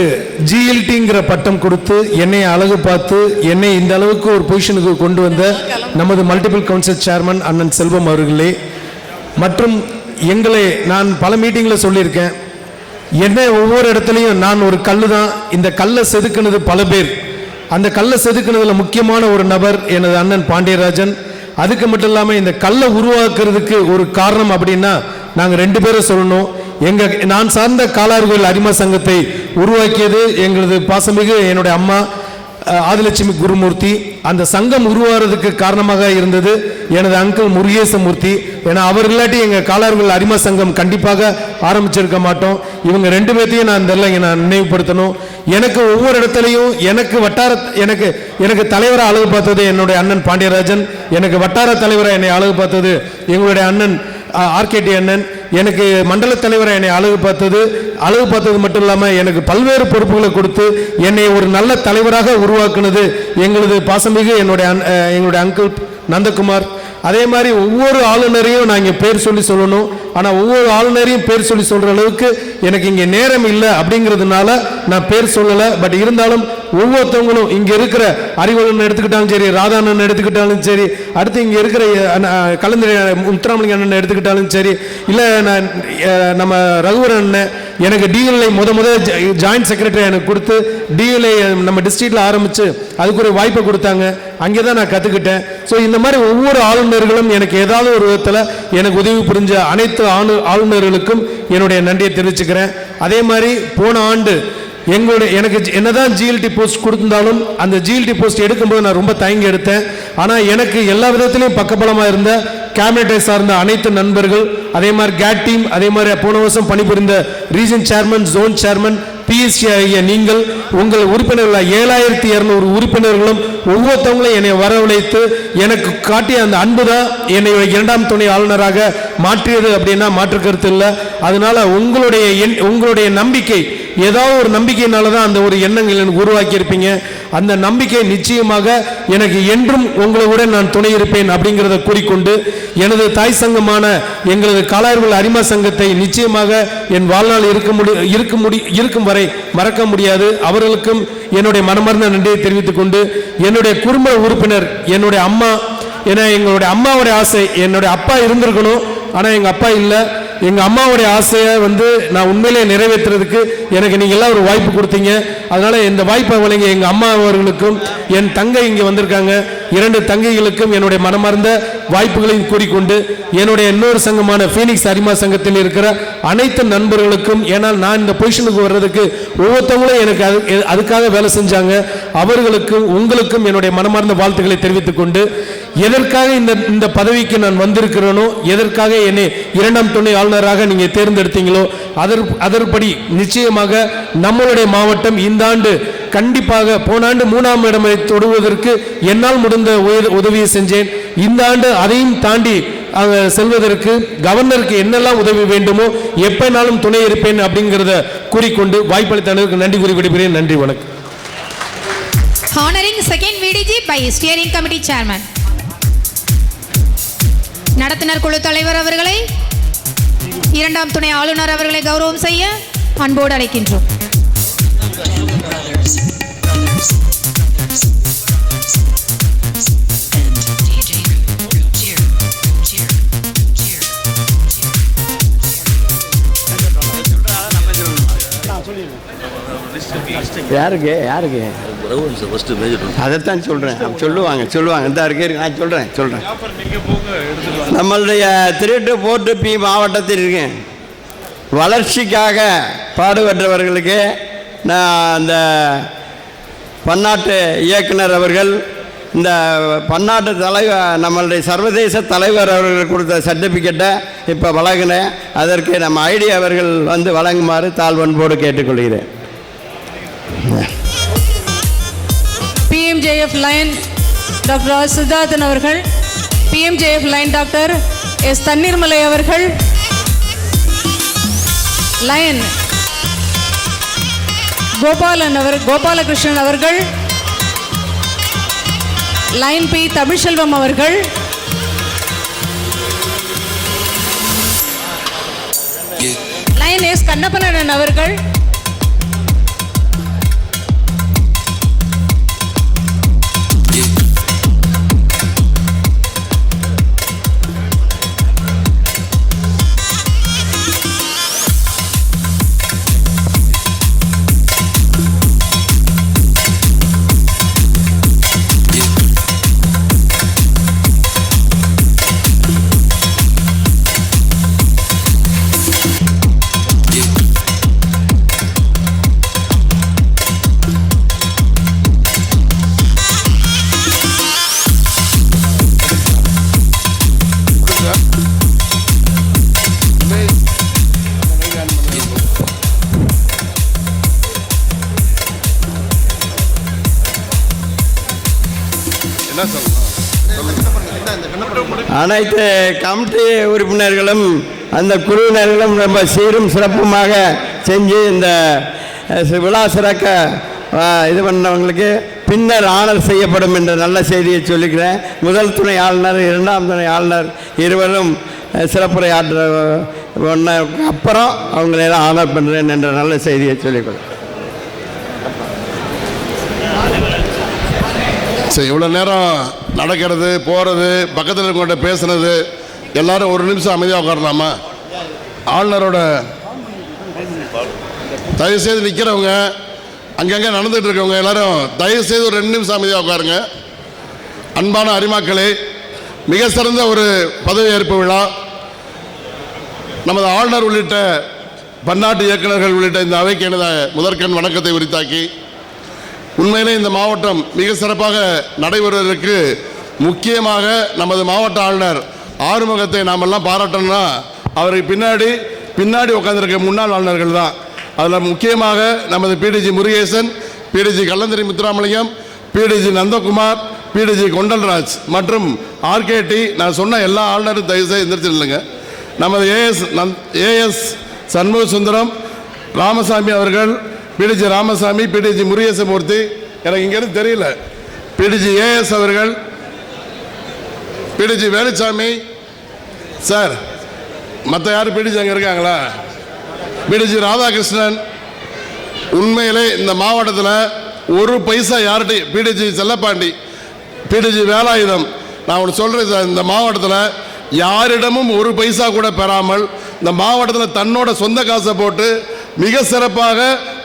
ஜிஎல்டிங்கிற பட்டம் கொடுத்து என்னை அழகு பார்த்து என்னை இந்த அளவுக்கு ஒரு பொசிஷனுக்கு கொண்டு வந்த நமது மல்டிபிள் கவுன்சில் சேர்மன் அண்ணன் செல்வம் அவர்களே, மற்றும் எங்களை நான் பல மீட்டிங்கில் சொல்லியிருக்கேன், என்ன ஒவ்வொரு இடத்துலையும் நான் ஒரு கல் தான், இந்த கல்லை செதுக்குனது பல பேர். அந்த கல்லை செதுக்குனதுல முக்கியமான ஒரு நபர் எனது அண்ணன் பாண்டியராஜன். அதுக்கு மட்டும் இல்லாமல் இந்த கல்லை உருவாக்குறதுக்கு ஒரு காரணம் அப்படின்னா நாங்கள் 2 பேரை சொல்லணும். நான் சார்ந்த காலாறுகோயில் அரிமா சங்கத்தை உருவாக்கியது எங்களது பாசமிகு என்னுடைய அம்மா ஆதிலட்சுமி குருமூர்த்தி. அந்த சங்கம் உருவாகிறதுக்கு காரணமாக இருந்தது எனது அங்கிள் முருகேசமூர்த்தி. ஏன்னா அவர் இல்லாட்டி எங்கள் காலாறுகோயில் அரிமா சங்கம் கண்டிப்பாக ஆரம்பிச்சிருக்க மாட்டோம். இவங்க 2 பேர்த்தையும் நான் நான் நினைவுபடுத்தணும். எனக்கு ஒவ்வொரு இடத்துலையும் எனக்கு தலைவராக அழகு பார்த்தது என்னுடைய அண்ணன் பாண்டியராஜன், எனக்கு வட்டார தலைவராக என்னை அழகு பார்த்தது எங்களுடைய அண்ணன் ஆர்கேடி அண்ணன், எனக்கு மண்டல தலைவரை என்னை அழகு பார்த்தது மட்டும் இல்லாமல் எனக்கு பல்வேறு பொறுப்புகளை கொடுத்து என்னை ஒரு நல்ல தலைவராக உருவாக்குனது எங்களது பாசமிகு எங்களுடைய அங்கிள் நந்தகுமார். அதே மாதிரி ஒவ்வொரு ஆளுநரையும் நான் இங்கே பேர் சொல்லி சொல்லணும். ஆனால் ஒவ்வொரு ஆளுநரையும் பேர் சொல்லி சொல்கிற அளவுக்கு எனக்கு இங்கே நேரம் இல்லை அப்படிங்கிறதுனால நான் பேர் சொல்லலை. பட் இருந்தாலும் ஒவ்வொருத்தவங்களும் இங்கே இருக்கிற அறிவழன் எடுத்துக்கிட்டாலும் சரி, ராதாண்ணன் எடுத்துக்கிட்டாலும் சரி, அடுத்து இங்கே இருக்கிற கலந்து முத்துராமலிங்க அண்ணன் எடுத்துக்கிட்டாலும் சரி, இல்லை நம்ம ரகுவரன் அண்ணன் எனக்கு டிஎல்ஐ முத ஜாயின்ட் செக்ரட்டரி எனக்கு கொடுத்து டிஎல்ஐ நம்ம டிஸ்ட்ரிக்டில் ஆரம்பித்து அதுக்கு ஒரு வாய்ப்பை கொடுத்தாங்க. அங்கே தான் நான் கற்றுக்கிட்டேன். ஸோ இந்த மாதிரி ஒவ்வொரு ஆளுநர்களும் எனக்கு ஏதாவது ஒரு விதத்தில் எனக்கு உதவி புரிஞ்ச அனைத்து ஆளுநர்களுக்கும் என்னுடைய நன்றியை தெரிவிச்சுக்கிறேன். அதே மாதிரி போன ஆண்டு எனக்கு என்னதான் ஜிஎல்டி போஸ்ட் கொடுத்திருந்தாலும் அந்த ஜிஎல்டி போஸ்ட் எடுக்கும்போது நான் ரொம்ப தயங்கி எடுத்தேன். ஆனால் எனக்கு எல்லா விதத்திலையும் பக்கபலமாக இருந்த கேபினட்டை சார்ந்த அனைத்து நண்பர்கள், அதே மாதிரி கேட் டீம், அதே மாதிரி போன வருஷம் பணிபுரிந்த region chairman, zone chairman, BSC ஆகிய நீங்கள், உங்கள் உறுப்பினர்கள் 7200 உறுப்பினர்களும் ஒவ்வொருத்தவங்களும் என்னை வரவழைத்து எனக்கு காட்டிய அந்த அன்பு தான் என்னை 2ஆம் துணை ஆளுநராக மாற்றியது அப்படின்னா மாற்று கருத்து இல்லை. அதனால உங்களுடைய நம்பிக்கை, ஏதாவது ஒரு நம்பிக்கையினால தான் அந்த ஒரு எண்ணங்கள் எனக்கு உருவாக்கி இருப்பீங்க. அந்த நம்பிக்கை நிச்சயமாக எனக்கு என்றும் உங்களுடன் நான் துணை இருப்பேன் அப்படிங்கிறத கூறிக்கொண்டு, எனது தாய் சங்கமான எங்களது காலாறுகோயில் அரிமா சங்கத்தை நிச்சயமாக என் வாழ்நாள் இருக்கும் வரை மறக்க முடியாது. அவர்களுக்கும் என்னுடைய மனமார்ந்த நன்றியை தெரிவித்துக் கொண்டு, என்னுடைய குடும்ப உறுப்பினர் என்னுடைய அம்மா, ஏன்னா எங்களுடைய அம்மாவுடைய ஆசை என்னுடைய அப்பா இருந்திருக்கணும், ஆனால் எங்கள் அப்பா இல்லை. எங்கள் அம்மாவுடைய ஆசையை நான் உண்மையிலே நிறைவேற்றுறதுக்கு எனக்கு நீங்கள் எல்லாம் ஒரு வாய்ப்பு கொடுத்தீங்க. அதனால் இந்த வாய்ப்பை வழங்கி எங்கள் அம்மா அவர்களுக்கும், என் தங்கை இங்கே வந்திருக்காங்க, 2 தங்கைகளுக்கும் என்னுடைய மனமார்ந்த வாய்ப்புகளையும் கூறிக்கொண்டு, என்னுடைய இன்னொரு சங்கமான ஃபீனிக்ஸ் அரிமா சங்கத்தில் இருக்கிற அனைத்து நண்பர்களுக்கும், ஏன்னால் நான் இந்த பொசிஷனுக்கு வர்றதுக்கு ஒவ்வொருத்தவங்களும் எனக்கு அதுக்காக வேலை செஞ்சாங்க, அவர்களுக்கும் உங்களுக்கும் என்னுடைய மனமார்ந்த வாழ்த்துக்களை தெரிவித்துக் கொண்டு, எதற்காக இந்த பதவிக்கு நான் வந்திருக்கிறேனோ, எதற்காக என்னை 2ஆம் துணை ஆளுநராக நீங்கள் தேர்ந்தெடுத்தீங்களோ அதற்படி நிச்சயமாக நம்மளுடைய மாவட்டம் இந்த ஆண்டு கண்டிப்பாக, போன ஆண்டு 3ஆம் இடமை தொடுவதற்கு என்னால் முடிந்த உதவியை செஞ்சேன். இந்த ஆண்டு அதையும் தாண்டி செல்வதற்கு கவர்னருக்கு என்னெல்லாம் உதவி வேண்டுமோ எப்பனாலும் துணை இருப்பேன் அப்படிங்கிறத கூறிக்கொண்டு வாய்ப்பளித்த நன்றி கூறி விடுகிறேன். நன்றி, வணக்கம். Honoring second VDG by Steering Committee Chairman. நடத்துனர் குழு தலைவர் அவர்களை, 2ஆம் துணை ஆளுநர் அவர்களை கௌரவம் செய்ய அன்போடு அழைக்கின்றோம். யாருக்கு அதைத்தான் சொல்கிறேன். சொல்லுவாங்க இந்த இருக்கு, நான் சொல்கிறேன். நம்மளுடைய 3 to 4 to P மாவட்டத்தில் இருக்கேன் வளர்ச்சிக்காக பாடுபட்டவர்களுக்கு நான் அந்த பன்னாட்டு இயக்குனர் அவர்கள், இந்த பன்னாட்டு தலைவர், நம்மளுடைய சர்வதேச தலைவர் அவர்கள் கொடுத்த சர்டிஃபிகேட்டை இப்போ வழங்கினேன். அதற்கு நம்ம ஐடி அவர்கள் வழங்குமாறு தாழ்வன்போடு கேட்டுக்கொள்கிறேன். PMJF lion doctor R Siddharthan அவர்கள், PMJF lion doctor S Thanneermalai அவர்கள், லைன் கோபாலகிருஷ்ணன் அவர்கள், லைன் பி தமிழ்செல்வம் அவர்கள், லைன் எஸ் கண்ணப்பனன் அவர்கள், என்ன சொல்லணும்? அனைத்து கமிட்டி உறுப்பினர்களும் அந்த குழுவினர்களும் ரொம்ப சீரும் சிறப்புமாக செஞ்சு இந்த விழா சிறக்க இது பண்ணவங்களுக்கு பின்னர் ஆனர் செய்யப்படும் என்ற நல்ல செய்தியை சொல்லிக்கிறேன். முதல் துணை ஆளுநர், இரண்டாம் துணை ஆளுநர் இருவரும் சிறப்புரையாற்ற அப்புறம் அவங்களெல்லாம் ஆனர் பண்ணுறேன் என்ற நல்ல செய்தியை சொல்லிக்கிறேன். சரி, இவ்வளோ நேரம் நடக்கிறது, போகிறது, பக்கத்தில் இருக்கவங்கள்ட்ட பேசுனது, எல்லாரும் ஒரு நிமிஷம் அமைதியாக உட்காரலாமா? ஆளுநரோட தயவுசெய்து நிற்கிறவங்க, அங்கங்கே நடந்துகிட்டு இருக்கவங்க எல்லாரும் தயவுசெய்து ஒரு 2 நிமிஷம் அமைதியாக உட்காருங்க. அன்பான அரிமாக்களே, மிக சிறந்த ஒரு பதவியேற்பு விழா. நமது ஆளுநர் உள்ளிட்ட பன்னாட்டு இயக்குநர்கள் உள்ளிட்ட இந்த அவைக்கு எனது முதற்கண் வணக்கத்தை உரித்தாக்கி, உண்மையிலே இந்த மாவட்டம் மிக சிறப்பாக நடைபெறுவதற்கு முக்கியமாக நமது மாவட்ட ஆளுநர் ஆறுமுகத்தை நாம் எல்லாம் பாராட்டணும்னா அவருக்கு பின்னாடி உட்காந்துருக்க முன்னாள் ஆளுநர்கள் தான். அதில் முக்கியமாக நமது PDG Murugesan, PDG கல்லந்திரி Muthuramalingam, PDG Nandakumar, PDG கொண்டல்ராஜ் மற்றும் ஆர்கேடி. நான் சொன்ன எல்லா ஆளுநரும் தயவுசெய்து எந்திரிச்சு இல்லைங்க. நமது ஏஎஸ் சண்முக சுந்தரம், ராமசாமி அவர்கள், பிடிஜி ராமசாமி, பிடிஜி முருகேசமூர்த்தி, எனக்கு இங்கேருந்து தெரியல, பிடிஜி ஏஎஸ் அவர்கள், பிடிஜி வேலுச்சாமி சார், மற்ற யாரும் பிடிஜி அங்கே இருக்காங்களா? பிடிஜி ராதாகிருஷ்ணன். உண்மையிலே இந்த மாவட்டத்தில் ஒரு பைசா யார்கிட்டையும், பிடிஜி செல்லப்பாண்டி, பிடிஜி வேலாயுதம், நான் ஒன்று சொல்கிறேன் சார், இந்த மாவட்டத்தில் யாரிடமும் ஒரு பைசா கூட பெறாமல் இந்த மாவட்டத்தில் தன்னோட சொந்த காசை போட்டு மிக சிறப்பாக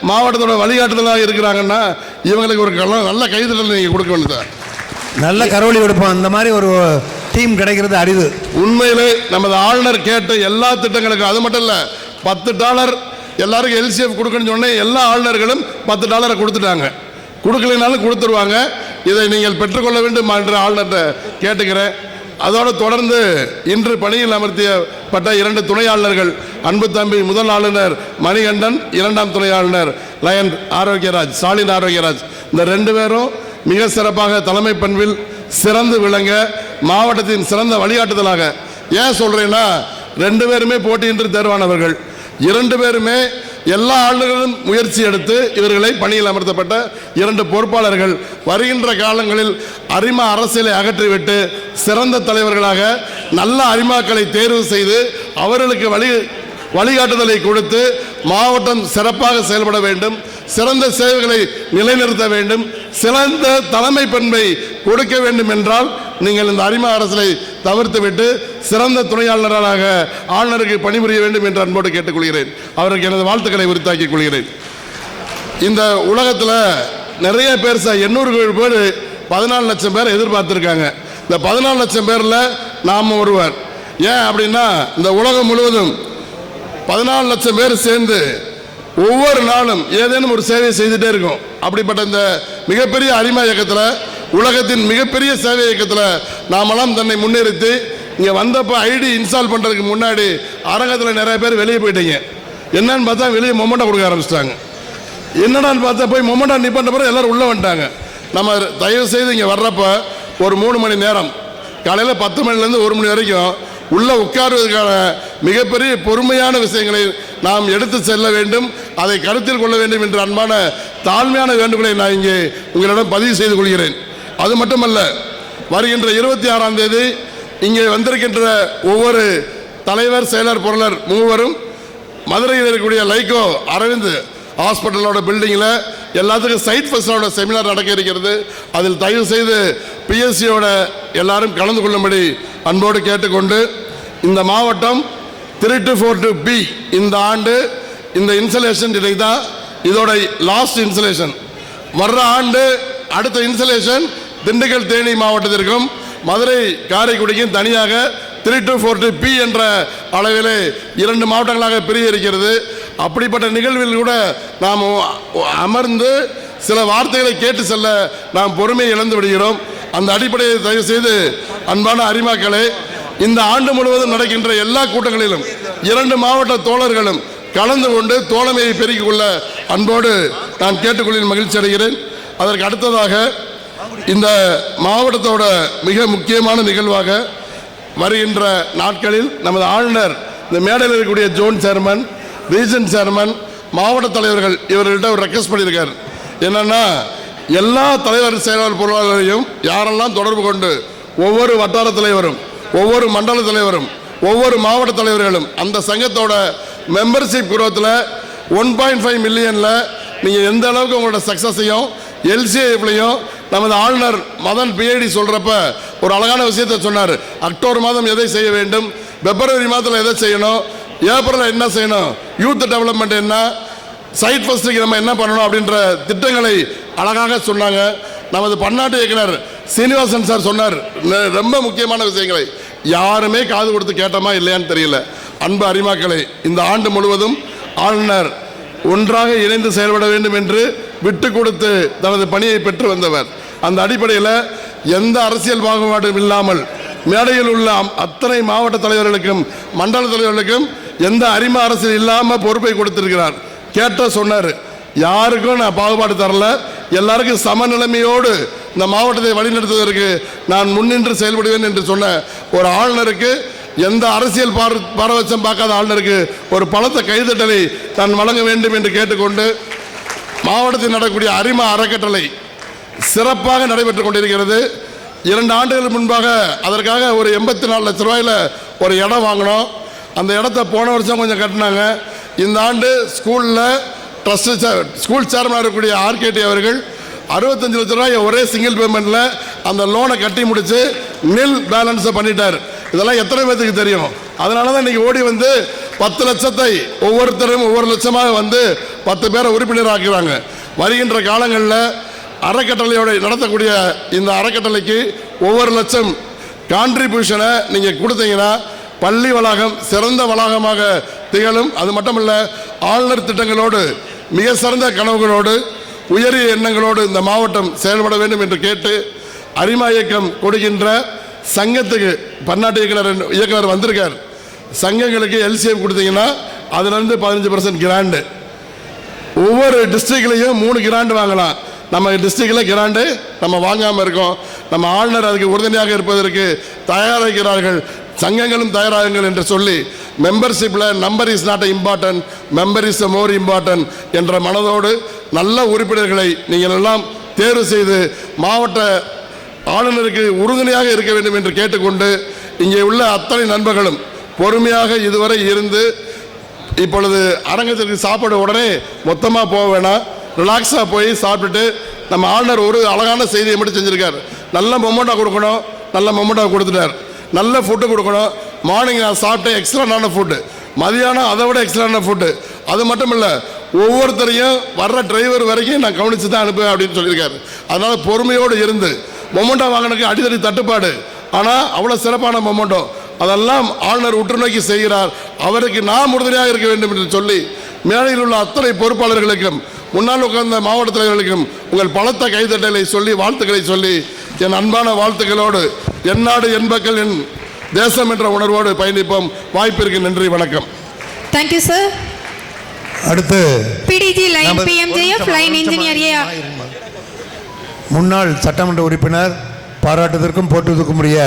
மாவட்டத்தோட வழிகாட்டுதலாக இருக்கிறாங்கன்னா இவங்களுக்கு ஒரு நல்ல கைதட்டல் நீங்கள் கொடுக்க வேண்டும் சார். நல்ல கரோலி கொடுப்போம். அந்த மாதிரி ஒரு டீம் கிடைக்கிறது அரிது. உண்மையிலே நமது ஆளுநர் கேட்ட எல்லா திட்டங்களுக்கும், அது மட்டும் இல்லை, $10 எல்லாருக்கும் எல்சிஎஃப் கொடுக்கணும்னு சொன்னேன். எல்லா ஆளுநர்களும் $10 கொடுத்துட்டாங்க. கொடுக்கலைனாலும் கொடுத்துருவாங்க. இதை நீங்கள் பெற்றுக்கொள்ள வேண்டும் என்று ஆளுநர்கிட்ட கேட்டுக்கிறேன். அதோடு தொடர்ந்து இன்று பணியில் அமர்த்தியப்பட்ட 2 துணை ஆளுநர்கள், அன்பு தம்பி முதல் ஆளுநர் மணிகண்டன், 2ஆம் துணை ஆளுநர் லயன் ஆரோக்கியராஜ், ஸ்டாலின் ஆரோக்கியராஜ், இந்த 2 பேரும் மிக சிறப்பாக தலைமை பண்பில் சிறந்து விளங்க மாவட்டத்தின் சிறந்த வழிகாட்டுதலாக. ஏன் சொல்கிறேன்னா, 2 பேருமே போட்டியின்றி தேர்வானவர்கள். 2 பேருமே எல்லா ஆளுநர்களும் முயற்சி எடுத்து இவர்களை பணியில் அமர்த்தப்பட்ட 2 பொறுப்பாளர்கள். வருகின்ற காலங்களில் அரிமா அரசியலை அகற்றிவிட்டு சிறந்த தலைவர்களாக நல்ல அரிமாக்களை தேர்வு செய்து அவர்களுக்கு வழிகாட்டுதலை கொடுத்து மாவட்டம் சிறப்பாக செயல்பட வேண்டும், சிறந்த சேவைகளை நிலைநிறுத்த வேண்டும், சிறந்த தலைமை பண்பை கொடுக்க வேண்டும் என்றால் நீங்கள் இந்த அரிமா அரசியலை தவிர்த்துவிட்டு சிறந்த துணை ஆளுநராக ஆளுநருக்கு பணிபுரிய வேண்டும் என்று அன்போடு கேட்டுக்கொள்கிறேன். அவருக்கு எனது வாழ்த்துக்களை உரித்தாக்கிக் கொள்கிறேன். இந்த உலகத்தில் நிறைய பேர் 800 பேர் 14 லட்சம் பேர் எதிர்பார்த்துருக்காங்க. இந்த 14 லட்சம் பேரில் நாம் ஒருவர். ஏன் அப்படின்னா, இந்த உலகம் முழுவதும் 14 லட்சம் பேர் சேர்ந்து ஒவ்வொரு நாளும் ஏதேனும் ஒரு சேவை செய்துட்டே இருக்கும். அப்படிப்பட்ட இந்த மிகப்பெரிய அரிமா இயக்கத்தில், உலகத்தின் மிகப்பெரிய சேவை இயக்கத்தில் நாமெல்லாம் தன்னை முன்னிறுத்தி இங்கே வந்தப்போ ஐடி இன்ஸ்டால் பண்ணுறதுக்கு முன்னாடி அரங்கத்தில் நிறைய பேர் வெளியே போயிட்டீங்க. என்னன்னு பார்த்தா வெளியே மொமெண்டோ கொடுக்க ஆரம்பிச்சிட்டாங்க. என்னடான்னு பார்த்தா போய் மொமெண்டோ நிப்பண்ட பிறகு எல்லோரும் உள்ளே வந்துட்டாங்க. நம்ம தயவு செய்து இங்கே வர்றப்போ ஒரு 3 மணி நேரம், காலையில் 10 மணிலேருந்து 1 மணி வரைக்கும் உள்ளே உட்காருவதற்கான மிகப்பெரிய பொறுமையான விஷயங்களை நாம் எடுத்து செல்ல வேண்டும், அதை கருத்தில் கொள்ள வேண்டும் என்ற அன்பான தாழ்மையான வேண்டுகோளை நான் இங்கே உங்களிடம் பதிவு செய்து கொள்கிறேன். அது மட்டுமல்ல, வருகின்ற 26ஆம் தேதி இங்கே வந்திருக்கின்ற ஒவ்வொரு தலைவர், செயலர், பொருளர் மூவரும் மதுரையில் இருக்கக்கூடிய லைகோ அரவிந்த் ஹாஸ்பிட்டலோட பில்டிங்கில் எல்லாத்துக்கும் சைட் ஃபர்ஸ்டோட செமினார் நடக்க இருக்கிறது. அதில் தயவு செய்து பிஎஸ்சியோட எல்லாரும் கலந்து கொள்ளும்படி அன்போடு கேட்டுக்கொண்டு, இந்த மாவட்டம் 3-4-B இந்த ஆண்டு இந்த இன்சலேஷன் இன்றைக்கு தான் இதோட லாஸ்ட் இன்சலேஷன். வர்ற ஆண்டு அடுத்த இன்சலேஷன் திண்டுக்கல் தேனி மாவட்டத்திற்கும் மதுரை காரைக்குடிக்கும் தனியாக 3-4-B என்ற அளவிலே 2 மாவட்டங்களாக பிரிய இருக்கிறது. அப்படிப்பட்ட நிகழ்வில் கூட நாம் அமர்ந்து சில வார்த்தைகளை கேட்டு செல்ல நாம் பொறுமையை இழந்து விடுகிறோம். அந்த அடிப்படையை தயவு செய்து அன்பான அரிமாக்களே, இந்த ஆண்டு முழுவதும் நடக்கின்ற எல்லா கூட்டங்களிலும் 2 மாவட்ட தோழர்களும் கலந்து கொண்டு தோழமையை பெருக்கிக் கொள்ள அன்போடு நான் கேட்டுக்கொள்ள மகிழ்ச்சி அடைகிறேன். அதற்கு அடுத்ததாக இந்த மாவட்டத்தோட மிக முக்கியமான நிகழ்வாக வருகின்ற நாட்களில் நமது ஆளுநர் இந்த மேடையில் இருக்கக்கூடிய ஜோன் சேர்மன், ரீஜன் சேர்மன், மாவட்ட தலைவர்கள் இவர்கள்ட்ட ஒரு ரெக்வஸ்ட் பண்ணியிருக்கார். என்னன்னா, எல்லா தலைவர் செயலாளர் பொருளாளரையும் யாரெல்லாம் தொடர்பு கொண்டு ஒவ்வொரு வட்டார தலைவரும், ஒவ்வொரு மண்டல தலைவரும், ஒவ்வொரு மாவட்ட தலைவர்களும் அந்த சங்கத்தோட மெம்பர்ஷிப் குரோத்தில் 1.5 மில்லியனில் நீங்கள் எந்த அளவுக்கு உங்களோட சக்ஸஸையும் எல்சிஐஎஃப்லையும் நமது ஆளுநர் மதன் பிஐடி சொல்கிறப்ப ஒரு அழகான விஷயத்தை சொன்னார். அக்டோபர் மாதம் எதை செய்ய வேண்டும், பிப்ரவரி மாதத்தில் எதை செய்யணும், ஏப்ரலில் என்ன செய்யணும், யூத் டெவலப்மெண்ட் என்ன, சைட் ஃபர்ஸ்ட்டுக்கு நம்ம என்ன பண்ணணும் அப்படின்ற திட்டங்களை அழகாக சொன்னாங்க. நமது பன்னாட்டு இயக்குனர் சீனிவாசன் சார் சொன்னார் ரொம்ப முக்கியமான விஷயங்களை. யாருமே காது கொடுத்து கேட்டோமா இல்லையான்னு தெரியல. அன்பு அரிமாக்களை, இந்த ஆண்டு முழுவதும் ஆளுநர் ஒன்றாக இணைந்து செயல்பட வேண்டும் என்று விட்டு கொடுத்து தனது பணியை பெற்று வந்தவர். அந்த அடிப்படையில் எந்த அரசியல் பாகுபாடும் இல்லாமல் மேடையில் உள்ள அத்தனை மாவட்ட தலைவர்களுக்கும் மண்டல தலைவர்களுக்கும் எந்த அரிமா அரசியல் இல்லாமல் பொறுப்பை கொடுத்திருக்கிறார். கேட்ட சொன்னார், யாருக்கும் நான் பாகுபாடு தரல, எல்லாருக்கும் சமநிலைமையோடு இந்த மாவட்டத்தை வழிநடத்துவதற்கு நான் முன்னின்று செயல்படுவேன் என்று சொன்ன ஒரு ஆளுநருக்கு, எந்த அரசியல் பாரபட்சம் பார்க்காத ஆளுநருக்கு ஒரு பலத்த கைதட்டலை தான் வழங்க வேண்டும் என்று கேட்டுக்கொண்டு, மாவட்டத்தில் நடக்கக்கூடிய அரிமா அறக்கட்டளை சிறப்பாக நடைபெற்றுக் கொண்டிருக்கிறது. 2 ஆண்டுகளுக்கு முன்பாக அதற்காக ஒரு 84 லட்ச ரூபாயில் ஒரு இடம் வாங்கினோம். அந்த இடத்த போன வருஷம் கொஞ்சம் கட்டினாங்க. இந்த ஆண்டு ஸ்கூல் சேர்மனாக இருக்கக்கூடிய ஆர்கேடி அவர்கள் 65 லட்ச ரூபாய் ஒரே சிங்கிள் பேமெண்ட்டில் அந்த லோனை கட்டி முடித்து நில் பேலன்ஸை பண்ணிட்டார். இதெல்லாம் எத்தனை பேருக்கு தெரியும்? அதனால தான் இன்றைக்கி ஓடி வந்து 10 லட்சத்தை ஒவ்வொருத்தரும் ஒவ்வொரு லட்சமாக வந்து 10 பேரை உறுப்பினராக்குறாங்க. வருகின்ற காலங்களில் அறக்கட்டளையோட நடத்தக்கூடிய இந்த அறக்கட்டளைக்கு ஒவ்வொரு லட்சம் கான்ட்ரிபியூஷனை நீங்கள் கொடுத்தீங்கன்னா பள்ளி வளாகம் சிறந்த வளாகமாக திகழும். அது மட்டுமல்ல, ஆளுநர் திட்டங்களோடு மிக சிறந்த கனவுகளோடு உயரிய எண்ணங்களோடு இந்த மாவட்டம் செயல்பட வேண்டும் என்று கேட்டு, அரிமா இயக்கம் கொடுக்கின்ற சங்கத்துக்கு பன்னாட்டு இயக்குனர் வந்திருக்கார். சங்கங்களுக்கு எல்சிஎஃப் கொடுத்தீங்கன்னா அதுலேருந்து 15% கிராண்டு, ஒவ்வொரு டிஸ்ட்ரிக்ட்லையும் 3 கிராண்டு வாங்கலாம். நம்ம டிஸ்ட்ரிக்டில் கிராண்டு நம்ம வாங்காமல் இருக்கோம். நம்ம ஆளுநர் அதுக்கு உறுதுணையாக இருப்பதற்கு தயாராகிறார்கள். சங்கங்களும் தயாராகுங்கள் என்று சொல்லி, மெம்பர்ஷிப்பில் number is not important, member is more important என்ற மனதோடு நல்ல உறுப்பினர்களை நீங்கள் எல்லாம் தேர்வு செய்து மாவட்ட ஆளுநருக்கு உறுதுணையாக இருக்க வேண்டும் என்று கேட்டுக்கொண்டு, இங்கே உள்ள அத்தனை நண்பர்களும் பொறுமையாக இதுவரை இருந்து, இப்பொழுது அரங்கத்திற்கு சாப்பாடு உடனே மொத்தமாக போக வேணாம், ரிலாக்ஸாக போய் சாப்பிட்டுட்டு, நம்ம ஆளுநர் ஒரு அழகான செய்தியை மட்டும் செஞ்சுருக்கார். நல்ல மொமெண்டோ கொடுக்கணும், நல்ல மொமெண்டோ கொடுத்துட்டார். நல்ல ஃபுட்டு கொடுக்கணும். மார்னிங் நான் சாப்பிட்டேன் எக்ஸ்ட்ரான ஃபுட்டு, மதியானம் அதை விட எக்ஸ்ட்ரான ஃபுட்டு. அது மட்டும் இல்லை, ஒவ்வொருத்தரையும் வர்ற டிரைவர் வரைக்கும் நான் கவனித்து தான் அனுப்புவேன் அப்படின்னு சொல்லியிருக்காரு. அதனால் பொறுமையோடு இருந்து, மொமெண்டோ வாங்கினதுக்கு அடித்தடி தட்டுப்பாடு, ஆனால் அவ்வளோ சிறப்பான மொமெண்டோ அதெல்லாம் ஆளுநர் உற்று நோக்கி செய்கிறார். அவருக்கு நாம் உறுதுணையாக இருக்க வேண்டும் என்று சொல்லி, மேடையில் உள்ள அத்தனை பொறுப்பாளர்களுக்கும் முன்னால் உட்கார்ந்த மாவட்ட தலைவர்களுக்கும் உங்கள் பலத்த கைதட்டலை சொல்லி வாழ்த்துக்களை சொல்லி, என் அன்பான வாழ்த்துக்களோடு என் நாடு என் மக்கள் என் தேசம் என்ற உணர்வோடு பயணிப்போம். வாய்ப்பிற்கு நன்றி, வணக்கம். Thank you sir. அடுத்து PDG lion PMJF lion engineer A முன்னாள் சட்டமன்ற உறுப்பினர், பாராட்டுவதற்கும் போற்றுவதற்கும் உரிய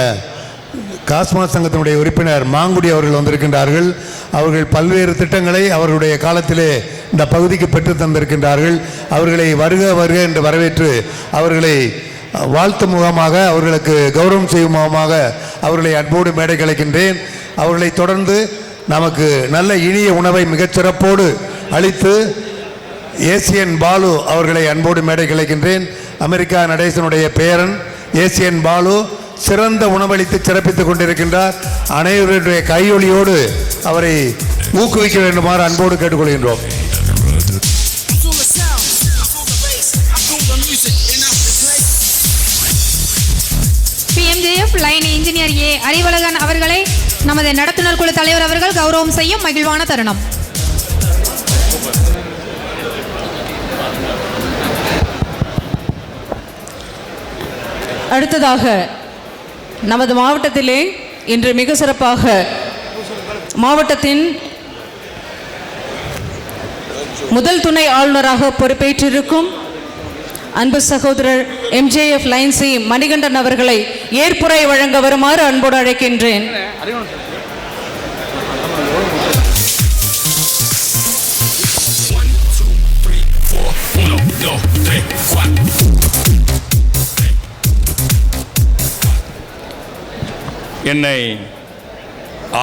காஸ்மாஸ் சங்கத்தினுடைய உறுப்பினர் மாங்குடி அவர்கள் வந்திருக்கின்றார்கள். அவர்கள் பல்வேறு திட்டங்களை அவர்களுடைய காலத்திலே இந்த பகுதிக்கு பெற்று தந்திருக்கின்றார்கள். அவர்களை வருக வருக என்று வரவேற்று அவர்களை வாழ்த்து முகமாக, அவர்களுக்கு கௌரவம் செய்யும் முகமாக அவர்களை அன்போடு மேடை கலைக்கின்றேன். அவர்களை தொடர்ந்து நமக்கு நல்ல இனிய உணவை மிகச்சிறப்போடு அளித்து ஏசியன் பாலு அவர்களை அன்போடு மேடை கலைக்கின்றேன். அமெரிக்கா நடேசனுடைய பேரன் ஏசியன் பாலு சிறந்த உணவளித்து சிறப்பித்துக் கொண்டிருக்கின்றார். அனைவருடைய கையொலியோடு அவரை ஊக்குவிக்க வேண்டுமாறு அன்போடு கேட்டுக்கொள்கின்றோம். பிஎம்ஜேஎஃப் லைன் இன்ஜினியர் ஏ அறிவழகன் அவர்களை நமது நடத்துனர் குழு தலைவர் அவர்கள் கௌரவம் செய்யும் மகிழ்வான தருணம். அடுத்ததாக நமது மாவட்டத்திலே இன்று மிக சிறப்பாக மாவட்டத்தின் முதல் துணை ஆளுநராக பொறுப்பேற்றிருக்கும் அன்பு சகோதரர் எம்ஜேஎஃப் லைன் சி மணிகண்டன் அவர்களை ஏற்புரை வழங்க வருமாறு அன்போடு அழைக்கின்றேன். என்னை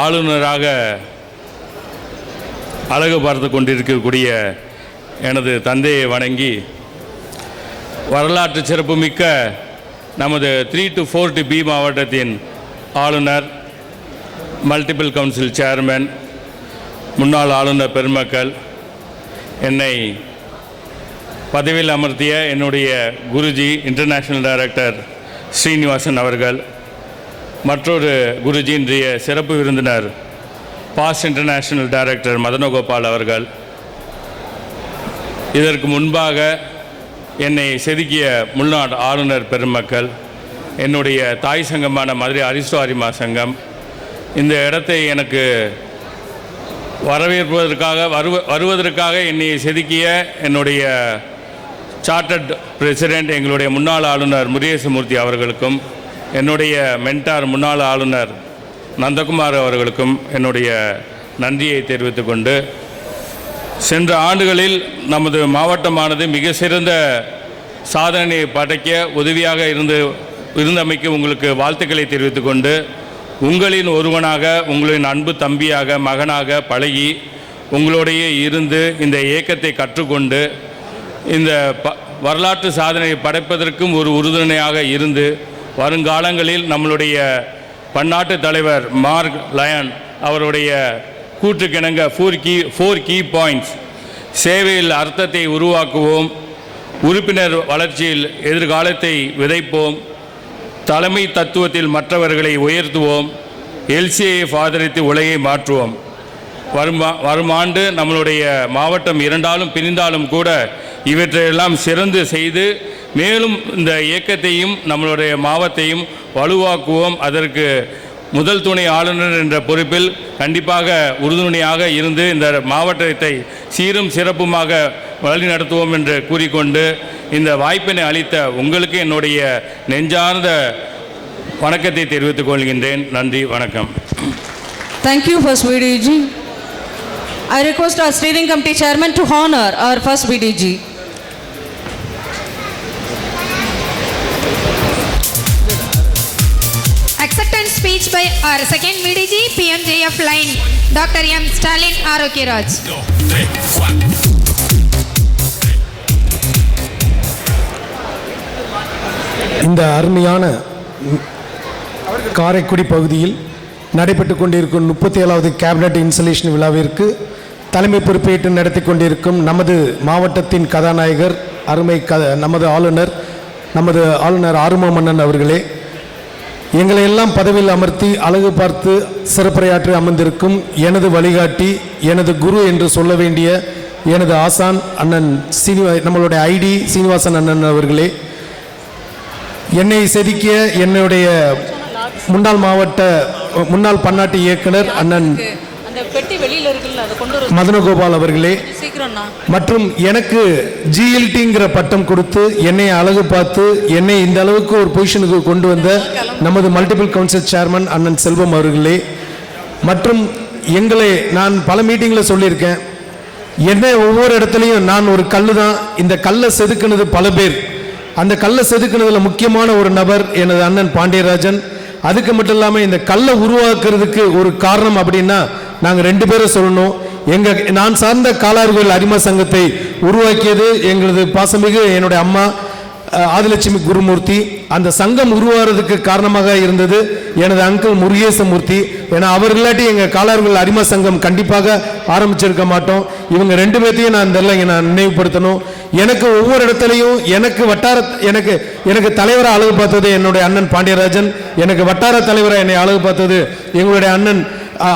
ஆளுநராக அழகு பார்த்து கொண்டிருக்கக்கூடிய எனது தந்தையை வணங்கி, வரலாற்று சிறப்புமிக்க நமது 3 to 4 பி மாவட்டத்தின் ஆளுநர், மல்டிபிள் கவுன்சில் சேர்மன், முன்னாள் ஆளுநர் பெருமக்கள், என்னை பதவியில் அமர்த்திய என்னுடைய குருஜி இன்டர்நேஷ்னல் டைரக்டர் ஸ்ரீனிவாசன் அவர்கள், மற்றொரு குருஜி இன்றைய சிறப்பு விருந்தினர் பாஸ் இன்டர்நேஷ்னல் டைரக்டர் மதனகோபால் அவர்கள், இதற்கு முன்பாக என்னை செதுக்கிய முன்னாள் ஆளுநர் பெருமக்கள், என்னுடைய தாய் சங்கமான மதுரை அரிஸ்டோ அரிமா சங்கம், இந்த இடத்தை எனக்கு வருவதற்காக என்னை செதுக்கிய என்னுடைய சார்ட்டர்ட் பிரசிடெண்ட் எங்களுடைய முன்னாள் ஆளுநர் முருகேசமூர்த்தி அவர்களுக்கும், என்னுடைய மென்டார் முன்னாள் ஆளுநர் நந்தகுமார் அவர்களுக்கும் என்னுடைய நன்றியை தெரிவித்துக் கொண்டு, சென்ற ஆண்டுகளில் நமது மாவட்டமானது மிக சிறந்த சாதனையை படைக்க உதவியாக இருந்தமைக்கு உங்களுக்கு வாழ்த்துக்களை தெரிவித்துக் கொண்டு, உங்களின் ஒருவனாக, உங்களின் அன்பு தம்பியாக, மகனாக பழகி, உங்களோடையே இருந்து இந்த இயக்கத்தை கற்றுக்கொண்டு, இந்த வரலாற்று சாதனையை படைப்பதற்கும் ஒரு உறுதுணையாக இருந்து, வருங்காலங்களில் நம்மளுடைய பன்னாட்டு தலைவர் மார்க் லயன் அவருடைய கூற்றுக்கிணங்க 4 key points, சேவையில் அர்த்தத்தை உருவாக்குவோம், உறுப்பினர் வளர்ச்சியில் எதிர்காலத்தை விதைப்போம், தலைமை தத்துவத்தில் மற்றவர்களை உயர்த்துவோம், எல்சிஐஎஃப் ஆதரித்து உலகை மாற்றுவோம். வரும் ஆண்டு நம்மளுடைய மாவட்டம் இரண்டாலும் பிரிந்தாலும் கூட இவற்றையெல்லாம் சிறந்து செய்து மேலும் இந்த இயக்கத்தையும் நம்மளுடைய மாவட்டத்தையும் வலுவாக்குவோம். அதற்கு முதல் துணை ஆளுநர் என்ற பொறுப்பில் கண்டிப்பாக உறுதுணையாக இருந்து இந்த மாவட்டத்தை சீரும் சிறப்புமாக வழிநடத்துவோம் என்று கூறிக்கொண்டு, இந்த வாய்ப்பினை அளித்த உங்களுக்கு என்னுடைய நெஞ்சார்ந்த வணக்கத்தை தெரிவித்துக் கொள்கின்றேன். நன்றி, வணக்கம். Thank you, First VDG. I request our steering committee chairman to honor our First VDG. Acceptance speech by our second VDG, PMJF line, Dr. M. Stalin Arokyaraj. இந்த அருமையான காரைக்குடி பகுதியில் நடைபெற்று கொண்டிருக்கும் 37வது கேபினட் இன்ஸ்டலேஷன் விழாவிற்கு தலைமை பொறுப்பேற்று நடத்தி கொண்டிருக்கும் நமது மாவட்டத்தின் கதாநாயகர், அருமை நமது ஆளுநர் ஆறுமா மன்னன் அவர்களே, எங்களை எல்லாம் பதவியில் அமர்த்தி அழகு பார்த்து சிறப்புரையாற்றி அமர்ந்திருக்கும் எனது வழிகாட்டி, எனது குரு என்று சொல்ல வேண்டிய எனது ஆசான் அண்ணன் நம்மளுடைய ஐடி சீனிவாசன் அண்ணன் அவர்களே, என்னை செதுக்கிய என்னுடைய முன்னாள் பன்னாட்டு இயக்குனர் அண்ணன் மதனகோபால் அவர்களே, மற்றும் எனக்கு ஜிஎல்டிங்கிற பட்டம் கொடுத்து என்னை அழகு பார்த்து என்னை இந்த அளவுக்கு ஒரு பொசிஷனுக்கு கொண்டு வந்த நமது மல்டிபிள் கவுன்சில் சேர்மன் அண்ணன் செல்வம் அவர்களே, மற்றும் நான் பல மீட்டிங்கில் சொல்லியிருக்கேன், என்ன ஒவ்வொரு இடத்துலையும் நான் ஒரு கல் தான், இந்த கல்லை செதுக்குனது பல பேர், அந்த கல்லை செதுக்குனதுல முக்கியமான ஒரு நபர் எனது அண்ணன் பாண்டியராஜன். அதுக்கு மட்டும் இல்லாமல் இந்த கல்லை உருவாக்குறதுக்கு ஒரு காரணம் அப்படின்னா நாங்கள் 2 பேரும் சொல்லணும். நான் சார்ந்த காலாறுகோயில் அரிமா சங்கத்தை உருவாக்கியது எங்களது பாசமிகு என்னுடைய அம்மா ஆதிலட்சுமி குருமூர்த்தி. அந்த சங்கம் உருவாகிறதுக்கு காரணமாக இருந்தது எனது அங்கிள் முருகேசமூர்த்தி. ஏன்னா அவர் இல்லாட்டி எங்கள் காலாறுகோயில் அரிமா சங்கம் கண்டிப்பாக ஆரம்பிச்சிருக்க மாட்டோம். இவங்க 2 பேர்த்தையும் நான் நினைவுபடுத்தணும். எனக்கு ஒவ்வொரு இடத்துலையும் எனக்கு தலைவராக அழகு பார்த்தது என்னுடைய அண்ணன் பாண்டியராஜன், எனக்கு வட்டார தலைவராக என்னை அழகு பார்த்தது எங்களுடைய அண்ணன்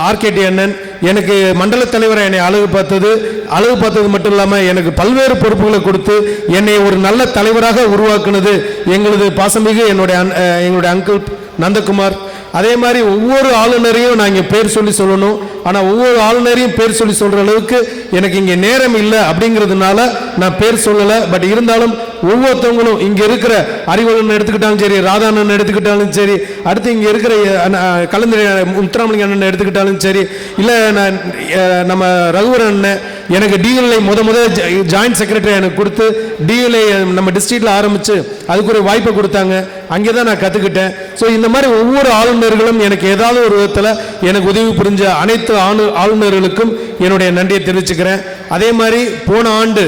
ஆர்கேடி அண்ணன், எனக்கு மண்டல தலைவரை என்னை அழகு பார்த்தது மட்டும் இல்லாமல் எனக்கு பல்வேறு பொறுப்புகளை கொடுத்து என்னை ஒரு நல்ல தலைவராக உருவாக்குனது எங்களது பாசமிகு எங்களுடைய அங்கிள் நந்தகுமார். அதே மாதிரி ஒவ்வொரு ஆளுநரையும் நான் இங்கே பேர் சொல்லணும். ஆனால் ஒவ்வொரு ஆளுநரையும் பேர் சொல்கிற அளவுக்கு எனக்கு இங்கே நேரம் இல்லை அப்படிங்கிறதுனால நான் பேர் சொல்லலை. பட் இருந்தாலும் ஒவ்வொருத்தவங்களும் இங்கே இருக்கிற அறிவழன் எடுத்துக்கிட்டாலும் சரி, ராதாண்ணன் எடுத்துக்கிட்டாலும் சரி, அடுத்து இங்கே இருக்கிற கலந்து முத்துராமலிங்க அண்ணன் எடுத்துக்கிட்டாலும் சரி, இல்லை நம்ம ரகுவரன் அண்ணன் எனக்கு டிஎல்ஐ முத ஜாயின்ட் செக்ரட்டரி எனக்கு கொடுத்து டிஎல்ஐ நம்ம டிஸ்ட்ரிக்டில் ஆரம்பித்து அதுக்கு ஒரு வாய்ப்பை கொடுத்தாங்க. அங்கே தான் நான் கற்றுக்கிட்டேன். ஸோ இந்த மாதிரி ஒவ்வொரு ஆளுநர்களும் எனக்கு ஏதாவது ஒரு விதத்தில் எனக்கு உதவி புரிஞ்ச அனைத்து ஆளுநர்களுக்கும் என்னுடைய நன்றியை தெரிவிச்சுக்கிறேன். அதே மாதிரி போன ஆண்டு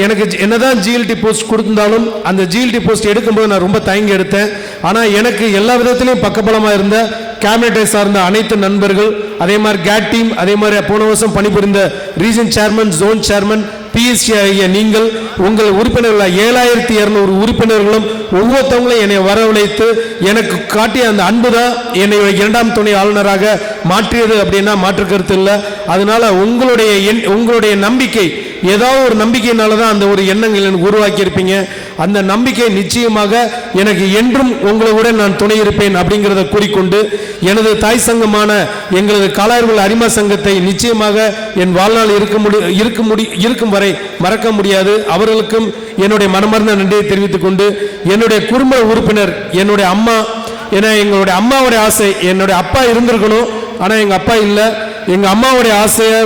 எனக்கு என்னதான் ஜிஎல்டி போஸ்ட் கொடுத்திருந்தாலும் அந்த ஜிஎல்டி போஸ்ட் எடுக்கும்போது நான் ரொம்ப தயங்கி எடுத்தேன். ஆனால் எனக்கு எல்லா விதத்திலையும் பக்கபலமாக இருந்த கேபினட்டை சார்ந்த அனைத்து நண்பர்கள், அதே மாதிரி கேட் டீம், அதே மாதிரி போன வருஷம் பணிபுரிந்த region chairman, zone chairman, BSC ஆகிய நீங்கள், உங்கள் உறுப்பினர்கள் 7200 உறுப்பினர்களும் ஒவ்வொருத்தவங்களும் என்னை வரவழைத்து எனக்கு காட்டிய அந்த அன்பு தான் என்னை 2ஆம் துணை ஆளுநராக மாற்றியது அப்படின்னா மாற்று கருத்து இல்லை. அதனால உங்களுடைய நம்பிக்கை, ஏதாவது ஒரு நம்பிக்கையினால தான் அந்த ஒரு எண்ணங்கள் எனக்கு உருவாக்கி இருப்பீங்க. அந்த நம்பிக்கை நிச்சயமாக எனக்கு என்றும் உங்களுடன் நான் துணை இருப்பேன் அப்படிங்கிறத கூறிக்கொண்டு, எனது தாய் சங்கமான எங்களது காலாயர்கள் அரிமா சங்கத்தை நிச்சயமாக என் வாழ்நாள் இருக்கும் வரை மறக்க முடியாது. அவர்களுக்கும் என்னுடைய மனமார்ந்த நன்றியை தெரிவித்துக் கொண்டு, என்னுடைய குடும்ப உறுப்பினர் என்னுடைய அம்மா, ஏன்னா எங்களுடைய அம்மாவுடைய ஆசை, என்னுடைய அப்பா இருந்திருக்கணும், ஆனால் எங்கள் அப்பா இல்லை. எங்கள் அம்மாவுடைய ஆசையை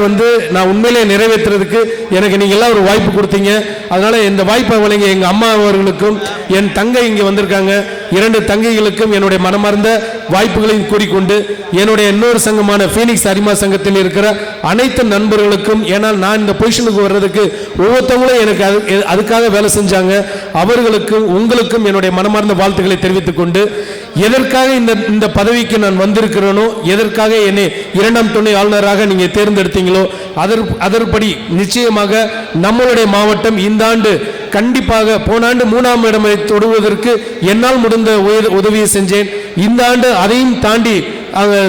நான் உண்மையிலே நிறைவேற்றுறதுக்கு எனக்கு நீங்கள் எல்லாம் ஒரு வாய்ப்பு கொடுத்தீங்க. அதனால் இந்த வாய்ப்பை வழங்க எங்கள் அம்மா அவர்களுக்கும், என் தங்கை இங்கே வந்திருக்காங்க, 2 தங்கைகளுக்கும் என்னுடைய மனமார்ந்த வாய்ப்புகளையும் கூறிக்கொண்டு, என்னுடைய இன்னொரு சங்கமான ஃபீனிக்ஸ் அரிமா சங்கத்தில் இருக்கிற அனைத்து நண்பர்களுக்கும், ஏன்னால் நான் இந்த பொசிஷனுக்கு வர்றதுக்கு ஒவ்வொருத்தவங்களும் எனக்கு அதுக்காக வேலை செஞ்சாங்க, அவர்களுக்கும் உங்களுக்கும் என்னுடைய மனமார்ந்த வாழ்த்துக்களை தெரிவித்துக் கொண்டு, எதற்காக இந்த பதவிக்கு நான் வந்திருக்கிறேனோ, எதற்காக என்னை 2ஆம் துணை ஆளுநராக நீங்கள் தேர்ந்தெடுத்தீங்களோ அதற்படி நிச்சயமாக நம்மளுடைய மாவட்டம் இந்த ஆண்டு கண்டிப்பாக, போன ஆண்டு 3ஆம் இடமை தொடுவதற்கு என்னால் முடிந்த உதவியை செஞ்சேன். இந்த ஆண்டு அதையும் தாண்டி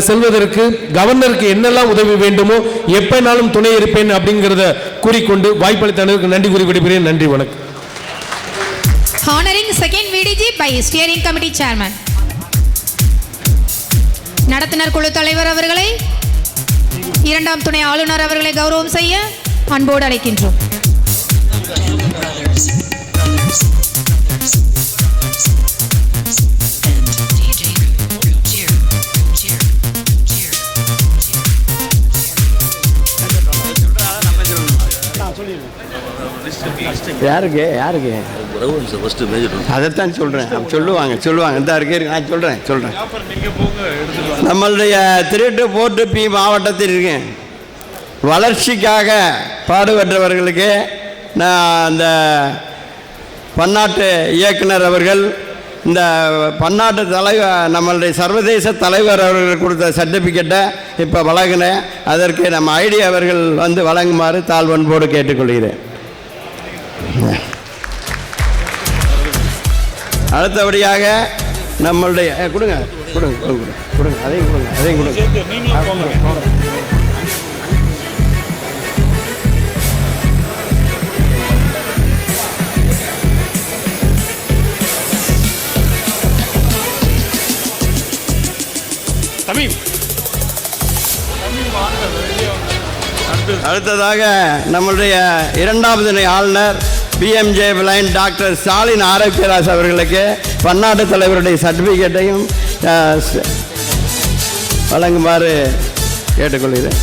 செல்வதற்கு கவர்னருக்கு என்னெல்லாம் உதவி வேண்டுமோ எப்பனாலும் துணை இருப்பேன் அப்படிங்கிறத கூறிக்கொண்டு வாய்ப்பளித்தவர்களுக்கு நன்றி கூறி விடுகிறேன். நன்றி, வணக்கம். Honoring second VDG by Steering Committee Chairman. நடத்துனர் குழு தலைவர் அவர்களை, 2ஆம் துணை ஆளுநர் அவர்களை கௌரவம் செய்ய அன்போடு அழைக்கின்றோம். யாருக்கு அதைத்தான் சொல்கிறேன். சொல்லுவாங்க இந்த இருக்கு, நான் சொல்கிறேன். நம்மளுடைய 3 to 4 P மாவட்டத்தில் இருக்கேன் வளர்ச்சிக்காக பாடுபட்டவர்களுக்கு நான் அந்த பன்னாட்டு இயக்குனர் அவர்கள், இந்த பன்னாட்டு தலைவர், நம்மளுடைய சர்வதேச தலைவர் அவர்கள் கொடுத்த சர்டிஃபிகேட்டை இப்போ வழங்கினேன். அதற்கு நம்ம ஐடி அவர்கள் வழங்குமாறு தாழ்வன்போடு கேட்டுக்கொள்கிறேன். அடுத்தபடியாக நம்மளுடைய கொடுங்க அதையும் கொடுங்க. அடுத்ததாக நம்மளுடைய 2ஆம் துணை ஆளுநர் PMJ lion doctor Stalin Arokiaraj அவர்களுக்கு பன்னாட்டு தலைவருடைய சர்டிஃபிகேட்டையும் வழங்குமாறு கேட்டுக்கொள்கிறேன்.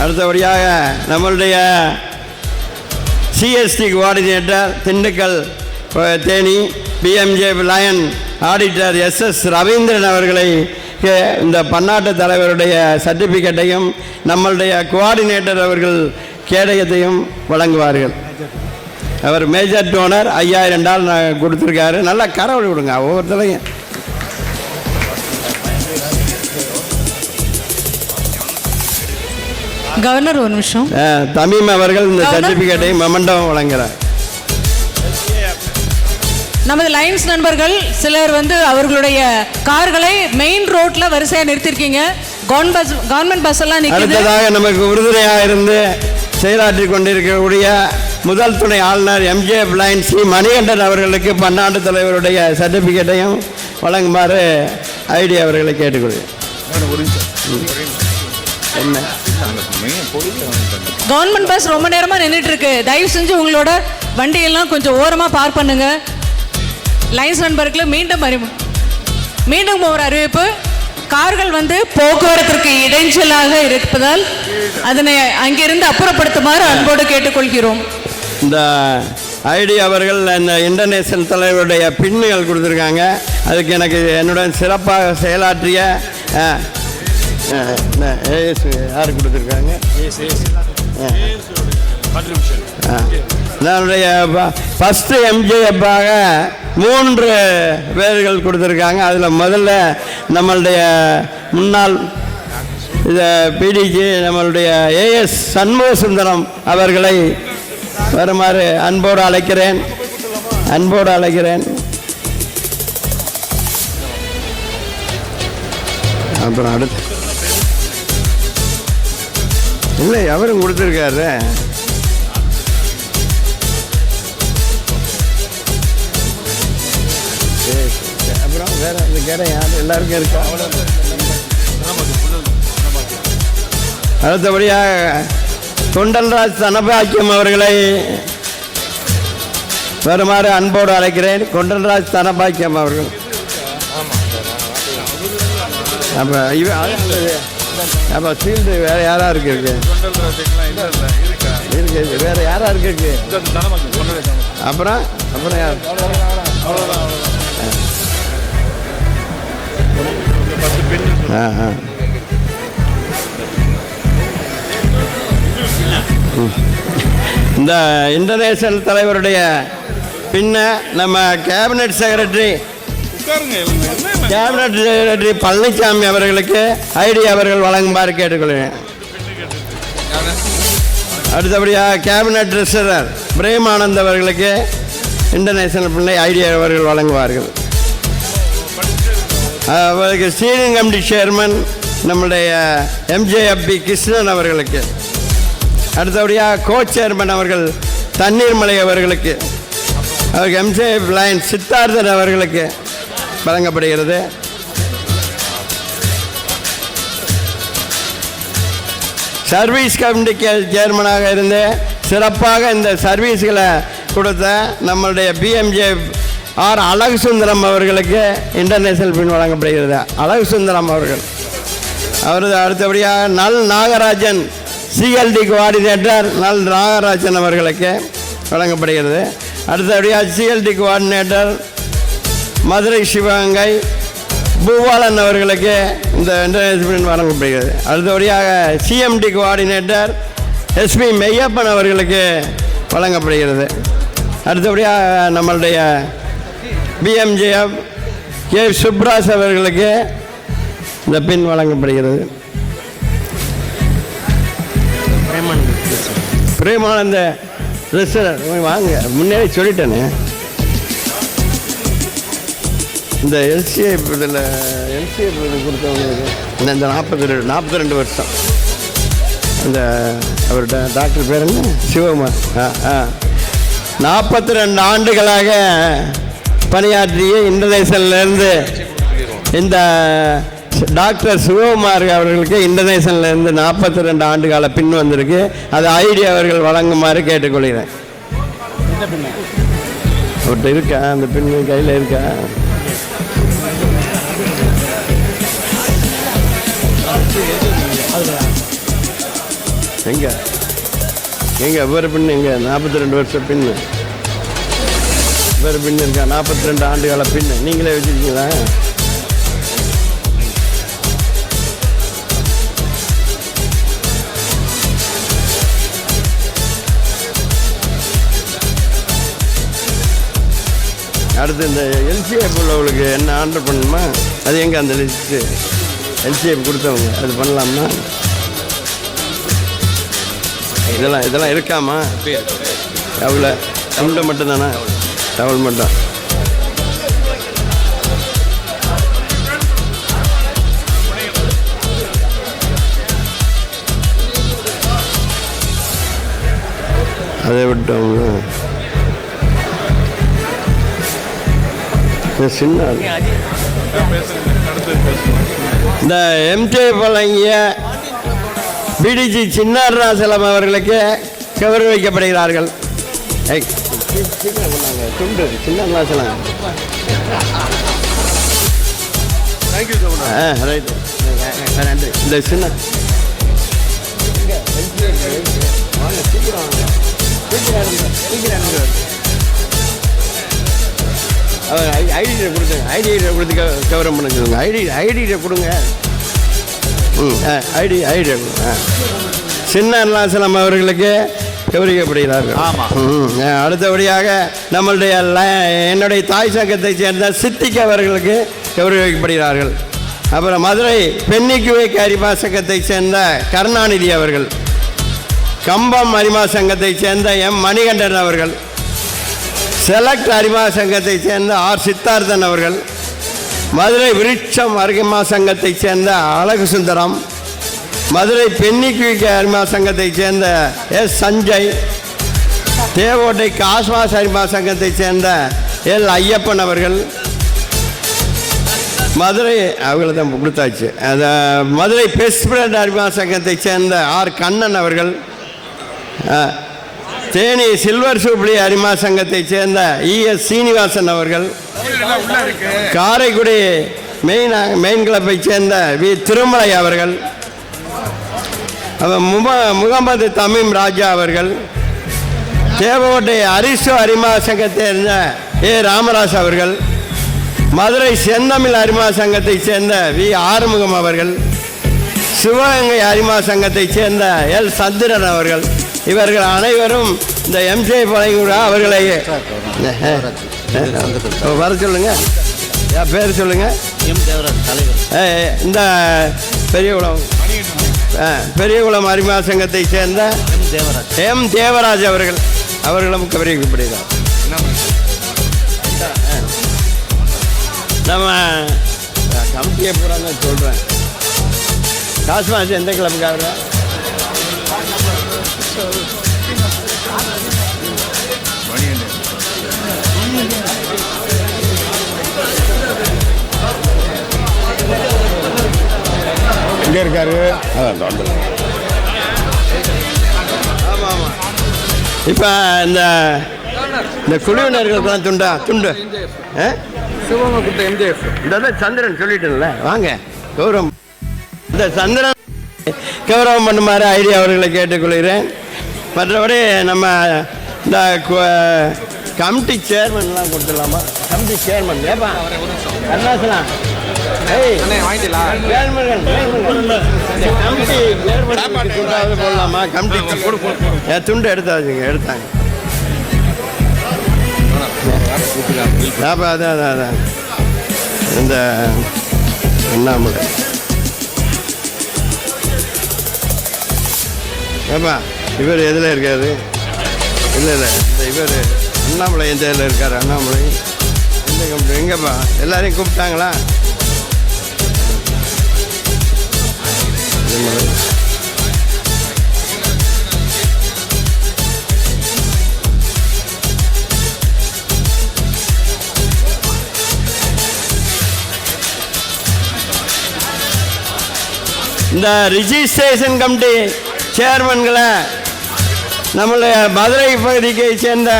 அடுத்தபடியாக நம்மளுடைய CST coordinator Dindigul Theni PMJ lion auditor SS Ravindran அவர்களை இந்த பன்னாட்டு தலைவருடைய சர்டிஃபிகேட்டையும் நம்மளுடைய கோஆர்டினேட்டர் அவர்கள் கேடயத்தையும் வழங்குவார்கள். அவர் மேஜர் டோனர் $5000 கொடுத்துருக்காரு. நல்லா கரவழி விடுங்க ஒவ்வொருத்தரையும். கவர்னர் ஒரு நிமிஷம். தமீம் அவர்கள் இந்த சர்டிஃபிகேட்டை மெமண்டோவும் வழங்குகிறார். நமது லைன்ஸ் நண்பர்கள் சிலர் அவர்களுடைய கார்களை மெயின் ரோட்ல வரிசையா நிறுத்திருக்கீங்க. கவர்மெண்ட் பஸ் எல்லாம் நிக்குது. அடுத்ததாக நமக்கு உறுதுணையாக இருந்து செயலாற்றி கொண்டிருக்கக்கூடிய முதல் துணை ஆளுநர் எம்ஜிஎஃப் லைன் சி மணிகண்டன் அவர்களுக்கு பன்னாட்டு தலைவருடைய சர்டிஃபிகேட்டையும் வழங்குமாறு ஐடி அவர்களை கேட்டுக்கொள்கிறேன். என்ன கவர்மெண்ட் பஸ் ரொம்ப நேரமாக நின்றுட்டு இருக்கு. தயவு செஞ்சு உங்களோட வண்டியெல்லாம் கொஞ்சம் ஓரமாக பார்க் பண்ணுங்க. லைன்ஸ் நண்பர்களுக்கு மீண்டும் ஒரு அறிவிப்பு. கார்கள் போக்குவரத்திற்கு இடைஞ்சலாக இருப்பதால் அதனை அங்கிருந்து அப்புறப்படுத்துமாறு அன்போடு கேட்டுக்கொள்கிறோம். இந்த ஐடி அவர்கள் இந்த இன்டர்நேஷனல் தலைவருடைய பின்னுகள் கொடுத்துருக்காங்க. அதுக்கு எனக்கு என்னுடன் சிறப்பாக செயலாற்றிய யார் கொடுத்துருக்காங்க? என்னுடைய ஃபஸ்ட்டு எம்ஜிஎஃப்பாக 3 பேர்கள் கொடுத்துருக்காங்க. அதில் முதல்ல நம்மளுடைய முன்னாள் பிடிஜி நம்மளுடைய ஏஎஸ் சண்முக சுந்தரம் அவர்களை வருமாறு அன்போடு அழைக்கிறேன். அப்புறம் அடுத்து இல்லை அவரும் கொடுத்துருக்காரு. அப்புறம் வேற யார் எல்லாருக்கும் இருக்கா? அடுத்தபடியாக கொண்டல்ராஜ் தனபாக்கியம் அவர்களை வருமாறு அன்போடு அழைக்கிறேன். கொண்டல்ராஜ் தனபாக்கியம் அவர்கள். அப்போ ஃபீல்டு வேறு யாராக இருக்கு? வேறு யாராக இருக்கு? அப்புறம் யார்? இந்த இன்டர்நேஷனல் தலைவருடைய பின்ன நம்ம கேபினட் செக்ரட்டரி பழனிசாமி அவர்களுக்கு ஐடி அவர்கள் வழங்குமாறு கேட்டுக்கொள்கிறேன். அடுத்தபடியாக கேபினட் ட்ரெஸரர் பிரேமானந்த் அவர்களுக்கு இன்டர்நேஷனல் பிள்ளை ஐடி அவர்கள் வழங்குவார்கள். அவருக்கு ஸ்டீரிங் கமிட்டி சேர்மன் நம்முடைய எம்ஜேஎஃப்பி கிருஷ்ணன் அவர்களுக்கு. அடுத்தபடியாக கோ சேர்மன் அவர்கள் தண்ணீர்மலை அவர்களுக்கு. அவருக்கு எம்ஜேஎஃப் லைன் சித்தார்த்தன் அவர்களுக்கு வழங்கப்படுகிறது. சர்வீஸ் கமிட்டிக்கு சேர்மனாக இருந்து சிறப்பாக இந்த சர்வீஸ்களை கொடுத்த நம்மளுடைய பிஎம்ஜேஎஃப் ஆர் அழகு சுந்தரம் அவர்களுக்கு இன்டர்நேஷனல் பின் வழங்கப்படுகிறது. அழகு சுந்தரம் அவர்கள். அவரது அடுத்தபடியாக நல் நாகராஜன் சிஎல்டி கோஆர்டினேட்டர் நல் நாகராஜன் அவர்களுக்கு வழங்கப்படுகிறது. அடுத்தபடியாக சிஎல்டி கோஆர்டினேட்டர் மதுரை சிவகங்கை பூபாலன் அவர்களுக்கு இந்த இன்டர்நேஷனல் வழங்கப்படுகிறது. அடுத்தபடியாக சிஎம்டி கோஆர்டினேட்டர் எஸ்பி மெய்யப்பன் அவர்களுக்கு வழங்கப்படுகிறது. அடுத்தபடியாக நம்மளுடைய பிஎம்ஜேஎஃப் கே சுப்ராஜ் அவர்களுக்கு இந்த பின் வழங்கப்படுகிறது. பிரேமானந்த வாங்க முன்னே சொல்லிட்டேனே. இந்த எல்சிஎஃப் இதில் எல்சிஎஃப் கொடுத்தவங்களுக்கு இந்த 42 வருஷம் இந்த அவர்கிட்ட டாக்டர் பேர் என்ன? சிவகுமார். 42 ஆண்டுகளாக பணியாற்றிய இன்டர்நேஷனல்லேருந்து இந்த டாக்டர் சிவகுமார் அவர்களுக்கு இன்டர்நேஷனல்லேருந்து 42 ஆண்டு கால பின் வந்திருக்கு. அது ஐடி அவர்கள் வழங்குமாறு கேட்டுக்கொள்கிறேன். அவர்கிட்ட இருக்கா அந்த பின் கையில் இருக்கா? எங்க வேறு பின் எங்க 42 வருஷம் பின்னு வேறு பின் இருக்கா? 42 ஆண்டு கால பின்னு நீங்களே வச்சுருக்கீங்களா? அடுத்து இந்த எல்சிஎஃப் உள்ளவங்களுக்கு என்ன ஆர்டர் பண்ணணுமா? அது எங்கே அந்த லிஸ்ட்டு எல்சிஎஃப் கொடுத்தவங்க அது பண்ணலாமா? இதெல்லாம் இருக்காமா? எவ்வளோ அமௌண்ட்டு மட்டும்தானா? டவல் மட்டும். அதை விட்டோம். சின்ன இந்த எம்ஜே வழங்கிய பிடிஜி சின்னாரசலம் அவர்களுக்கு கௌரவிக்கப்படுகிறார்கள். துண்டு சின்னாரசலம். ரைட், நன்றி. இந்த சின்ன ஐடி கொடுத்துங்க, ஐடி கொடுத்து கவரம் பண்ண சொல்லுங்க. ஐடி கொடுங்க. ஐடி கொடுங்க. சின்னாரசலம் அவர்களுக்கு கௌரவிக்கப்படுகிறார்கள். அடுத்தபடியாக நம்மளுடைய என்னுடைய தாய் சங்கத்தை சேர்ந்த சித்திக் அவர்களுக்கு கௌரவிக்கப்படுகிறார்கள். அப்புறம் மதுரை பென்னிக்குவேக் அரிமா சங்கத்தை சேர்ந்த கருணாநிதி அவர்கள், கம்பம் அரிமா சங்கத்தை சேர்ந்த எம் மணிகண்டன் அவர்கள், செலக்ட் அரிமா சங்கத்தை சேர்ந்த ஆர் சித்தார்த்தன் அவர்கள், மதுரை விருட்சம் அரிமா சங்கத்தை சேர்ந்த அழகு சுந்தரம், மதுரை பென்னிக்குவேக் அரிமா சங்கத்தை சேர்ந்த எஸ் சஞ்சய், தேவோட்டை காஸ்மாஸ் அரிமா சங்கத்தை சேர்ந்த எல் ஐயப்பன் அவர்கள், மதுரை அவங்கள தான் கொடுத்தாச்சு. மதுரை பெஸ்ட் அரிமா சங்கத்தை சேர்ந்த ஆர் கண்ணன் அவர்கள், தேனி சில்வர் சூப்ளி அரிமா சங்கத்தை சேர்ந்த இஎஸ் சீனிவாசன் அவர்கள், காரைக்குடி மெயின் கிளப்பை சேர்ந்த வி திருமலை அவர்கள், முகமது தமீம் ராஜா அவர்கள், தேவகோட்டை அரிசு அரிமா சங்கத்தை சேர்ந்த ஏ ராமராஜ் அவர்கள், மதுரை செந்தமிழ் அரிமா சங்கத்தை சேர்ந்த வி ஆறுமுகம் அவர்கள், சிவகங்கை அரிமா சங்கத்தை சேர்ந்த எல் சந்திரன் அவர்கள், இவர்கள் அனைவரும் இந்த எம்ஜே பழங்குடா அவர்களை வர சொல்லுங்க. பேர் சொல்லுங்க. இந்த பெரியகுளம் அரிமா சங்கத்தை சேர்ந்த எம் தேவராஜ் அவர்களும் கௌரவிக்கப்படுகிறார். நம்ம கமிட்டியை பூரா தான் சொல்கிறேன். காஸ்மாஸ் எந்த கிளப்புக்காக? எங்கே இருக்காரு? ஆமாம் ஆமாம். இப்போ இந்த குழுவினர்களுக்கெல்லாம் துண்டு சிவகங்கை கொடுத்த எம்ஜிஎஃப் இந்த சந்திரன் சொல்லிட்டேன்ல, வாங்க கௌரவம். இந்த சந்திரன் கௌரவம் பண்ணுமாறு ஐடியா அவர்களை கேட்டுக்கொள்கிறேன். மற்றபடி நம்ம இந்த கமிட்டி சேர்மன்லாம் கொடுத்துடலாமா? கமிட்டி சேர்மன் ஏப்பா அருணாசலம் போடலாமா? கமிட்டி துண்டு எடுத்தாங்க. அதான் இந்த அண்ணாமலை ஏப்பா இவர் எதில் இருக்காரு? இல்லை இந்த இவர் அண்ணாமலை எந்த இதில் இருக்கார்? அண்ணாமலை எந்த கம்பெனி? எங்கேப்பா எல்லாரையும் கூப்பிட்டாங்களா? இந்த ரிஜிஸ்ட்ரேஷன் கமிட்டி சேர்மன்களை நம்மளுடைய மதுரை பகுதியை சேர்ந்த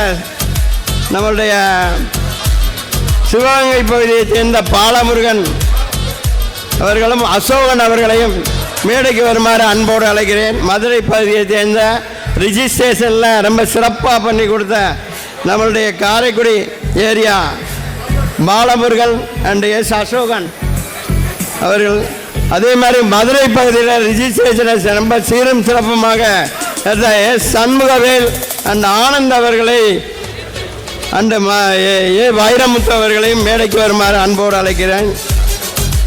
நம்மளுடைய சிவகங்கை பகுதியை சேர்ந்த பாலமுருகன் அவர்களும் அசோகன் அவர்களையும் மேடைக்கு வருமாறு அன்போடு அழைக்கிறேன். மதுரை பகுதியை சேர்ந்த ரிஜிஸ்ட்ரேஷனில் ரொம்ப சிறப்பாக பண்ணி கொடுத்த நம்மளுடைய Karaikudi area Balamurugan and S Asokan அவர்கள், அதே மாதிரி மதுரை பகுதியில் ரிஜிஸ்ட்ரேஷனை ரொம்ப சீரும் சிறப்புமாக எஸ் சண்முகவேல் அண்ட் ஆனந்த் அவர்களை அண்ட் ஏ வைரமுத்து அவர்களையும் மேடைக்கு வருமாறு அன்போடு அழைக்கிறேன்.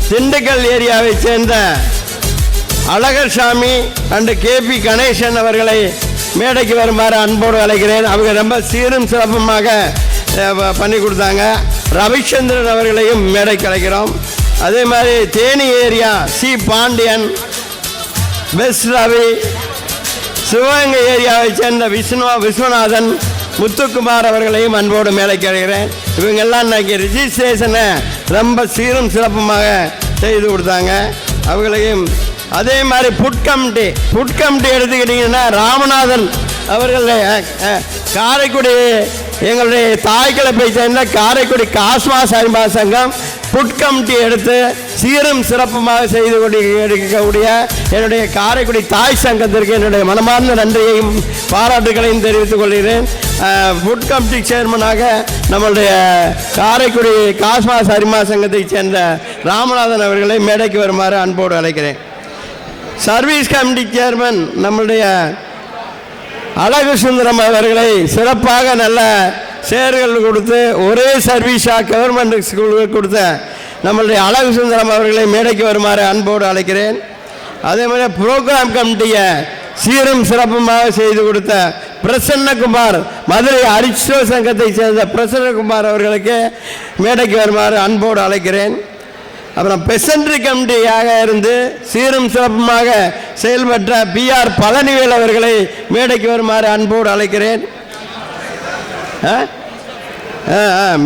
திண்டுக்கல் ஏரியாவை சேர்ந்த அழகர் சாமி அண்டு கேபி கணேசன் அவர்களை மேடைக்கு வருமாறு அன்போடு அழைக்கிறேன். அவங்க ரொம்ப சீரும் சிறப்புமாக பண்ணி கொடுத்தாங்க. ரவிச்சந்திரன் அவர்களையும் மேடைக்கு அழைக்கிறோம். அதே மாதிரி தேனி ஏரியா சி பாண்டியன், பெஸ் ரவி, சிவகங்கை ஏரியாவைச் சேர்ந்த விஸ்வநாதன், முத்துக்குமார் அவர்களையும் அன்போடு மேலைக்கு அழைக்கிறேன். இவங்கெல்லாம் இன்னைக்கு ரிஜிஸ்ட்ரேஷனை ரொம்ப சீரும் சிறப்புமாக செய்து கொடுத்தாங்க. அவங்களையும் அதே மாதிரி புட் கமிட்டி எடுத்துக்கிட்டிங்கன்னா ராமநாதன் அவர்கள் காரைக்குடி எங்களுடைய தாய் கிளப்பை சேர்ந்த காரைக்குடி காஸ்மாஸ் அரிமா சங்கம் புட் கமிட்டி எடுத்து சீரும் சிறப்புமாக செய்து எடுக்கக்கூடிய என்னுடைய காரைக்குடி தாய் சங்கத்திற்கு என்னுடைய மனமார்ந்த நன்றியையும் பாராட்டுகளையும் தெரிவித்துக் கொள்கிறேன். புட் கமிட்டி சேர்மனாக நம்மளுடைய காரைக்குடி காஸ்மாஸ் அரிமா சங்கத்தைச் சேர்ந்த ராமநாதன் அவர்களை மேடைக்கு வருமாறு அன்போடு அழைக்கிறேன். சர்வீஸ் கமிட்டி சேர்மன் நம்மளுடைய அழகு சுந்தரம் அவர்களை சிறப்பாக நல்ல சேர்கள் கொடுத்து ஒரே சர்வீஸாக கவர்மெண்ட் ஸ்கூலுக்கு கொடுத்த நம்மளுடைய அழகு சுந்தரம் அவர்களை மேடைக்கு வருமாறு அன்போடு அழைக்கிறேன். அதே மாதிரி ப்ரோக்ராம் கமிட்டியை சீரும் சிறப்புமாக செய்து கொடுத்த பிரசன்னகுமார், மதுரை அரிஸ்டோ சங்கத்தை சேர்ந்த பிரசன்னகுமார் அவர்களுக்கு மேடைக்கு வருமாறு அன்போடு அழைக்கிறேன். அப்புறம் பெசன்ட்ரி கமிட்டியாக இருந்து சீரும் சிறப்புமாக செயல்பட்ட PR பழனிவேல் அவர்களை மேடைக்கு வருமாறு அன்போடு அழைக்கிறேன்.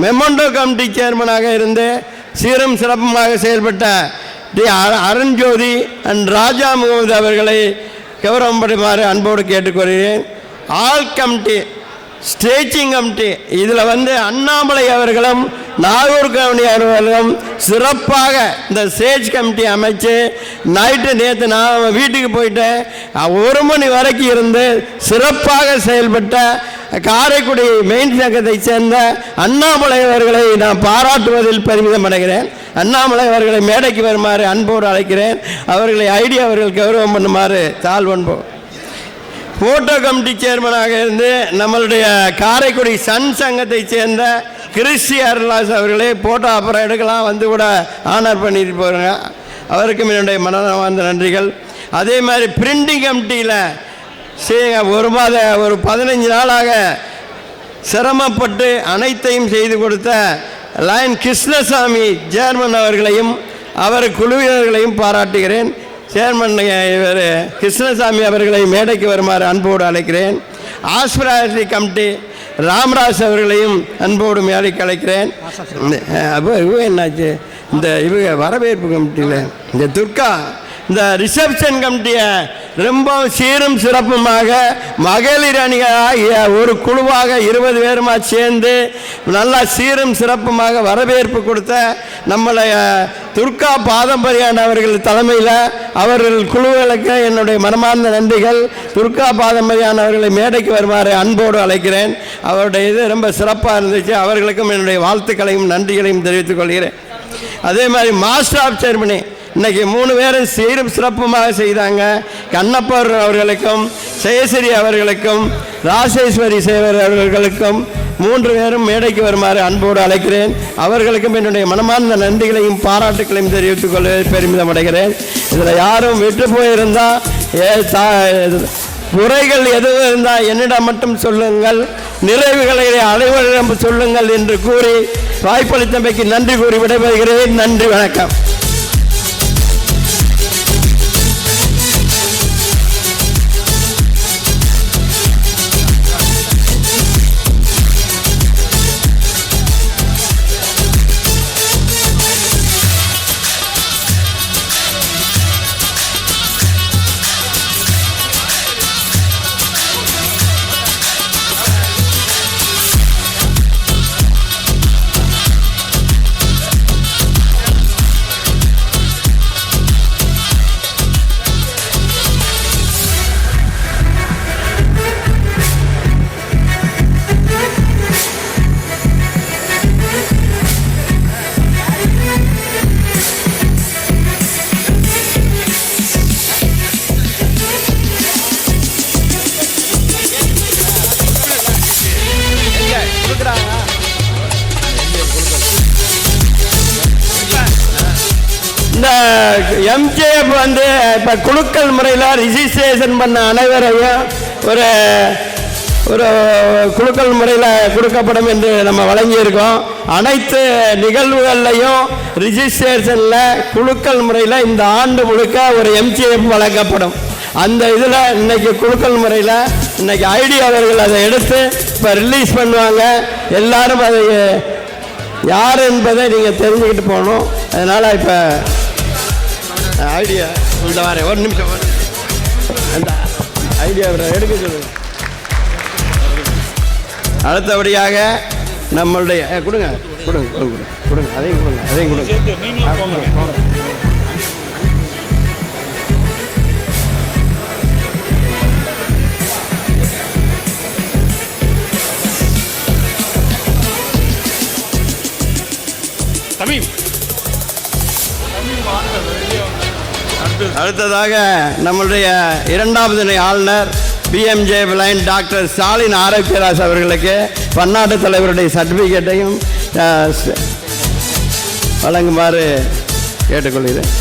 மெமோண்டோ கமிட்டி சேர்மனாக இருந்து சீரும் சிறப்புமாக செயல்பட்ட அருண்ஜோதி அண்ட் ராஜா முகமது அவர்களை கௌரவம் படுமாறு அன்போடு கேட்டுக்கொள்கிறேன். ஆல் கமிட்டி, ஸ்டேஜிங் கமிட்டி, இதில் அண்ணாமலை அவர்களும் நாகூர் கவுனி அவர்களும் சிறப்பாக இந்த ஸ்டேஜ் கமிட்டி அமைச்சு நேற்று நான் வீட்டுக்கு போயிட்டு 1 மணி வரைக்கும் இருந்து சிறப்பாக செயல்பட்ட காரைக்குடி மெயின் சங்கத்தை சேர்ந்த அண்ணாமலை அவர்களை நான் பாராட்டுவதில் பெருமிதம் அடைகிறேன். அண்ணாமலை அவர்களை மேடைக்கு வருமாறு அன்போடு அழைக்கிறேன். அவர்களை அவர்கள் கௌரவம் பண்ணுமாறு தாழ்வன்போம். போட்டோ கமிட்டி சேர்மனாக இருந்து நம்மளுடைய காரைக்குடி சன் சங்கத்தை சேர்ந்த கிறிஸ்டி அருளாஸ் அவர்களே போட்டோ அப்புறம் எடுக்கலாம் கூட ஆனர் பண்ணிட்டு போகிறாங்க. அவருக்கும் என்னுடைய மனமார்ந்த நன்றிகள். அதே மாதிரி பிரிண்டிங் கமிட்டியில் ஒரு 15 நாளாக சிரமப்பட்டு அனைத்தையும் செய்து கொடுத்த லைன் கிருஷ்ணசாமி சேர்மன் அவர்களையும் அவர் குழுவினர்களையும் பாராட்டுகிறேன். சேர்மன் இவர் கிருஷ்ணசாமி அவர்களை மேடைக்கு வருமாறு அன்போடு அழைக்கிறேன். ஹாஸ்பிட்டாலிட்டி கமிட்டி ராமராஜ் அவர்களையும் அன்போடு மேடைக்கு அழைக்கிறேன். அப்போ என்னாச்சு இந்த வரவேற்பு கமிட்டியில் இந்த துர்கா இந்த ரிசப்ஷன் கமிட்டியை ரொம்ப சீரும் சிறப்புமாக மகளிர் அணியாக ஒரு குழுவாக 20 பேருமா சேர்ந்து நல்லா சீரும் சிறப்புமாக வரவேற்பு கொடுத்த நம்மளை துர்கா பாதம்பரியான் அவர்கள் தலைமையில் அவர்கள் குழுக்களுக்கு என்னுடைய மனமார்ந்த நன்றிகள். துர்கா பாதம்பரியான் அவர்களை மேடைக்கு வருமாறு அன்போடு அழைக்கிறேன். அவருடைய இது ரொம்ப சிறப்பாக இருந்துச்சு. அவர்களுக்கும் என்னுடைய வாழ்த்துக்களையும் நன்றிகளையும் தெரிவித்துக் கொள்கிறேன். அதே மாதிரி மாஸ்டர் ஆஃப் செரிமனி இன்றைக்கி 3 பேரும் சீரும் சிறப்புமாக செய்தாங்க. கண்ணப்பர் அவர்களுக்கும் ஜெயஸ்ரீ அவர்களுக்கும் ராசேஸ்வரி சேவர் அவர்களுக்கும் 3 பேரும் மேடைக்கு வருமாறு அன்போடு அழைக்கிறேன். அவர்களுக்கும் என்னுடைய மனமார்ந்த நன்றிகளையும் பாராட்டுகளையும் தெரிவித்துக் கொள்ள பெருமிதம் அடைகிறேன். இதில் யாரும் விட்டு போயிருந்தால் குறைகள் எதுவும் இருந்தால் என்னிடம் மட்டும் சொல்லுங்கள், நிறைவுகளை அனைவரிடம் சொல்லுங்கள் என்று கூறி வாய்ப்பளித்தமைக்கு நன்றி கூறி விடைபெறுகிறேன். நன்றி, வணக்கம். இந்த எம்ஜிஎஃப் இப்போ குழுக்கள் முறையில் ரிஜிஸ்ட்ரேஷன் பண்ண அனைவரையும் ஒரு ஒரு குழுக்கள் முறையில் கொடுக்கப்படும் என்று நம்ம வழங்கியிருக்கோம். அனைத்து நிகழ்வுகள்லையும் ரிஜிஸ்ட்ரேஷனில் குழுக்கள் முறையில் இந்த ஆண்டு முழுக்க ஒரு எம்ஜிஎஃப் வழங்கப்படும். அந்த இதில் இன்னைக்கு குலுக்கல் முறையில் இன்னைக்கு ஐடி அவர்கள் அதை எடுத்து இப்போ ரிலீஸ் பண்ணுவாங்க. எல்லாரும் அதை யார் என்பதை நீங்கள் தெரிஞ்சுக்கிட்டு போகணும். அதனால் இப்போ ஐடியா இந்த வரேன், ஒரு நிமிஷம் அந்த ஐடியா எடுக்க சொல்லுங்கள். அடுத்தபடியாக நம்மளுடைய கொடுங்க கொடுங்க கொடுங்க கொடுங்க அதையும் கொடுங்க அதையும் கொடுங்க. அடுத்ததாக நம்மளுடைய இரண்டாவது நிலை ஆளுநர் PMJ lion doctor Stalin Arokiaraj அவர்களுக்கு பன்னாட்டு தலைவருடைய சர்டிஃபிகேட்டையும் வழங்குமாறு கேட்டுக்கொள்கிறேன்.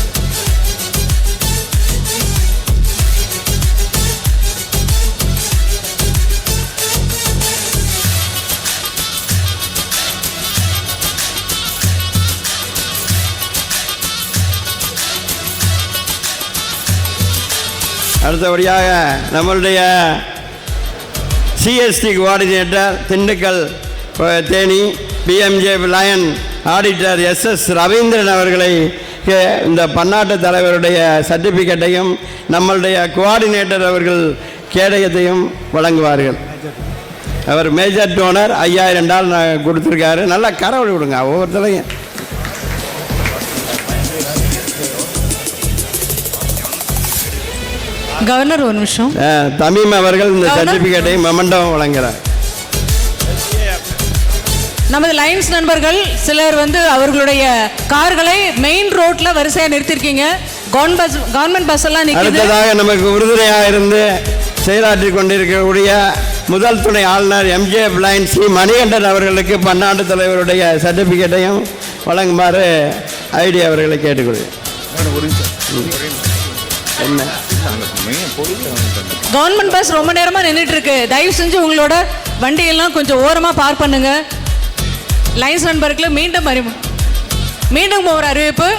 அடுத்தபடியாக நம்மளுடைய CST coordinator Dindigul Theni PMJ lion auditor SS Ravindran அவர்களை இந்த பன்னாட்டு தலைவருடைய சர்டிஃபிகேட்டையும் நம்மளுடைய கோஆர்டினேட்டர் அவர்கள் கேடயத்தையும் வழங்குவார்கள். அவர் மேஜர் டோனர் $5000 கொடுத்துருக்காரு. நல்லா கரவழி விடுங்க ஒவ்வொருத்தரையும். கவர்னர் ஒரு நிமிஷம். தமீம் அவர்கள் இந்த சர்டிஃபிகேட்டை மொமெண்டம் வழங்குகிறார். நமது லைன்ஸ் நண்பர்கள் சிலர் அவர்களுடைய கார்களை மெயின் ரோட்ல வரிசையா நிறுத்திருக்கீங்க. கவர்மெண்ட் பஸ் எல்லாம் நிக்குது. அடுத்ததாக நமக்கு உறுதுணையாக இருந்து செயலாற்றி கொண்டிருக்கக்கூடிய முதல் துணை ஆளுநர் எம்ஜே பிளைன் சி மணிகண்டன் அவர்களுக்கு பன்னாட்டு தலைவருடைய சர்டிஃபிகேட்டையும் வழங்குமாறு ஐடி அவர்களை கேட்டுக்கொள்கிறேன். என்ன கவர்மெண்ட் பஸ் ரொம்ப நேரமா நின்றுட்டு இருக்கு. தயவு செஞ்சு உங்களோட வண்டியெல்லாம் கொஞ்சம் ஓரமா பார்க் பண்ணுங்க. லைன்ஸ் நண்பர்களுக்கு மீண்டும் ஒரு அறிவிப்பு.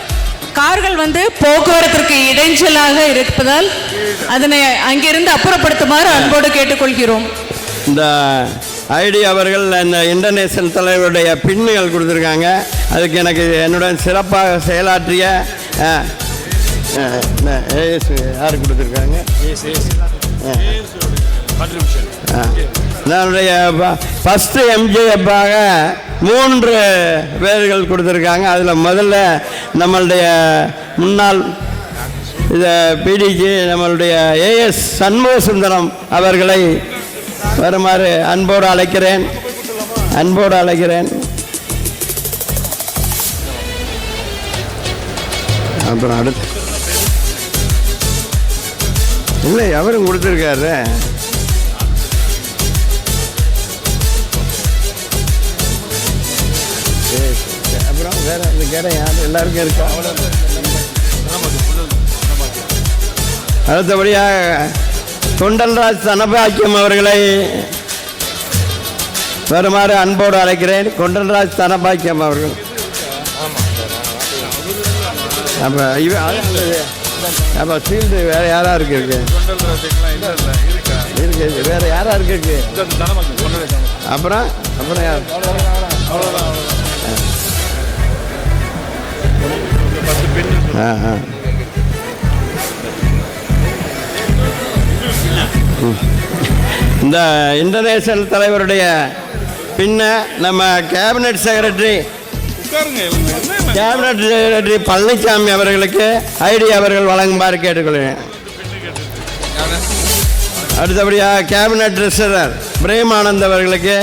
கார்கள் போக்குவரத்திற்கு இடைஞ்சலாக இருப்பதால் அதனை அங்கிருந்து அப்புறப்படுத்துமாறு அன்போடு கேட்டுக்கொள்கிறோம். இந்த ஐடி அவர்கள் இந்த இன்டர்நேஷனல் தலைவருடைய பின்னுகள் கொடுத்துருக்காங்க. அதுக்கு எனக்கு என்னுடன் சிறப்பாக செயலாற்றிய யார் கொடுத்துருக்காங்க? என்னுடைய ஃபஸ்ட்டு எம்ஜிஎஃப்பாக 3 பேர்கள் கொடுத்துருக்காங்க. அதில் முதல்ல நம்மளுடைய முன்னாள் இதை பிடிஜி நம்மளுடைய ஏஎஸ் சண்முக சுந்தரம் அவர்களை வருமாறு அன்போடு அழைக்கிறேன். அப்புறம் அடுத்து இல்லை அவரும் கொடுத்துருக்காரு. அப்புறம் வேற இந்த கடை யார் எல்லாருக்கும் இருக்கா? அடுத்தபடியாக தொண்டல்ராஜ் தனபாக்கியம் அவர்களை வருமாறு அன்போடு அழைக்கிறேன். கொண்டல்ராஜ் தனபாக்கியம் அவர்கள். அப்போ ஃபீல்டு வேறு யாராக இருக்கு? வேறு யாராக இருக்கு? அப்புறம் யார்? இந்த இன்டர்நேஷனல் தலைவருடைய பின்ன நம்ம கேபினட் செக்ரட்டரி பழனிசாமி அவர்களுக்கு ஐடி அவர்கள் வழங்குமாறு கேட்டுக்கொள்கிறேன். அடுத்தபடியாக கேபினட் ட்ரெஸரர் பிரேமானந்த் அவர்களுக்கு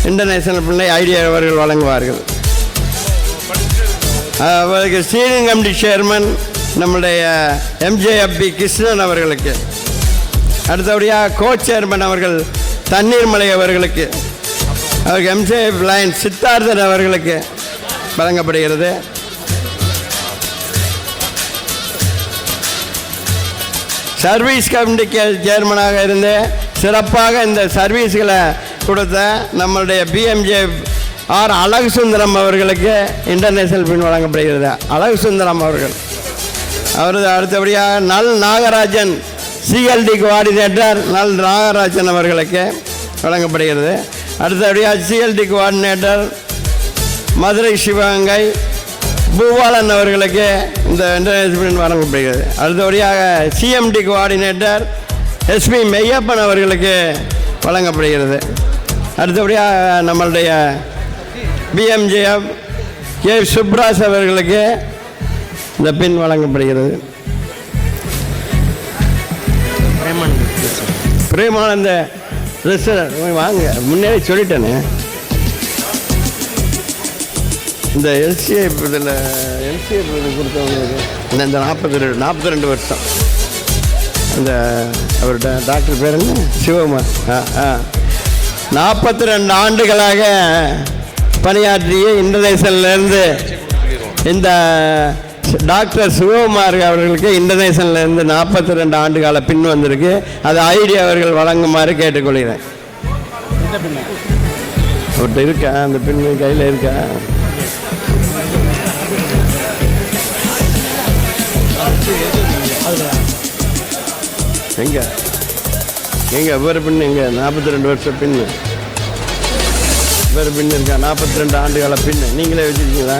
இன்டர்நேஷனல் பிள்ளை ஐடி அவர்கள் வழங்குவார்கள். அவருக்கு ஸ்டீரிங் கமிட்டி சேர்மன் நம்முடைய எம்ஜேஎஃப்பி கிருஷ்ணன் அவர்களுக்கு. அடுத்தபடியாக கோ சேர்மன் அவர்கள் தண்ணீர்மலை அவர்களுக்கு. அவருக்கு எம்ஜேஎஃப் லைன் சித்தார்த்தன் அவர்களுக்கு வழங்கப்படுகிறது. சர்வீஸ் கமிட்டிக்கு சேர்மனாக இருந்து சிறப்பாக இந்த சர்வீஸ்களை கொடுத்த நம்மளுடைய பிஎம்ஜே ஆர் அழகு சுந்தரம் அவர்களுக்கு இன்டர்நேஷனல் பின் வழங்கப்படுகிறது. அழகு சுந்தரம் அவர்கள். அவரது அடுத்தபடியாக நல் நாகராஜன் சிஎல்டி கோஆர்டினேட்டர் நல் நாகராஜன் அவர்களுக்கு வழங்கப்படுகிறது. அடுத்தபடியாக சிஎல்டி கோஆர்டினேட்டர் மதுரை சிவகங்கை பூபாலன் அவர்களுக்கு இந்த இன்டர்நேஷனல் வழங்கப்படுகிறது. அடுத்தபடியாக சிஎம்டி கோஆர்டினேட்டர் எஸ்பி மெய்யப்பன் அவர்களுக்கு வழங்கப்படுகிறது. அடுத்தபடியாக நம்மளுடைய பிஎம்ஜேஎஃப் கே சுப்ராஜ் அவர்களுக்கு இந்த பின் வழங்கப்படுகிறது. பிரேமானந்த வாங்க, முன்னே சொல்லிட்டேனே. இந்த எல்சிஎஃப் இதில் எல்சிஎஃப் கொடுத்தவங்களுக்கு இந்த 42 வருஷம் இந்த அவர்கிட்ட டாக்டர் பேர் என்ன, சிவகுமார். 42 ஆண்டுகளாக பணியாற்றிய இந்தோனேஷியாவிலேருந்து இந்த டாக்டர் சிவகுமார் அவர்களுக்கு இந்தோனேஷியாவிலேருந்து 42 ஆண்டு கால பின் வந்திருக்கு. அது ஐடி அவர்கள் வழங்குமாறு கேட்டுக்கொள்கிறேன். அவர்கிட்ட இருக்கா அந்த பின், கையில் இருக்கா? எங்க வேறு பின் எங்க? 42 வருஷம் பின்னு வேறு பின் இருக்கா? 42 ஆண்டு கால பின்னு நீங்களே வச்சுருக்கீங்களா?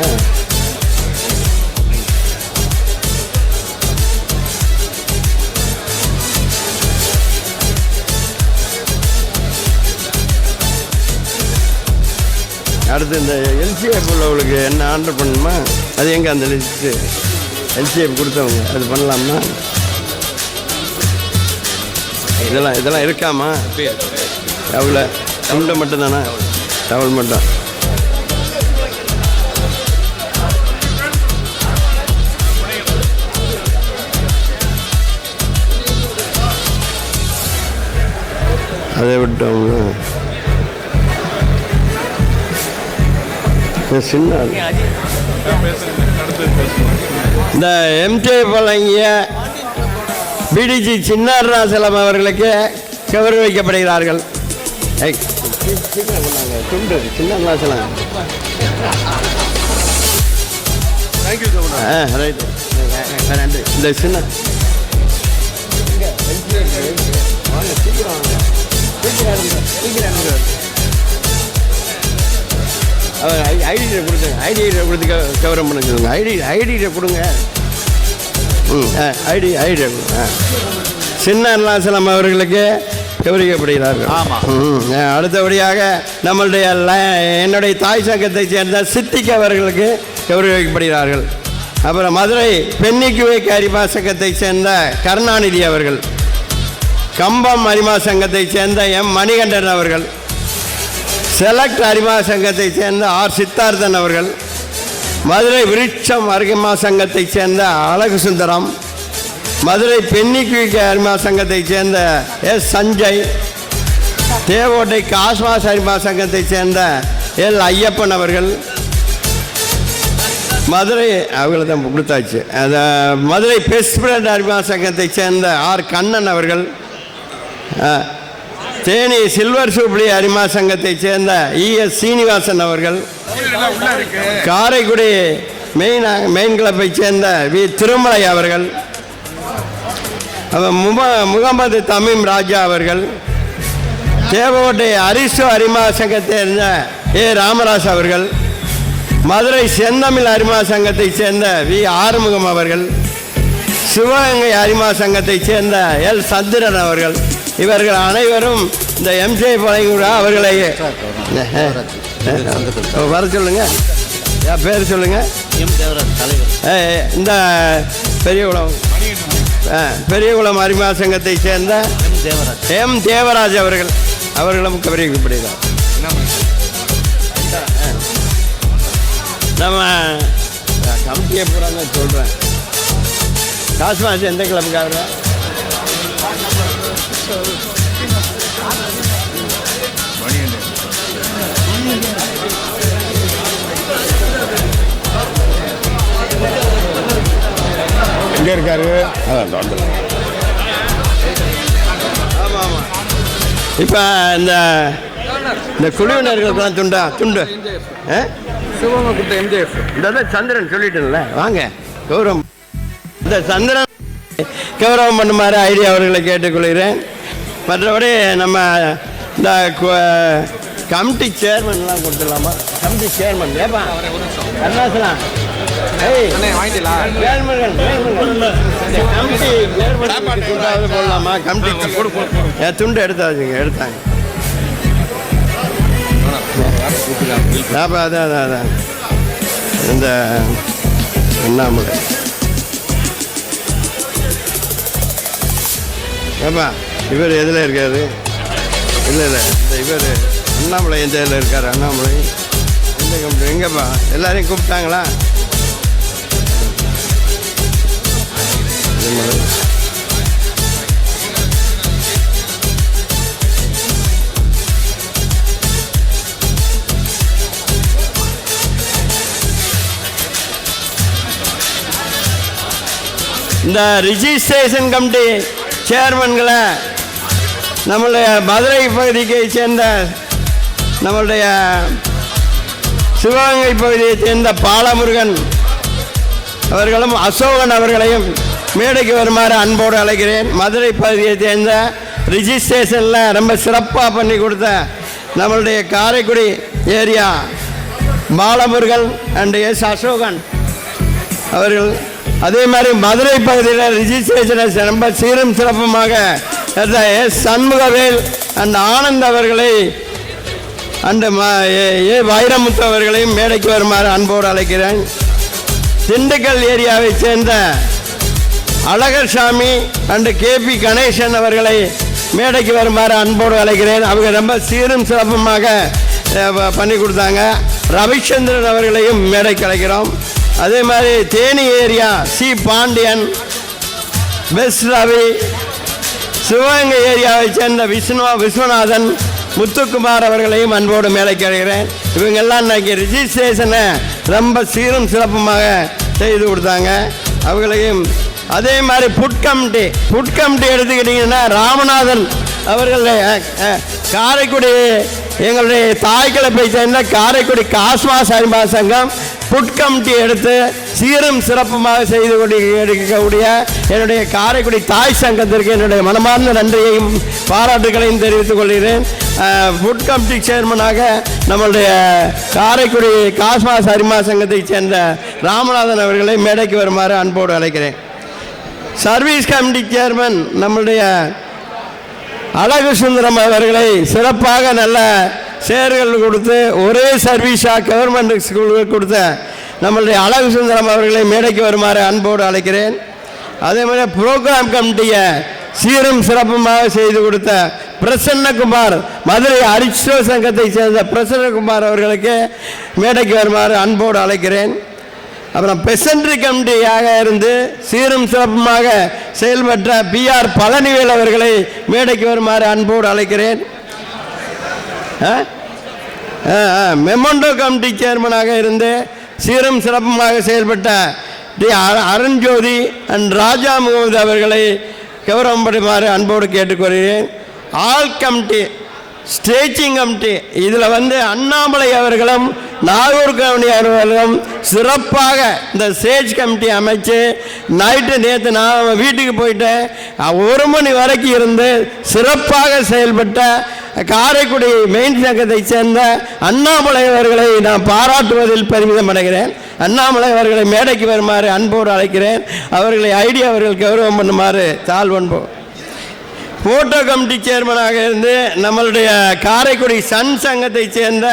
அடுத்து இந்த எல்சிஎஃப் உள்ளவங்களுக்கு என்ன ஆர்டர் பண்ணணுமா? அது எங்கே அந்த லிஸ்ட்டு? எல்சிஎஃப் கொடுத்தவங்க அது பண்ணலாமா? இதெல்லாம் இருக்காமா? அவ்வளோ டவுனில் மட்டும்தானா? டவுல் மட்டும். அதை விட்டவங்க சின்ன இந்த எம்டி வழங்கிய பிடிஜி சின்னாரநாசலம் அவர்களுக்கு கௌரவிக்கப்படுகிறார்கள். துண்டு சின்னாரநாசலம் ரைட். இந்த சின்ன ஐடி கொடுத்துங்க. ஐடி கொடுத்து கவரம் பண்ண சொல்லுங்க. ஐடி கொடுங்க. ஐடி சின்னாரநாசலம் அவர்களுக்கு கௌரவிக்கப்படுகிறார்கள். அடுத்தபடியாக நம்மளுடைய என்னுடைய தாய் சங்கத்தை சேர்ந்த சித்திக் அவர்களுக்கு கௌரவிக்கப்படுகிறார்கள். அப்புறம் மதுரை பென்னிக்குவேக் அரிமா சங்கத்தை சேர்ந்த கருணாநிதி அவர்கள், கம்பம் அரிமா சங்கத்தை சேர்ந்த எம் மணிகண்டன் அவர்கள், செலக்ட் அரிமா சங்கத்தை சேர்ந்த ஆர் சித்தார்த்தன் அவர்கள், மதுரை விருட்சம் அரிமா சங்கத்தை சேர்ந்த அழகு சுந்தரம், மதுரை பென்னிக்குவேக் அரிமா சங்கத்தை சேர்ந்த எஸ் சஞ்சய், தேவோட்டை காஸ்மாஸ் அரிமா சங்கத்தை சேர்ந்த எல் ஐயப்பன் அவர்கள், மதுரை அவங்களை தான் கொடுத்தாச்சு. அந்த மதுரை பெஸ்ட் அரிமா சங்கத்தை சேர்ந்த ஆர் கண்ணன் அவர்கள், தேனி சில்வர் சூப்ளி அரிமா சங்கத்தை சேர்ந்த இஎஸ் சீனிவாசன் அவர்கள், காரைக்குடி மெயின் கிளப்பை சேர்ந்த வி திருமலை அவர்கள், முகமது தமீம் ராஜா அவர்கள், தேவகோட்டை அரிசு அரிமா சங்கத்தை சேர்ந்த ஏ ராமராஜ் அவர்கள், மதுரை செந்தமிழ் அரிமா சங்கத்தை சேர்ந்த வி ஆறுமுகம் அவர்கள், சிவகங்கை அரிமா சங்கத்தை சேர்ந்த எல் சந்திரன் அவர்கள், இவர்கள் அனைவரும் இந்த எம்ஜே பழங்குடா அவர்களை வர சொல்லுங்க. பேர் சொல்லுங்க. இந்த பெரியகுளம் அரிமா சங்கத்தை சேர்ந்த எம் தேவராஜ் அவர்களும் கௌரவிக்கப்படுகிறார். நம்ம கமிட்டியை பூரா நான் சொல்கிறேன். காஸ்மாஸ் எந்த கிளப்புக்காக? எங்கே இருக்காரு? ஆமாம் ஆமாம். இப்போ இந்த குழுவினர்களுக்கெல்லாம் துண்டு சிவகங்கை கொடுத்த எம்ஜிஎஃப் இந்த சந்திரன் சொல்லிட்டேன்ல, வாங்க கௌரவம். இந்த சந்திரன் கௌரவம் பண்ணுமாறு ஐடியா அவர்களை கேட்டுக்கொள்கிறேன். மற்றபடி நம்ம இந்த கமிட்டி சேர்மன்லாம் கொடுத்துடலாமா? கமிட்டி சேர்மன் ஏப்பா கருணாசலாம் போடலாமா? கமிட்டி துண்டு எடுத்தாங்க. அதான் இந்த அண்ணாமலை ஏப்பா இவர் எதில் இருக்காரு? இல்லை இந்த இவர் அண்ணாமலை எந்த இதில் இருக்கார்? அண்ணாமலை எந்த கம்பெனி? எங்கேப்பா எல்லாரையும் கூப்பிட்டாங்களா? இந்த ரிஜிஸ்ட்ரேஷன் கமிட்டி சேர்மன்களை நம்மளுடைய மதுரை பகுதியை சேர்ந்த நம்மளுடைய சிவகங்கை பகுதியை சேர்ந்த பாலமுருகன் அவர்களும் அசோகன் அவர்களையும் மேடைக்கு வருமாறு அன்போடு அழைக்கிறேன். மதுரை பகுதியை சேர்ந்த ரிஜிஸ்ட்ரேஷனில் ரொம்ப சிறப்பாக பண்ணி கொடுத்த நம்மளுடைய Karaikudi area Balamurugan and S Asokan அவர்கள், அதே மாதிரி மதுரை பகுதியில் ரிஜிஸ்ட்ரேஷனை ரொம்ப சீரும் சிறப்புமாக எஸ் சண்முகவேல் அண்ட் ஆனந்த் அவர்களை அண்டு ஏ வைரமுத்து அவர்களையும் மேடைக்கு வருமாறு அன்போடு அழைக்கிறேன். திண்டுக்கல் ஏரியாவை சேர்ந்த அழகர்சாமி அண்டு கேபி கணேசன் அவர்களை மேடைக்கு வருமாறு அன்போடு அழைக்கிறேன். அவங்க ரொம்ப சீரும் சிறப்புமாக பண்ணி கொடுத்தாங்க. ரவிச்சந்திரன் அவர்களையும் மேடைக்கு அழைக்கிறோம். அதே மாதிரி தேனி ஏரியா சி பாண்டியன், பெஸ் ரவி, சிவகங்கை ஏரியாவை சேர்ந்த விஸ்வநாதன், முத்துக்குமார் அவர்களையும் அன்போடு மேடைக்கு அழைக்கிறேன். இவங்கெல்லாம் இன்னைக்கு ரிஜிஸ்ட்ரேஷனை ரொம்ப சீரும் சிறப்புமாக செய்து கொடுத்தாங்க. அவங்களையும் அதே மாதிரி புட் கமிட்டி எடுத்துக்கிட்டிங்கன்னா ராமநாதன் அவர்கள் காரைக்குடி எங்களுடைய தாய் கிளப்பை சேர்ந்த காரைக்குடி காஸ்மாஸ் அரிமா சங்கம் புட் கமிட்டி எடுத்து சீரும் சிறப்புமாக செய்து கொண்டிருக்கக்கூடிய என்னுடைய காரைக்குடி தாய் சங்கத்திற்கு என்னுடைய மனமார்ந்த நன்றியையும் பாராட்டுகளையும் தெரிவித்துக் கொள்கிறேன். புட் கமிட்டி சேர்மனாக நம்மளுடைய காரைக்குடி காஸ்மாஸ் அரிமா சங்கத்தை சேர்ந்த ராமநாதன் அவர்களை மேடைக்கு வருமாறு அன்போடு அழைக்கிறேன். சர்வீஸ் கமிட்டி சேர்மன் நம்மளுடைய அழகு சுந்தரம் அவர்களை சிறப்பாக நல்ல சேர்கள் கொடுத்து ஒரே சர்வீஸாக கவர்மெண்ட் ஸ்கூலுக்கு கொடுத்த நம்மளுடைய அழகு சுந்தரம் அவர்களை மேடைக்கு வருமாறு அன்போடு அழைக்கிறேன். அதே மாதிரி ப்ரோக்ராம் கமிட்டியை சீரும் சிறப்புமாக செய்து கொடுத்த பிரசன்னகுமார், மதுரை அரிஸ்டோ சங்கத்தை சேர்ந்த பிரசன்னகுமார் அவர்களுக்கு மேடைக்கு வருமாறு அன்போடு அழைக்கிறேன். அப்புறம் பெசன்ட்ரி கமிட்டியாக இருந்து சீரும் சிறப்புமாக செயல்பட்ட பிஆர் பழனிவேல் அவர்களை மேடைக்கு வருமாறு அன்போடு அழைக்கிறேன். மெமோண்டோ கமிட்டி சேர்மனாக இருந்து சீரும் சிறப்புமாக செயல்பட்ட டி அருண்ஜோதி அண்ட் ராஜா முகமது அவர்களை கௌரவம் படுமாறு அன்போடு கேட்டுக்கொள்கிறேன். ஆல் கமிட்டி ஸ்டேஜிங் கமிட்டி இதில் அண்ணாமலை அவர்களும் நாகூர் கவுனி அவர்களும் சிறப்பாக இந்த ஸ்டேஜ் கமிட்டி அமைச்சு நேற்று நான் வீட்டுக்கு போயிட்டேன். 1 மணி வரைக்கும் இருந்து சிறப்பாக செயல்பட்ட காரைக்குடி மெயின் சங்கத்தை சேர்ந்த அண்ணாமலை அவர்களை நான் பாராட்டுவதில் பெருமிதம் அடைகிறேன். அண்ணாமலை அவர்களை மேடைக்கு வருமாறு அன்போடு அழைக்கிறேன். அவர்களை ஐடியா அவர்கள் கௌரவம் பண்ணுமாறு தாழ்வன்போம். போட்டோ கமிட்டி சேர்மனாக இருந்து நம்மளுடைய காரைக்குடி சன் சங்கத்தை சேர்ந்த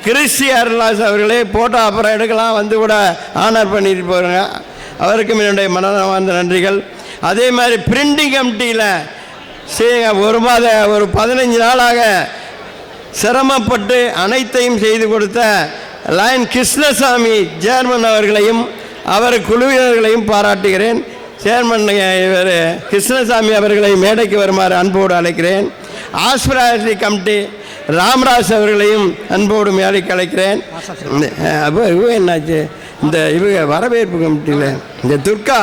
கிறிஸ்டி அருளாஸ் அவர்களே போட்டோ அப்புறம் எடுக்கலாம் கூட ஆனர் பண்ணிட்டு போகிறாங்க. அவருக்கும் என்னுடைய மனமார்ந்த நன்றிகள். அதே மாதிரி பிரிண்டிங் கமிட்டியில் ஒரு 15 நாளாக சிரமப்பட்டு அனைத்தையும் செய்து கொடுத்த லைன் கிருஷ்ணசாமி சேர்மன் அவர்களையும் அவர் குழுவினர்களையும் பாராட்டுகிறேன். சேர்மன் இவர் கிருஷ்ணசாமி அவர்களை மேடைக்கு வருமாறு அன்போடு அழைக்கிறேன். ஆஸ்பிராசிட்டி கமிட்டி ராமராஜ் அவர்களையும் அன்போடு மேடைக்கு அழைக்கிறேன். அப்போ என்னாச்சு இந்த இவங்க வரவேற்பு கமிட்டியில் இந்த துர்கா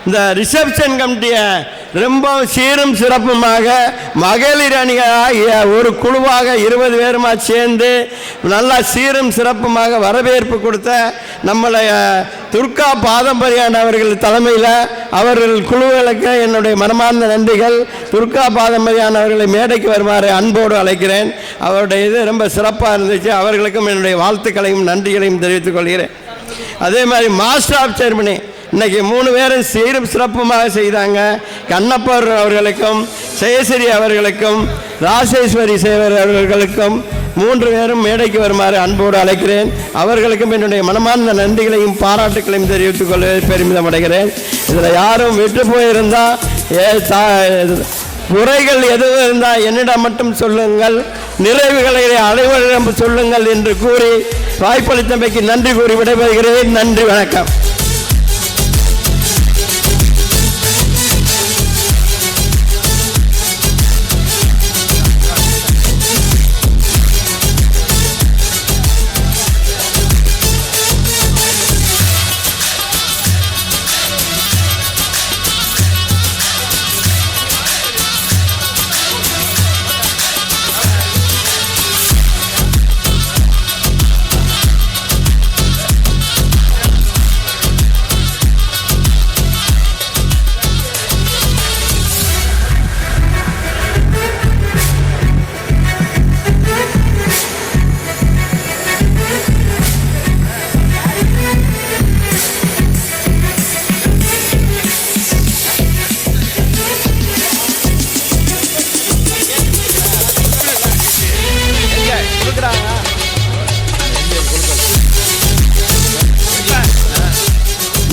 இந்த ரிசப்ஷன் கமிட்டியை ரொம்ப சீரும் சிறப்புமாக மகளிர் அணியாக ஒரு குழுவாக 20 பேருமா சேர்ந்து நல்லா சீரும் சிறப்புமாக வரவேற்பு கொடுத்த நம்மளுடைய துர்கா பாதம்பரியான அவர்கள் தலைமையில் அவர்கள் குழுக்களுக்கு என்னுடைய மனமார்ந்த நன்றிகள். துர்கா பாதமதியான் அவர்களை மேடைக்கு வருமாறு அன்போடு அழைக்கிறேன். அவருடைய இது ரொம்ப சிறப்பாக இருந்துச்சு. அவர்களுக்கும் என்னுடைய வாழ்த்துக்களையும் நன்றிகளையும் தெரிவித்துக் கொள்கிறேன். அதே மாதிரி மாஸ்டர் ஆஃப் செரிமனி இன்னைக்கு 3 பேரும் சீரும் சிறப்புமாக செய்தாங்க. கண்ணப்பர் அவர்களுக்கும், ஜெயஸ்ரீ அவர்களுக்கும், ராசேஸ்வரி சேவர் அவர்களுக்கும் 3 பேரும் மேடைக்கு வருமாறு அன்போடு அழைக்கிறேன். அவர்களுக்கும் என்னுடைய மனமார்ந்த நன்றிகளையும் பாராட்டுகளையும் தெரிவித்துக் கொள்வதில் பெருமிதம் அடைகிறேன். இதில் யாரும் விட்டு போயிருந்தால் குறைகள் எதுவும் இருந்தால் என்னிடம் மட்டும் சொல்லுங்கள், நிறைவுகளை அனைவரிடம் சொல்லுங்கள் என்று கூறி வாய்ப்பளித்தமைக்கு நன்றி கூறி விடைபெறுகிறேன். நன்றி, வணக்கம்.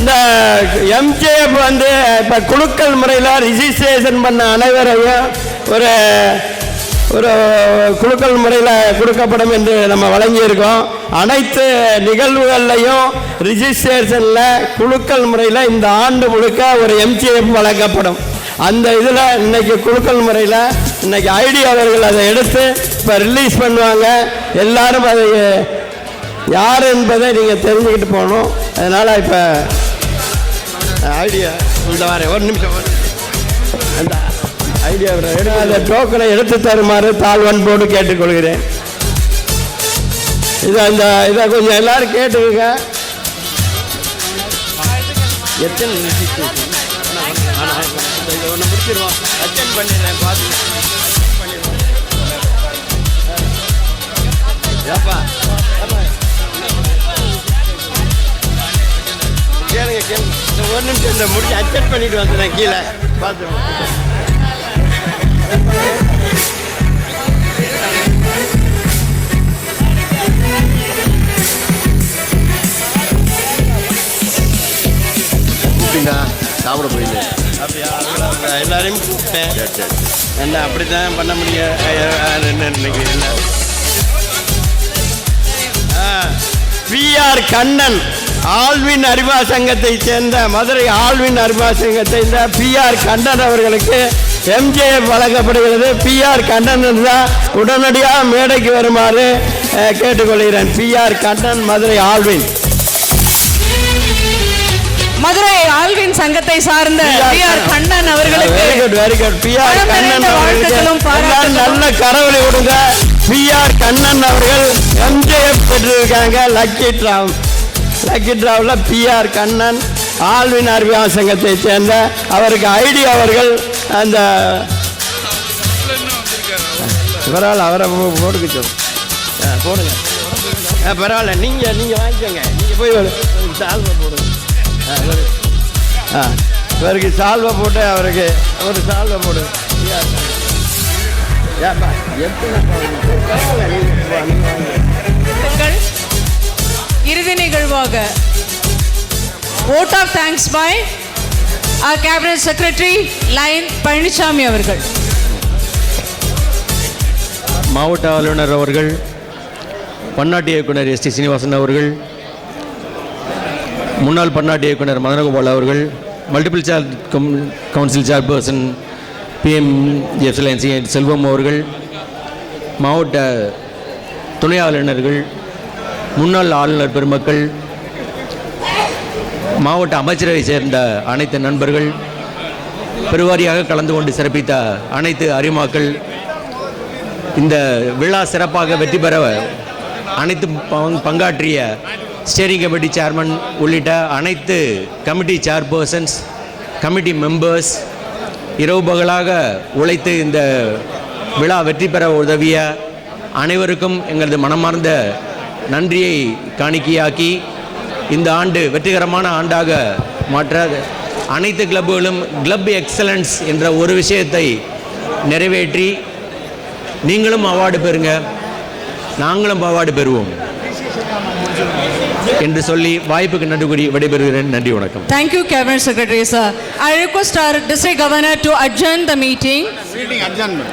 இந்த எம்ஜிஎஃப் வந்து இப்போ குலுக்கல் முறையில் ரிஜிஸ்ட்ரேஷன் பண்ண அனைவரையும் ஒரு ஒரு குலுக்கல் முறையில் கொடுக்கப்படும் என்று நம்ம வழங்கியிருக்கோம். அனைத்து நிகழ்வுகள்லையும் ரிஜிஸ்ட்ரேஷனில் குலுக்கல் முறையில் இந்த ஆண்டு முழுக்க ஒரு எம்ஜிஎஃப் வழங்கப்படும். அந்த இதில் இன்னைக்கு குலுக்கல் முறையில் இன்னைக்கு ஐடி அவர்கள் அதை எடுத்து இப்போ ரிலீஸ் பண்ணுவாங்க. எல்லாரும் அதை யார் என்பதை நீங்கள் தெரிஞ்சுக்கிட்டு போகணும். அதனால் இப்போ ஐடியா இந்த வாரம் ஒரு நிமிஷம் அந்த ஐடியா அந்த டோக்கனை எடுத்து தருமாறு தாழ்வன்போடு கேட்டுக்கொள்கிறேன். இதை கொஞ்சம் எல்லாரும் கேட்டுக்கங்க. எத்தனை ஒன்று முடிச்சிருவோம். அட்டென்ட் பண்ணிடுறேன். பார்த்து ஏப்பா கேளுங்க கேளுங்க. இந்த ஒரு நிமிஷம் இந்த முடிச்சு அட்ஜஸ்ட் பண்ணிட்டு வந்துடுறேன். கீழே பார்த்துருவோம். கூப்பிட்டீங்களா? சாப்பிட போயில அப்படியா? எல்லாரையும் கூப்பிட்டேன். என்ன அப்படி தான் பண்ண முடியும். இன்னைக்கு இல்லை. PR கண்ணன் ஆழ்வின் அறிவா சங்கத்தை சேர்ந்த மதுரை ஆழ்வின் அறிவா சங்கத்தை சேர்ந்த PR கண்ணன் அவர்களுக்கு எம்ஜிஎஃப் வழங்கப்படுகிறது. PR கண்ணன் தான் உடனடியாக மேடைக்கு வருமாறு கேட்டுக்கொள்கிறேன். PR கண்ணன், மதுரை ஆழ்வின். மதுரை ஆழ்வின் சங்கத்தை சார்ந்த PR கண்ணன் அவர்களுக்கு very good very good. PR Kannan அவர்களுக்கு நல்ல கரவொலி விடுங்க. PR கண்ணன் அவர்கள் எம்ஜிஎஃப் பெற்றிருக்காங்க. லக்கி டிராவில் PR கண்ணன் ஆழ்வின் அறிவியா சங்கத்தை சேர்ந்த அவருக்கு ஐடி அவர்கள் அந்த பரவாயில்ல அவரை போட்டுக்கிச்சோம். போடுங்க பரவாயில்ல. நீங்கள் வாங்கிக்கோங்க. நீங்கள் போய் சால்வை போடுங்க. இவருக்கு சால்வை போட்டு அவருக்கு ஒரு சால்வை போடுங்க. இறுதி நிகழ்வாக vote of thanks by our cabinet secretary line Palaniswami அவர்கள். மாவட்ட ஆளுநர் அவர்கள், பன்னாட்டு இயக்குனர் ST சீனிவாசன் அவர்கள், முன்னாள் பன்னாட்டு இயக்குனர் மதனகோபால் அவர்கள், multiple council chairperson PM excellency Selvam அவர்கள், மாவட்ட துணை ஆளுநர்கள், முன்னாள் ஆளுநர் பெருமக்கள், மாவட்ட அமைச்சரவை சேர்ந்த அனைத்து நண்பர்கள், பெருவாரியாக கலந்து கொண்டு சிறப்பித்த அனைத்து அரிமாக்கள், இந்த விழா சிறப்பாக வெற்றி பெற அனைத்து பங்காற்றிய ஸ்டேரிங் கமிட்டி சேர்மன் உள்ளிட்ட அனைத்து கமிட்டி சேர்பர்சன்ஸ், கமிட்டி மெம்பர்ஸ், இரவு பகலாக உழைத்து இந்த விழா வெற்றி பெற உதவிய அனைவருக்கும் எங்களது மனமார்ந்த நன்றியை காணிக்கையாக்கி இந்த ஆண்டு வெற்றிகரமான ஆண்டாக மாற்ற அனைத்து கிளப்புகளும் கிளப் எக்ஸலன்ஸ் என்ற ஒரு விஷயத்தை நிறைவேற்றி நீங்களும் அவார்டு பெறுங்க, நாங்களும் அவார்டு பெறுவோம் என்று சொல்லி வாய்ப்புக்கு நன்றி கூறி விடைபெறுகிறேன். நன்றி, வணக்கம். Thank you, Cabinet Secretary, sir. I request our District Governor to adjourn the meeting. Meeting adjournment.